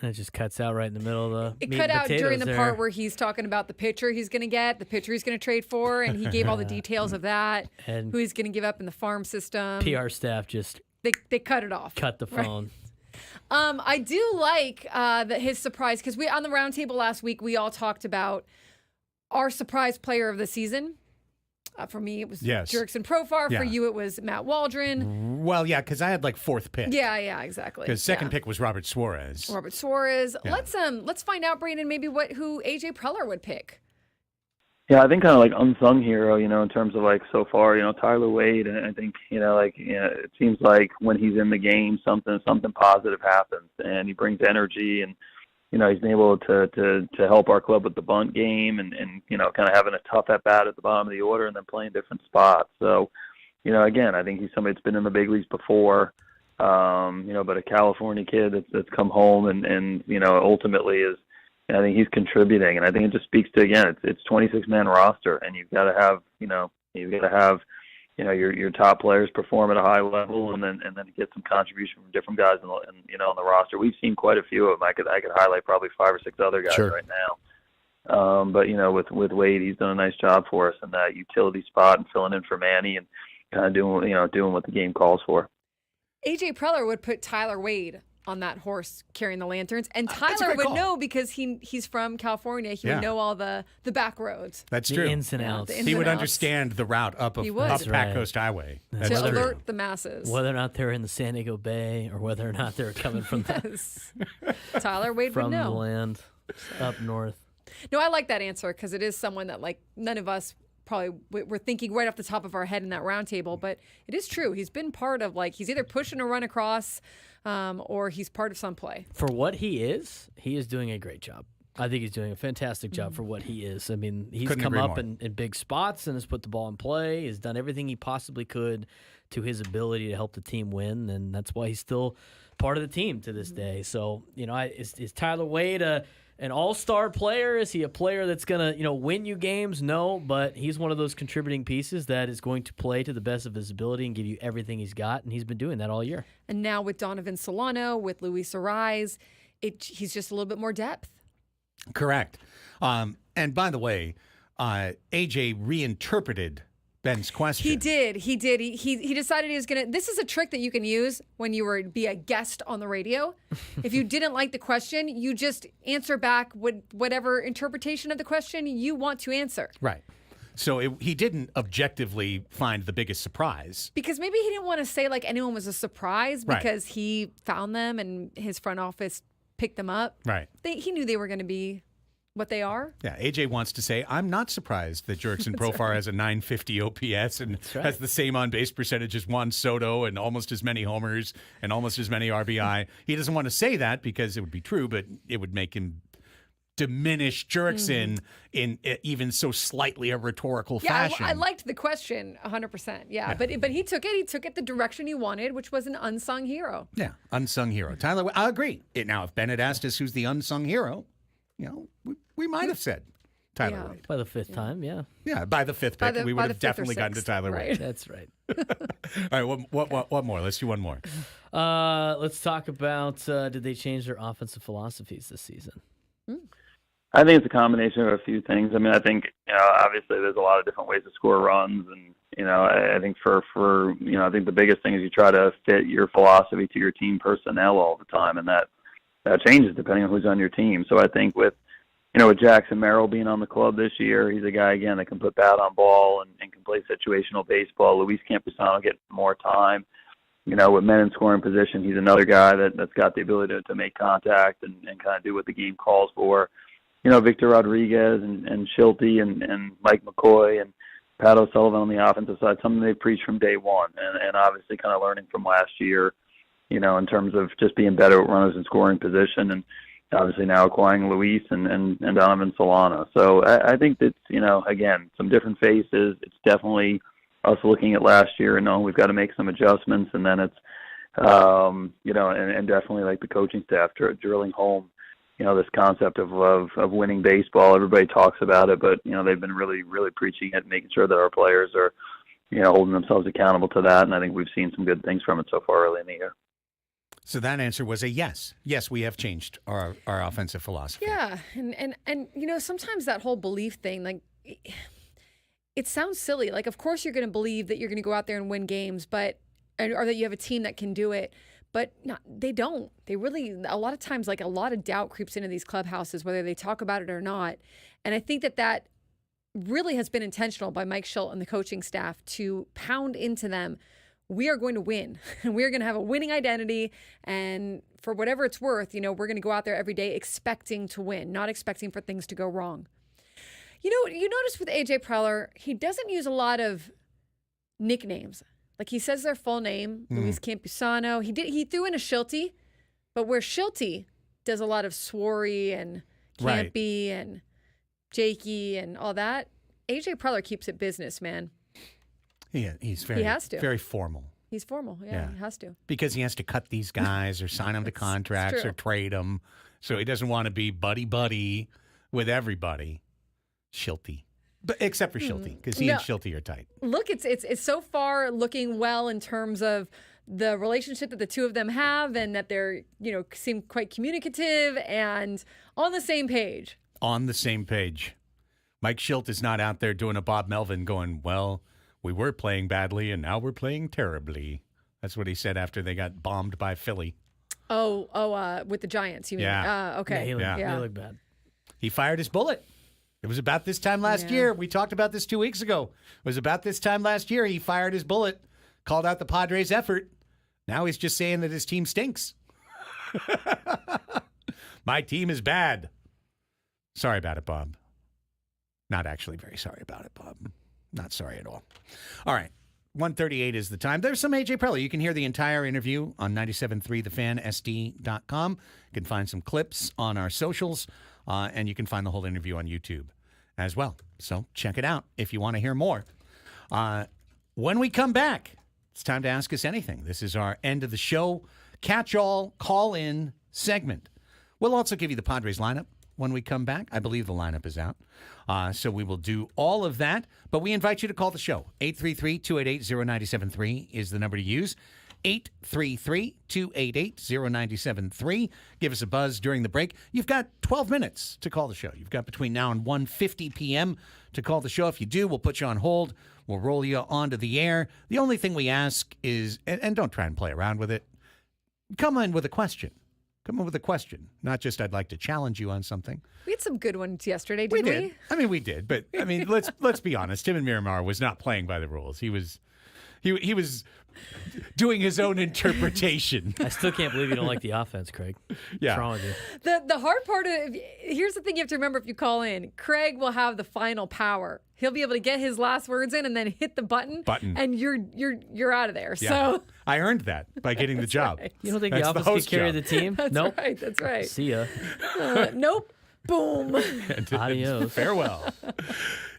C: And it just cuts out right in the middle of the
B: It
C: meat
B: cut
C: and
B: out during the
C: potatoes
B: part
C: there.
B: where he's talking about the pitcher he's going to get, the pitcher he's going to trade for, and he gave all the details of that,
C: And
B: who he's going to give up in the farm system.
C: PR staff just
B: They cut it off.
C: cut the
B: Right.
C: phone.
B: I do like his surprise, because we on the roundtable last week, we all talked about our surprise player of the season. For me, it was Jurickson Profar.
A: Yeah.
B: For you, it was Matt Waldron.
A: Well, yeah, because I had like fourth pick.
B: Yeah, exactly.
A: Because second pick was Robert Suarez.
B: Robert Suarez.
A: Yeah.
B: Let's find out, Brandon, maybe who AJ Preller would pick.
H: Yeah, I think kind of like unsung hero, in terms of like so far, Tyler Wade. And I think, it seems like when he's in the game, something positive happens, and he brings energy, and he's been able to help our club with the bunt game, and kind of having a tough at bat at the bottom of the order, and then playing different spots. So, again, I think he's somebody that's been in the big leagues before, but a California kid that's come home and ultimately is. I think he's contributing, and I think it just speaks to, again, it's 26-man roster, and you've got to have your top players perform at a high level, and then get some contribution from different guys on the roster. We've seen quite a few of them. I could highlight probably 5 or 6 other guys right now. But with Wade, he's done a nice job for us in that utility spot and filling in for Manny and kind of doing what the game calls for.
B: AJ Preller would put Tyler Wade on that horse carrying the lanterns, and Tyler would know because he's from California. He would know all the back roads.
A: That's
C: The
A: true.
C: ins and outs.
A: He would understand the route up Pac Coast Highway. That's
B: to
A: true.
B: alert the masses.
C: Whether or not they're in the San Diego Bay or whether or not they're coming from
B: Yes. Tyler Wade would
C: from the
B: know.
C: land up north.
B: No, I like that answer because it is someone that none of us probably were thinking right off the top of our head in that roundtable, but it is true. He's been part of he's either pushing a run across or he's part of some play.
C: For what he is doing a great job. I think he's doing a fantastic job for what he is. I mean, he's
A: Couldn't
C: come
A: agree
C: up
A: more.
C: in big spots and has put the ball in play. He's done everything he possibly could to his ability to help the team win, and that's why he's still part of the team to this day. So, is Tyler Wade an all-star player? Is he a player that's going to, win you games? No, but he's one of those contributing pieces that is going to play to the best of his ability and give you everything he's got, and he's been doing that all year.
B: And now with Donovan Solano, with Luis Arise, he's just a little bit more depth.
A: Correct. And by the way, AJ reinterpreted Ben's question.
B: He did. He decided he was going to. This is a trick that you can use when you were be a guest on the radio. If you didn't like the question, you just answer back whatever interpretation of the question you want to answer.
A: Right. So he didn't objectively find the biggest surprise.
B: Because maybe he didn't want to say anyone was a surprise
A: Right.
B: because he found them and his front office picked them up.
A: Right.
B: He knew they were going to be what they are.
A: Yeah, AJ wants to say, I'm not surprised that Jurickson Profar has a 950 OPS and has the same on-base percentage as Juan Soto and almost as many homers and almost as many RBI. He doesn't want to say that because it would be true, but it would make him diminish Jurickson in even so slightly a rhetorical fashion.
B: I liked the question 100%. Yeah, but he took it. He took it the direction he wanted, which was an unsung hero.
A: Yeah, unsung hero. Tyler, I agree. Now, if Ben had asked us who's the unsung hero, we might have said Tyler Wade.
C: By the fifth time, yeah.
A: Yeah, by the fifth pick, we would have definitely gotten to Tyler Wade.
C: That's right.
A: All right, what more? Let's do one more.
C: Let's talk about did they change their offensive philosophies this season?
H: I think it's a combination of a few things. I mean, I think, obviously there's a lot of different ways to score runs. And, I think I think the biggest thing is you try to fit your philosophy to your team personnel all the time. And that changes depending on who's on your team. So I think with Jackson Merrill being on the club this year, he's a guy, again, that can put bat on ball and can play situational baseball. Luis Campusano getting more time. With men in scoring position, he's another guy that's got the ability to make contact and kind of do what the game calls for. Victor Rodriguez and Schulte and Mike McCoy and Pat O'Sullivan on the offensive side, something they preached from day one. And obviously kind of learning from last year, in terms of just being better at runners in scoring position. And obviously now acquiring Luis and Donovan Solano. So I think that's, again, some different faces. It's definitely us looking at last year and knowing we've got to make some adjustments. And then it's, and definitely like the coaching staff drilling home, this concept of winning baseball. Everybody talks about it, but they've been really preaching it, making sure that our players are holding themselves accountable to that. And I think we've seen some good things from it so far early in the year.
A: So that answer was a yes. Yes, we have changed our offensive philosophy.
B: Yeah, and sometimes that whole belief thing, like, it sounds silly. Like, of course you're going to believe that you're going to go out there and win games, or that you have a team that can do it. But they don't. They really, a lot of times, like, a lot of doubt creeps into these clubhouses, whether they talk about it or not. And I think that really has been intentional by Mike Schilt and the coaching staff to pound into them, we are going to win. And we are going to have a winning identity. And for whatever it's worth, we're going to go out there every day expecting to win, not expecting for things to go wrong. You notice with AJ Preller, he doesn't use a lot of nicknames. Like, he says their full name, Luis Campusano. He threw in a Shilty, but where Shilty does a lot of Swarry and Campy and Jakey and all that, AJ Preller keeps it business, man.
A: He's
B: He has to.
A: very formal.
B: He's formal, yeah, he has to.
A: Because he has to cut these guys or sign them to contracts or trade them. So he doesn't want to be buddy-buddy with everybody. Shilty. But except for Shilty, because he and Shilty are tight.
B: Look, it's so far looking well in terms of the relationship that the two of them have, and that they're seem quite communicative and on the same page.
A: On the same page. Mike Schilt is not out there doing a Bob Melvin going, well, we were playing badly and now we're playing terribly. That's what he said after they got bombed by Philly.
B: With the Giants, you mean?
A: Yeah.
B: Okay.
C: Yeah, he looked bad.
A: He fired his bullet. It was about this time last year. We talked about this 2 weeks ago. It was about this time last year he fired his bullet, called out the Padres' effort. Now he's just saying that his team stinks. My team is bad. Sorry about it, Bob. Not actually very sorry about it, Bob. Not sorry at all. All right. 1:38 is the time. There's some AJ Preller. You can hear the entire interview on 97.3thefansd.com. You can find some clips on our socials, and you can find the whole interview on YouTube as well. So check it out if you want to hear more. When we come back, it's time to Ask Us Anything. This is our end of the show catch-all call-in segment. We'll also give you the Padres lineup when we come back. I believe the lineup is out. So we will do all of that. But we invite you to call the show. 833-288-0973 is the number to use. 833-288-0973. Give us a buzz during the break. You've got 12 minutes to call the show. You've got between now and 1:50 p.m. to call the show. If you do, we'll put you on hold. We'll roll you onto the air. The only thing we ask is, and don't try and play around with it, come in with a question. Come in with a question, not just I'd like to challenge you on something.
B: We had some good ones yesterday, didn't we?
A: We did. I mean, we did, but I mean, let's be honest. Tim and Miramar was not playing by the rules. He was doing his own interpretation.
C: I still can't believe you don't like the offense, Craig.
A: Yeah.
C: What's wrong with you?
B: The hard part of here's the thing you have to remember if you call in. Craig will have the final power. He'll be able to get his last words in and then hit the button. And you're out of there.
A: Yeah.
B: So
A: I earned that by getting the job.
B: Right.
C: You don't think
A: That's
C: the
A: the
C: offense
A: host
C: can carry
A: job.
C: the team?
B: that's
C: Nope.
B: right. That's right.
C: See ya.
B: Nope. Boom.
C: Adios.
A: Farewell.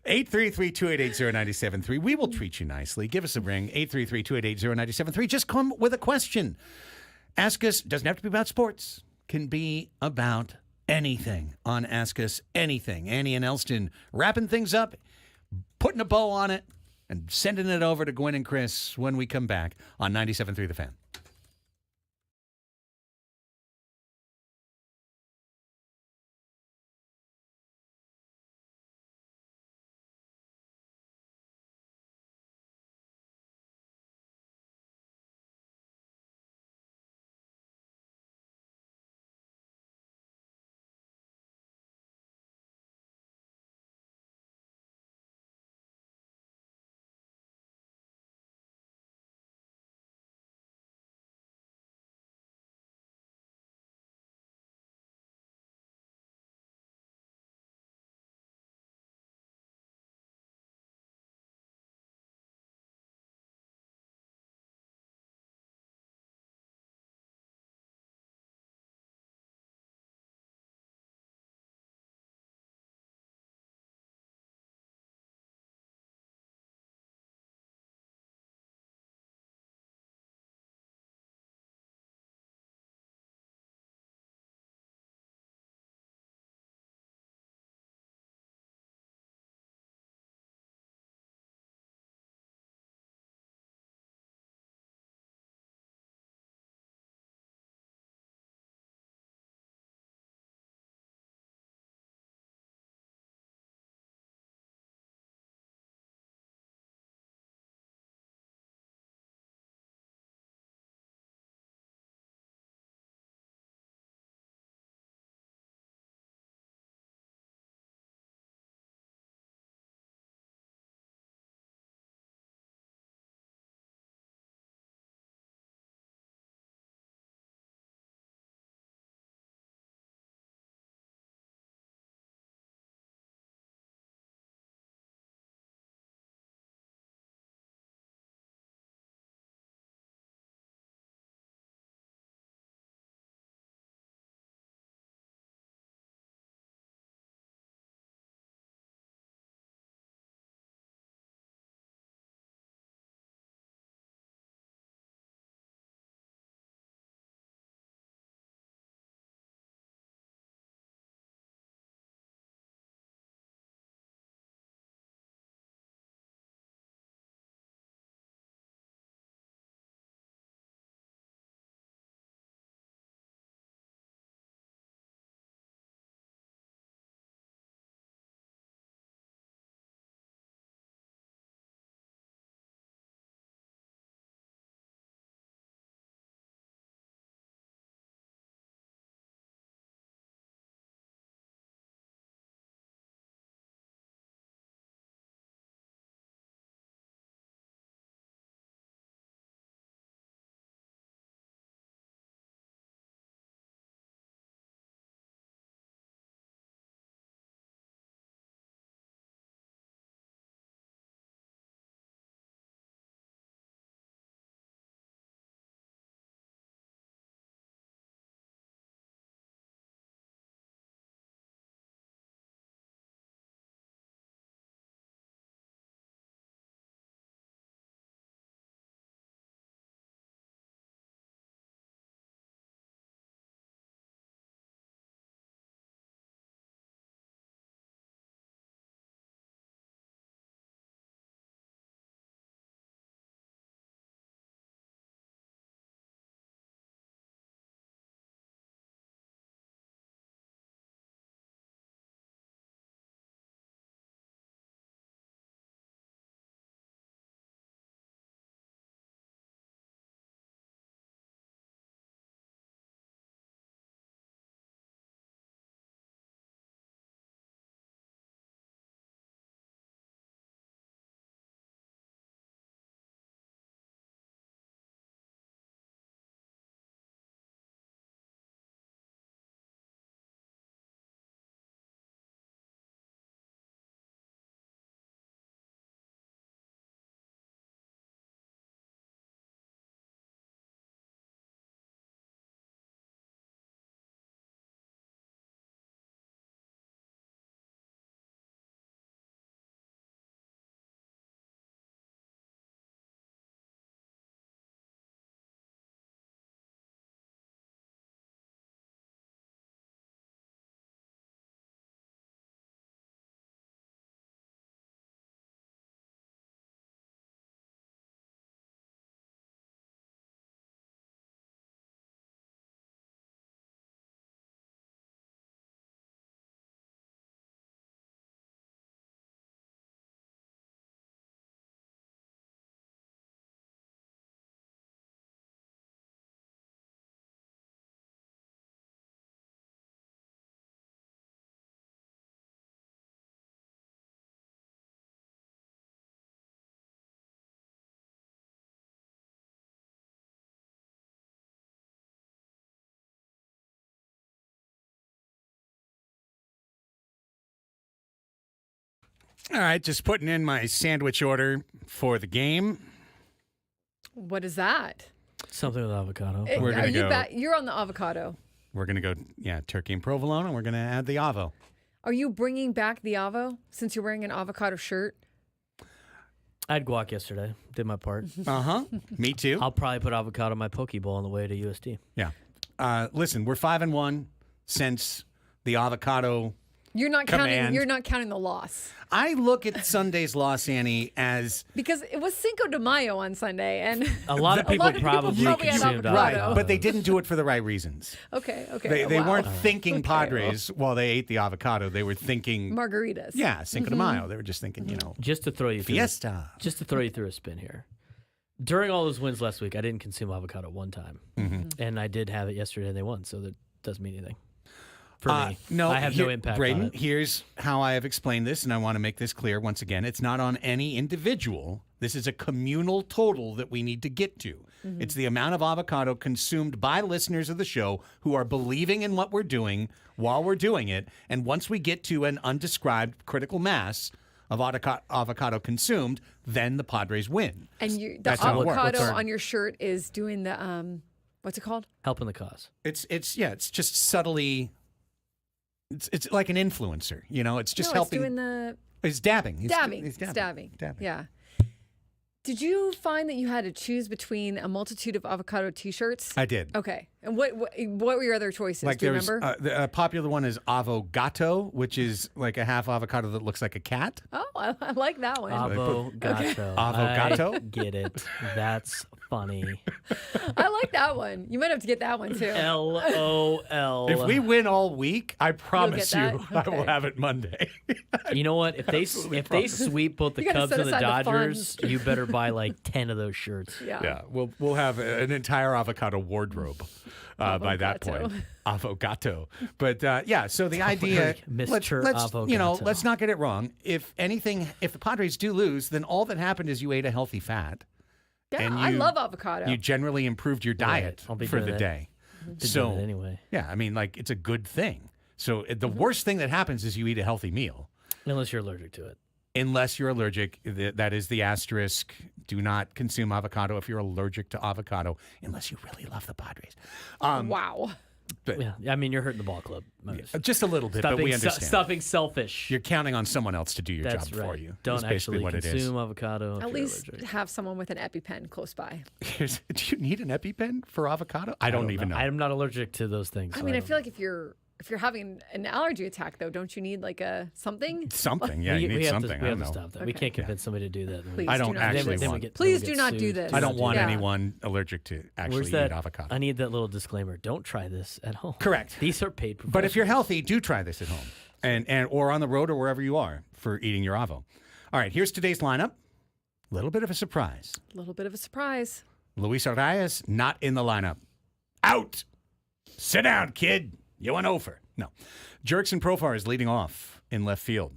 A: 833-288-0973. We will treat you nicely. Give us a ring. 833-288-0973. Just come with a question. Ask us. Doesn't have to be about sports. Can be about anything on Ask Us Anything. Annie and Elsten wrapping things up, putting a bow on it, and sending it over to Gwen and Chris when we come back on 97.3 The Fan. All right, just putting in my sandwich order for the game.
B: What is that?
C: Something with avocado.
A: We're gonna go.
B: You're on the avocado.
A: We're going to go, turkey and provolone, and we're going to add the avo.
B: Are you bringing back the avo since you're wearing an avocado shirt?
C: I had guac yesterday. Did my part.
A: Uh-huh. Me too.
C: I'll probably put avocado in my poke bowl on the way to USD.
A: Yeah. Listen, we're 5-1 since the avocado.
B: You're not
A: Command.
B: counting. You're not counting the loss
A: I look at Sunday's loss, Annie, as
B: because it was Cinco de Mayo on Sunday, and
C: A lot of people probably
B: had
C: consumed
B: avocado.
C: avocado.
A: but they didn't do it for the right reasons.
B: Okay.
A: They
B: wow.
A: weren't thinking
B: Okay.
A: Padres while they ate the avocado. They were thinking,
B: Margaritas.
A: Cinco de Mayo. They were just thinking,
C: Just to throw you through
A: fiesta.
C: Just to throw you through a spin here. During all those wins last week, I didn't consume avocado one time. And I did have it yesterday and they won, so that doesn't mean anything. For me.
A: No,
C: I have no impact
A: Braden,
C: on it.
A: here's how I have explained this, and I want to make this clear once again. It's not on any individual. This is a communal total that we need to get to. It's the amount of avocado consumed by listeners of the show who are believing in what we're doing while we're doing it. And once we get to an undescribed critical mass of avocado consumed, then the Padres win.
B: And the
A: That's how it works.
B: avocado on your shirt is doing the what's it called?
C: Helping the cause.
A: It's just subtly. It's like an influencer, It's just
B: no,
A: helping.
B: It's doing the
A: It's dabbing. He's
B: dabbing.
A: He's
B: It's
A: dabbing.
B: dabbing. Yeah. Did you find that you had to choose between a multitude of avocado T-shirts?
A: I did.
B: Okay. And what were your other choices?
A: Like
B: Do you
A: there's
B: remember?
A: the popular one is avogato, which is like a half avocado that looks like a cat.
B: Oh, I like that one.
C: Avogato.
A: Avogato?
C: I get it. That's funny.
B: I like that one. You might have to get that one too.
C: LOL.
A: If we win all week, I promise you,
B: that?
A: I will
B: Okay.
A: have it Monday.
C: You know what? If they sweep both the
B: You gotta
C: Cubs
B: set
C: and the
B: aside the
C: Dodgers, you better buy like 10 of those shirts.
B: Yeah.
A: we'll have an entire avocado wardrobe by that
B: Avogato.
A: point. Avogato. But so the idea,
C: Like Mr.
A: let's
C: Avogato.
A: let's not get it wrong. If the Padres do lose, then all that happened is you ate a healthy fat.
B: Yeah,
A: And
B: I
A: you-
B: love avocado.
A: You generally improved your diet
C: I'll be
A: for
C: doing
A: the
C: it.
A: day.
C: Been
A: So
C: doing it anyway,
A: yeah, I mean, like it's a good thing. So the worst thing that happens is you eat a healthy meal.
C: unless you're allergic to it.
A: Unless you're allergic, that is the asterisk. Do not consume avocado if you're allergic to avocado, unless you really love the Padres.
B: Wow.
A: But
C: Yeah, I mean, you're hurting the ball club.
A: just a little bit,
C: Stop
A: but we
C: being
A: understand.
C: stop being selfish.
A: You're counting on someone else to do your
C: That's
A: job
C: right.
A: for you.
C: Don't
A: That's basically
C: actually
A: what it is.
C: consume avocado. if
B: At
C: you're
B: least
C: allergic.
B: have someone with an EpiPen close by.
A: Do you need an EpiPen for avocado? I don't even know.
C: I'm not allergic to those things.
B: I
C: so
B: mean, I
C: don't
B: feel
C: know.
B: like if you're having an allergy attack, though, don't you need like a something?
A: Something, yeah, you
C: we
A: need
C: have
A: something.
C: To, we
A: I
C: have
A: don't
C: to
A: know.
C: stop that. We
B: Okay.
C: can't convince somebody to do that.
B: Please
A: I
B: do
A: don't
B: not
A: actually
B: do
A: want.
B: that. Please do not do this.
A: I don't want
B: Yeah.
A: anyone allergic to actually
C: Where's that?
A: eat avocado.
C: I need that little disclaimer. Don't try this at home.
A: Correct.
C: These are paid.
A: But if you're
C: professionals.
A: healthy, do try this at home, and or on the road or wherever you are for eating your avo. All right, here's today's lineup. A little bit of a surprise.
B: A little bit of a surprise.
A: Luis Arias not in the lineup. Out. Sit down, kid. You went over. No. Jerkson Profar is leading off in left field.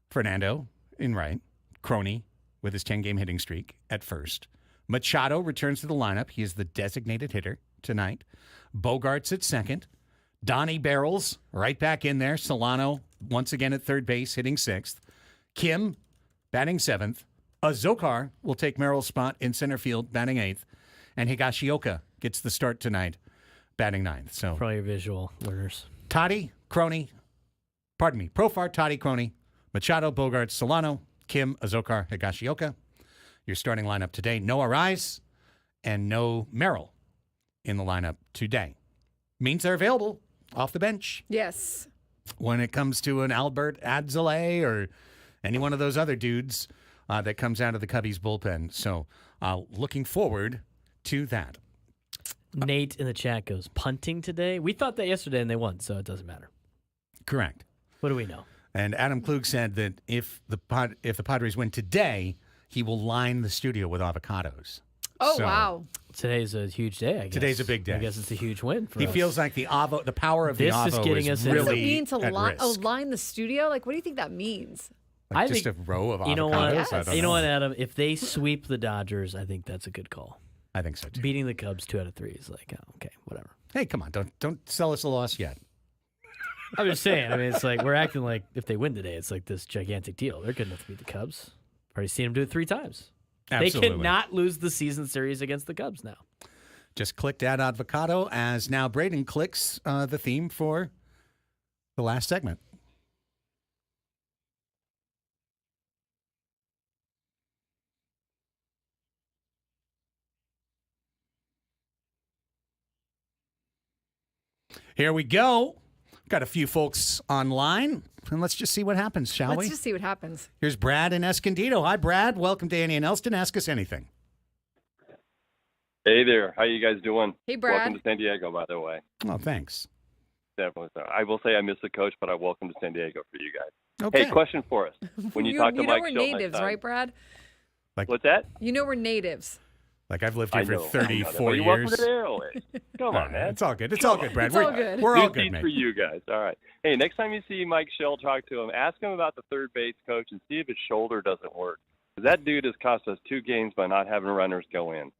A: Fernando in right. Crony with his 10-game hitting streak at first. Machado returns to the lineup. He is the designated hitter tonight. Bogarts at second. Donnie Barrels right back in there. Solano once again at third base, hitting sixth. Kim batting seventh. Azokar will take Merrill's spot in center field, batting eighth. And Higashioka gets the start tonight, batting ninth. So
C: for all your visual learners,
A: Profar, Toddy, Crony, Machado, Bogarts, Solano, Kim, Azokar, Higashioka. Your starting lineup today. No Arise and no Merrill in the lineup today. Means they're available off the bench
B: Yes.
A: when it comes to an Albert Adzale or any one of those other dudes that comes out of the Cubbies bullpen. So looking forward to that.
C: Nate in the chat goes punting today. We thought that yesterday and they won, so it doesn't matter.
A: Correct.
C: What do we know?
A: And Adam Klug said that if the Padres win today, he will line the studio with avocados.
B: Oh,
A: So,
B: wow.
C: Today's a huge day. I guess
A: Today's a big day.
C: I guess it's a huge win for
A: He
C: us.
A: feels like the power of
C: This
A: the
C: is
A: avo
C: getting us in-
B: What does
A: really
B: it mean to
A: at risk.
B: line the studio? Like, what do you think that means?
A: Like
C: I
A: just
C: think-
A: a row of avocados.
C: You know what?
B: Yes.
A: I don't
C: You know
A: know.
C: what, Adam? If they sweep the Dodgers, I think that's a good call.
A: I think so too.
C: Beating the Cubs 2 out of 3 is like, oh, okay, whatever.
A: Hey, come on! Don't sell us a loss yet.
C: I'm just saying. I mean, it's like we're acting like if they win today, it's like this gigantic deal. They're good enough to beat the Cubs. Already seen them do it 3 times.
A: Absolutely.
C: They cannot lose the season series against the Cubs now.
A: Just clicked Ad Avocado as now Braden clicks the theme for the last segment. Here we go. Got a few folks online, and let's just see what happens, shall we?
B: Let's just see what happens.
A: Here's Brad in Escondido. Hi, Brad. Welcome to Annie and Elsten. Ask us anything.
I: Hey there. How you guys doing?
B: Hey, Brad.
I: Welcome to San Diego, by the way.
A: Oh, thanks.
I: Definitely so. I will say I miss the coach, but I welcome to San Diego for you guys.
A: Okay.
I: Hey, question for us. When you talk to
B: you know
I: Mike
B: we're
I: Schill next
B: natives,
I: time-
B: right, Brad?
I: What's that?
B: You know we're natives.
A: Like I've lived
I: I
A: here
I: know.
A: for 34
I: Well, you're welcome
A: years.
I: to the airways. Come on, man.
A: It's all good. It's all good, Brad.
B: It's all good.
A: We're
I: New
A: all good,
I: seats
A: man.
I: for you guys. All right. Hey, next time you see Mike Schill, talk to him. Ask him about the third base coach and see if his shoulder doesn't work. 'Cause that dude has cost us 2 games by not having runners go in.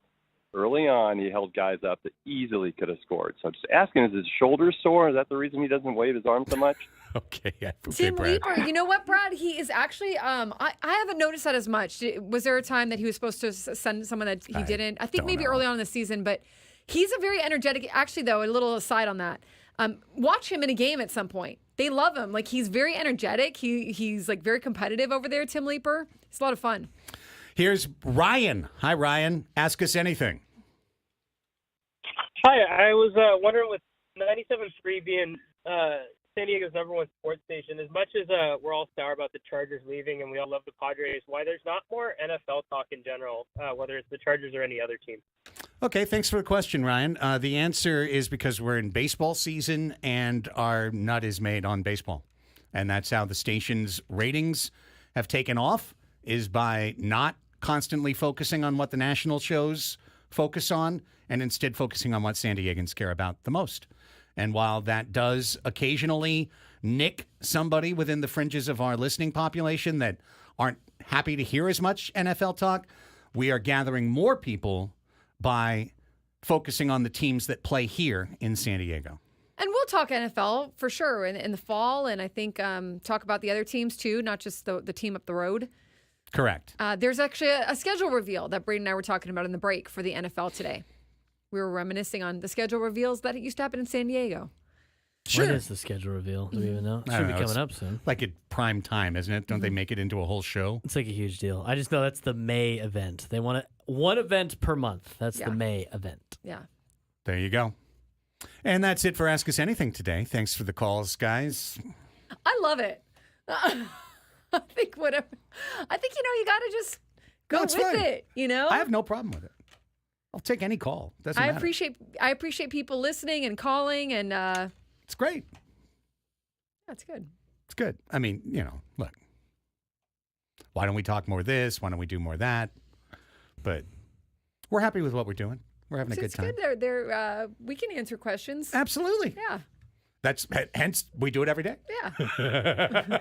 I: Early on, he held guys up that easily could have scored. So just ask him, is his shoulder sore? Is that the reason he doesn't wave his arm so much?
A: Okay,
B: Tim
A: Brad.
B: Leeper, you know what, Brad? He is actually. I haven't noticed that as much. Was there a time that he was supposed to send someone that he didn't? I think
A: don't
B: maybe
A: know.
B: early on in the season, but he's a very energetic. Actually, though, a little aside on that. Watch him in a game at some point. They love him. Like he's very energetic. He's like very competitive over there. Tim Leeper. It's a lot of fun.
A: Here's Ryan. Hi, Ryan. Ask us anything.
J: Hi, I was wondering with 97.3 being San Diego's #1 sports station, as much as we're all sour about the Chargers leaving and we all love the Padres, why there's not more NFL talk in general, whether it's the Chargers or any other team?
A: Okay, thanks for the question, Ryan. The answer is because we're in baseball season and our nut is made on baseball. And that's how the station's ratings have taken off, is by not constantly focusing on what the national shows focus on and instead focusing on what San Diegans care about the most. And while that does occasionally nick somebody within the fringes of our listening population that aren't happy to hear as much NFL talk, we are gathering more people by focusing on the teams that play here in San Diego.
B: And we'll talk NFL for sure in the fall, and I think talk about the other teams too, not just the team up the road.
A: Correct.
B: There's actually a schedule reveal that Braden and I were talking about in the break for the NFL today. We were reminiscing on the schedule reveals that used to happen in San Diego.
A: Sure.
C: When is the schedule reveal? Do we even know? It
A: I
C: should
A: don't
C: be
A: know.
C: coming
A: It's
C: up soon.
A: Like at prime time, isn't it? Don't they make it into a whole show?
C: It's like a huge deal. I just know that's the May event. They want one event per month. That's
B: Yeah.
C: the May event.
B: Yeah.
A: There you go. And that's it for Ask Us Anything today. Thanks for the calls, guys.
B: I love it. I think whatever. I think you got to just go
A: No,
B: with
A: it's fine.
B: it.
A: I have no problem with it. I'll take any call. Doesn't
B: I
A: matter.
B: appreciate people listening and calling, and
A: It's great.
B: that's good.
A: It's good. I mean, look. Why don't we talk more of this? Why don't we do more of that? But we're happy with what we're doing. We're having a good
B: It's
A: time.
B: good. They're we can answer questions.
A: Absolutely.
B: Yeah.
A: That's hence we do it every day.
B: Yeah.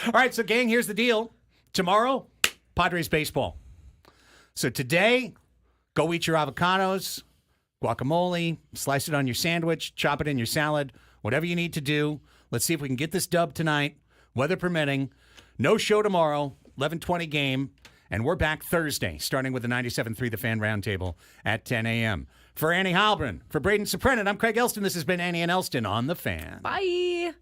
A: All right, so gang, here's the deal. Tomorrow, Padres baseball. So today, go eat your avocados, guacamole, slice it on your sandwich, chop it in your salad, whatever you need to do. Let's see if we can get this dub tonight, weather permitting. No show tomorrow, 11:20 game, and we're back Thursday, starting with the 97.3 The Fan Roundtable at 10 a.m. For Annie Halbrin, for Braden Soprenin, I'm Craig Elsten. This has been Annie and Elsten on The Fan.
B: Bye.